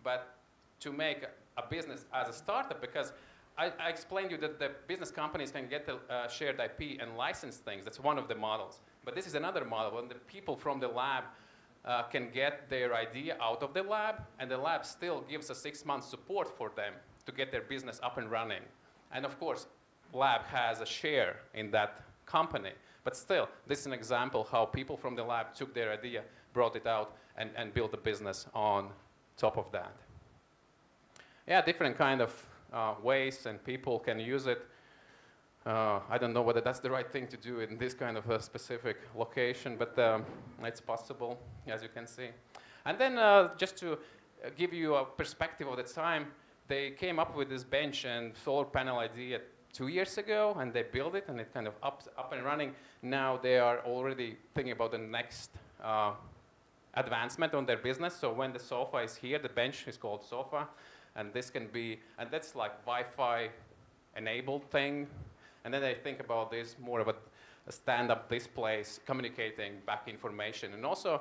but to make a business as a startup, because I explained to you that the business companies can get the shared IP and license things. That's one of the models. But this is another model, when the people from the lab can get their idea out of the lab, and the lab still gives a 6-month support for them to get their business up and running. And of course, lab has a share in that company. But still, this is an example how people from the lab took their idea, brought it out, and built a business on top of that. Yeah, different kind of ways, and people can use it. I don't know whether that's the right thing to do in this kind of a specific location, but it's possible, as you can see. And then just to give you a perspective of the time, they came up with this bench and solar panel idea 2 years ago, and they built it, and it kind of up and running. Now they are already thinking about the next advancement on their business. So when the sofa is here, the bench is called sofa, and this can be, and that's like Wi-Fi enabled thing. And then they think about this more of a stand-up displays, communicating back information. And also,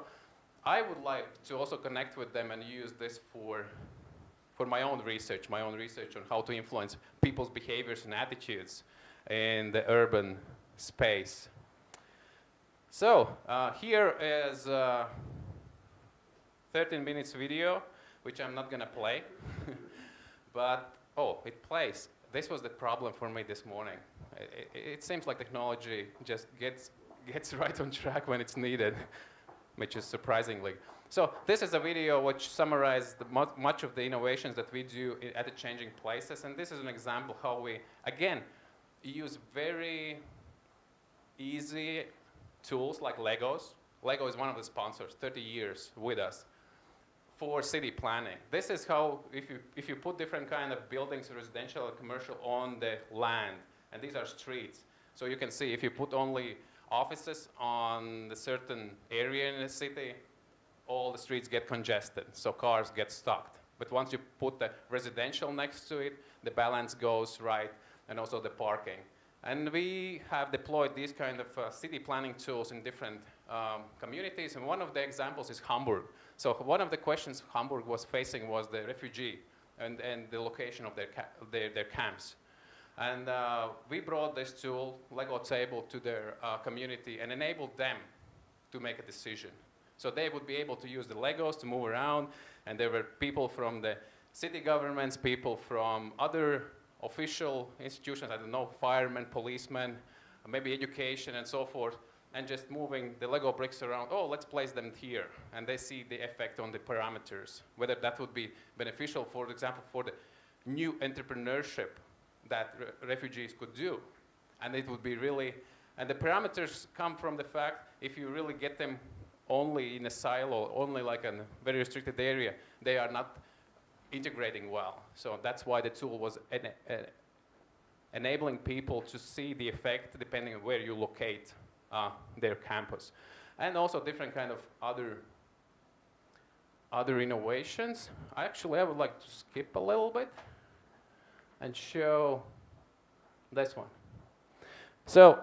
I would like to also connect with them and use this for my own research on how to influence people's behaviors and attitudes in the urban space. So here is a 13 minutes video, which I'm not going to play. But, oh, it plays. This was the problem for me this morning. It seems like technology just gets right on track when it's needed, which is surprisingly. So this is a video which summarizes much of the innovations that we do at the Changing Places. And this is an example how we, again, use very easy tools like Legos. Lego is one of the sponsors, 30 years with us, for city planning. This is how, if you put different kind of buildings, residential and commercial, on the land, and these are streets. So you can see if you put only offices on a certain area in the city, all the streets get congested, so cars get stuck. But once you put the residential next to it, the balance goes right, and also the parking. And we have deployed these kind of city planning tools in different communities, and one of the examples is Hamburg. So one of the questions Hamburg was facing was the refugee and the location of their camps. And we brought this tool, Lego table, to their community and enabled them to make a decision. So they would be able to use the Legos to move around, and there were people from the city governments, people from other official institutions, I don't know, firemen, policemen, maybe education and so forth, and just moving the Lego bricks around. Oh, let's place them here. And they see the effect on the parameters, whether that would be beneficial, for example, for the new entrepreneurship that refugees could do. And it would be really, and the parameters come from the fact if you really get them only in a silo, only like in a very restricted area, they are not integrating well. So that's why the tool was enabling people to see the effect depending on where you locate their campus. And also different kind of other innovations. Actually, I would like to skip a little bit and show this one. So,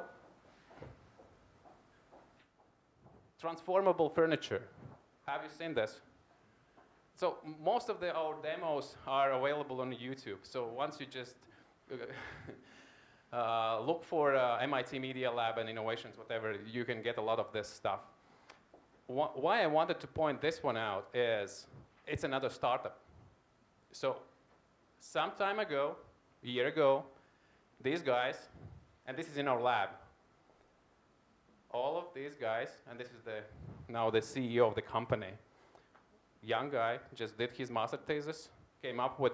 transformable furniture. Have you seen this? So most of our demos are available on YouTube. So once you just look for MIT Media Lab and Innovations, whatever, you can get a lot of this stuff. Why I wanted to point this one out is it's another startup. So some time ago, a year ago, these guys, and this is in our lab, all of these guys, and this is now the CEO of the company, young guy, just did his master thesis, came up with,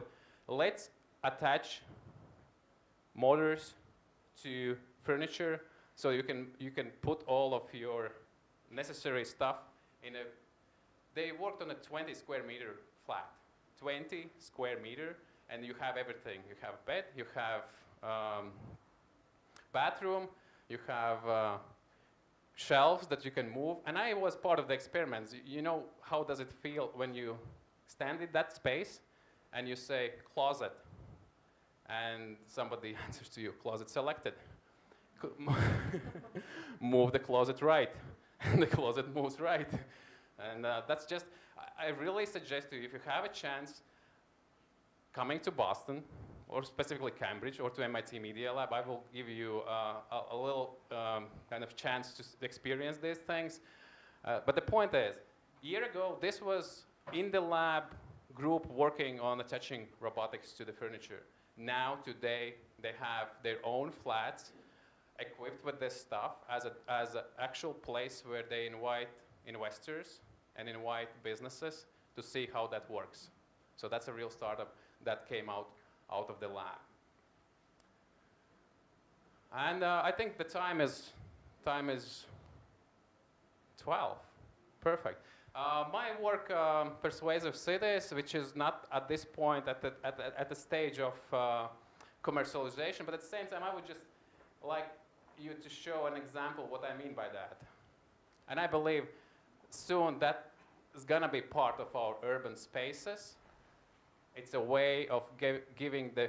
let's attach motors to furniture so you can put all of your necessary stuff in a, they worked on a 20 square meter flat, 20 square meter, and you have everything. You have bed, you have bathroom, you have shelves that you can move. And I was part of the experiments. You know, how does it feel when you stand in that space and you say closet, and somebody answers to you, closet selected. Move the closet right, and the closet moves right. And that's just, I really suggest to you, if you have a chance, coming to Boston, or specifically Cambridge, or to MIT Media Lab, I will give you a little kind of chance to experience these things. But the point is, a year ago, this was in the lab group working on attaching robotics to the furniture. Now, today, they have their own flats equipped with this stuff as an actual place where they invite investors and invite businesses to see how that works. So that's a real startup that came out of the lab. And I think the time is 12. Perfect. My work, Persuasive Cities, which is not at this point at the stage of commercialization, but at the same time, I would just like you to show an example what I mean by that. And I believe soon that is going to be part of our urban spaces. It's a way of giving the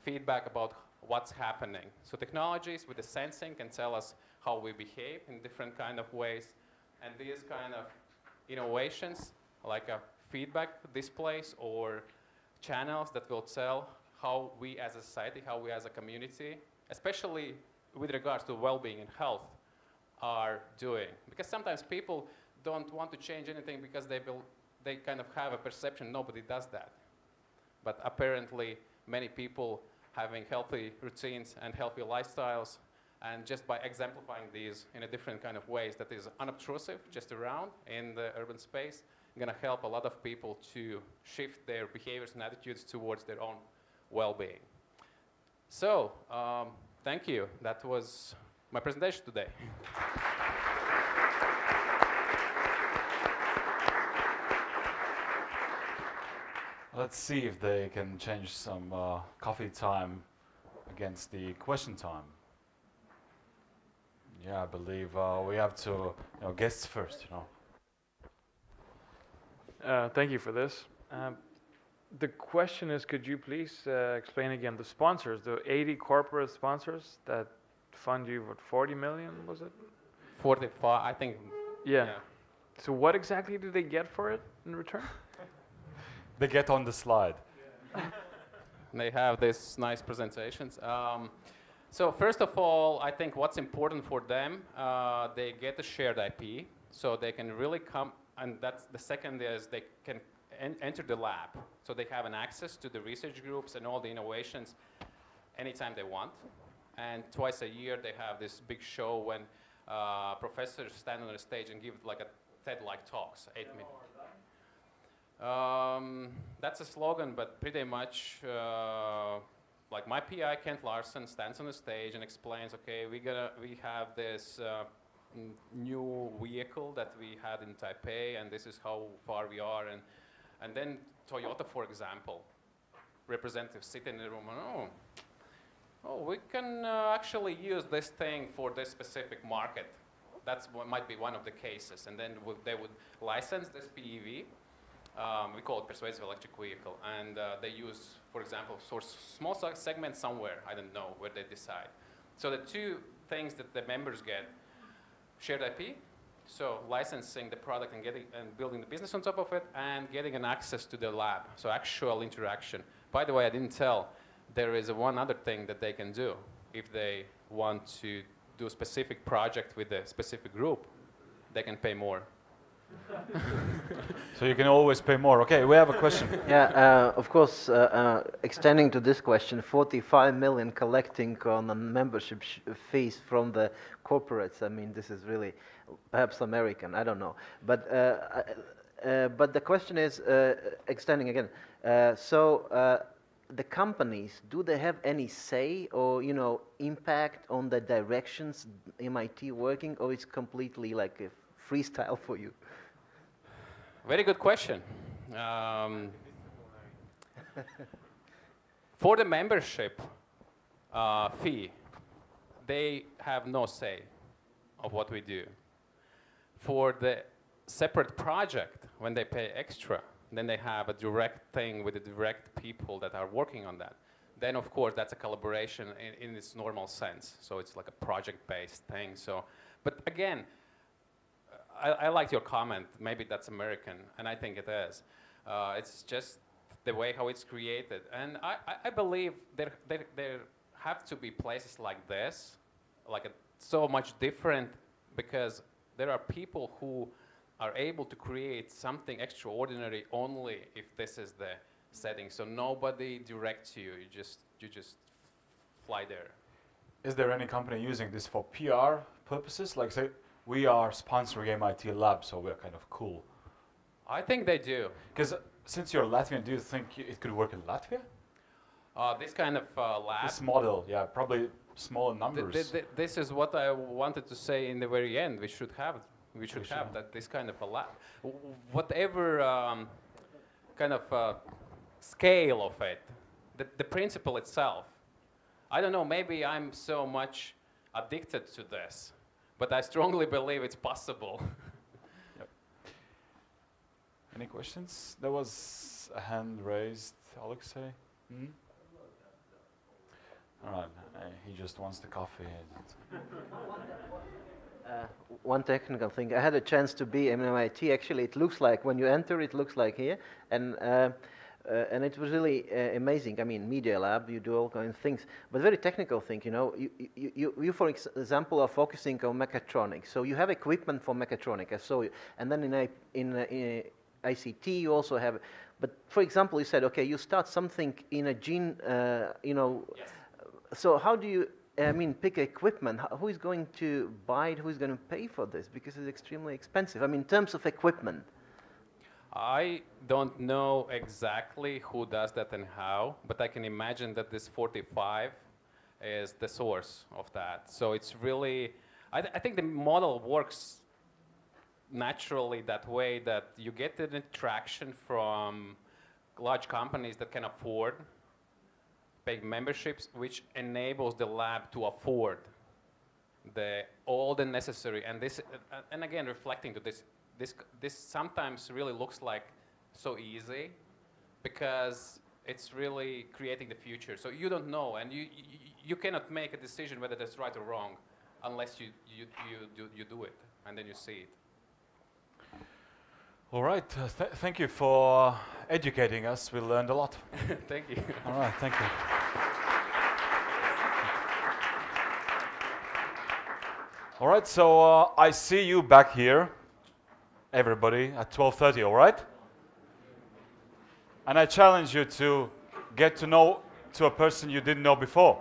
feedback about what's happening. So technologies with the sensing can tell us how we behave in different kind of ways. And these kind of innovations, like a feedback displays or channels that will tell how we as a society, how we as a community, especially with regards to well-being and health, are doing. Because sometimes people don't want to change anything because they kind of have a perception nobody does that. But apparently, many people having healthy routines and healthy lifestyles, and just by exemplifying these in a different kind of ways that is unobtrusive, just around in the urban space, gonna help a lot of people to shift their behaviors and attitudes towards their own well-being. So, thank you. That was my presentation today. Let's see if they can change some coffee time against the question time. Yeah, I believe we have to, guests first, Thank you for this. The question is, could you please explain again the sponsors, the 80 corporate sponsors that fund you, what, 40 million, was it? 45, I think. Yeah. So what exactly do they get for it in return? They get on the slide. They have these nice presentations. So first of all, I think what's important for them, they get a shared IP, so they can really come, and that's the second is they can enter the lab. So they have an access to the research groups and all the innovations anytime they want. And twice a year they have this big show when professors stand on the stage and give like a TED-like talks, 8 minutes. That's a slogan, but pretty much like my PI, Kent Larson, stands on the stage and explains, okay, we have this new vehicle that we had in Taipei, and this is how far we are. And then Toyota, for example, representatives sit in the room and, oh, we can actually use this thing for this specific market. That's what might be one of the cases. And then they would license this PEV. We call it persuasive electric vehicle. And they use, for example, small segment somewhere, I don't know, where they decide. So the two things that the members get, shared IP, so licensing the product and building the business on top of it, and getting an access to the lab, so actual interaction. By the way, I didn't tell, there is one other thing that they can do if they want to do a specific project with a specific group. They can pay more. So you can always pay more. Okay, we have a question. Yeah, of course, extending to this question, 45 million collecting on the membership fees from the corporates. I mean, this is really perhaps American, I don't know. But the question is, extending again, the companies, do they have any say or, impact on the directions MIT working, or it's completely like a freestyle for you? Very good question. For the membership fee, they have no say of what we do. For the separate project, when they pay extra, then they have a direct thing with the direct people that are working on that. Then, of course, that's a collaboration in its normal sense. So it's like a project-based thing. So, but again, I liked your comment. Maybe that's American, and I think it is. It's just the way how it's created. And I believe there have to be places like this, like so much different, because there are people who are able to create something extraordinary only if this is the setting. So nobody directs you. You just fly there. Is there any company using this for PR purposes? Like, say, we are sponsoring MIT Lab, so we're kind of cool. I think they do. Because since you're Latvian, do you think it could work in Latvia? This kind of lab. This model, yeah, probably smaller numbers. This is what I wanted to say in the very end. We should have this kind of a lab. Whatever kind of scale of it, the principle itself. I don't know, maybe I'm so much addicted to this, but I strongly believe it's possible. Yep. Any questions? There was a hand raised, Alexei. Hmm? All right, he just wants the coffee. One technical thing. I had a chance to be in MIT. Actually, it looks like when you enter, it looks like here, and it was really amazing. I mean, media lab, you do all kinds of things, but very technical thing. You for example are focusing on mechatronics. So you have equipment for mechatronics. I saw you, and then in ICT you also have. But for example, you said, okay, you start something in a gene, Yes. So how do you? Pick equipment. Who is going to buy it? Who is going to pay for this? Because it's extremely expensive. I mean, in terms of equipment. I don't know exactly who does that and how, but I can imagine that this 45 is the source of that. So it's really, I think the model works naturally that way, that you get an attraction from large companies that can afford paying memberships, which enables the lab to afford all the necessary, and this, and again, reflecting to this sometimes really looks like so easy because it's really creating the future. So you don't know, and you cannot make a decision whether that's right or wrong unless you do it, and then you see it. All right, thank you for educating us. We learned a lot. Thank you. All right, thank you. All right, so I see you back here, everybody, at 12:30, all right? And I challenge you to get to know to a person you didn't know before.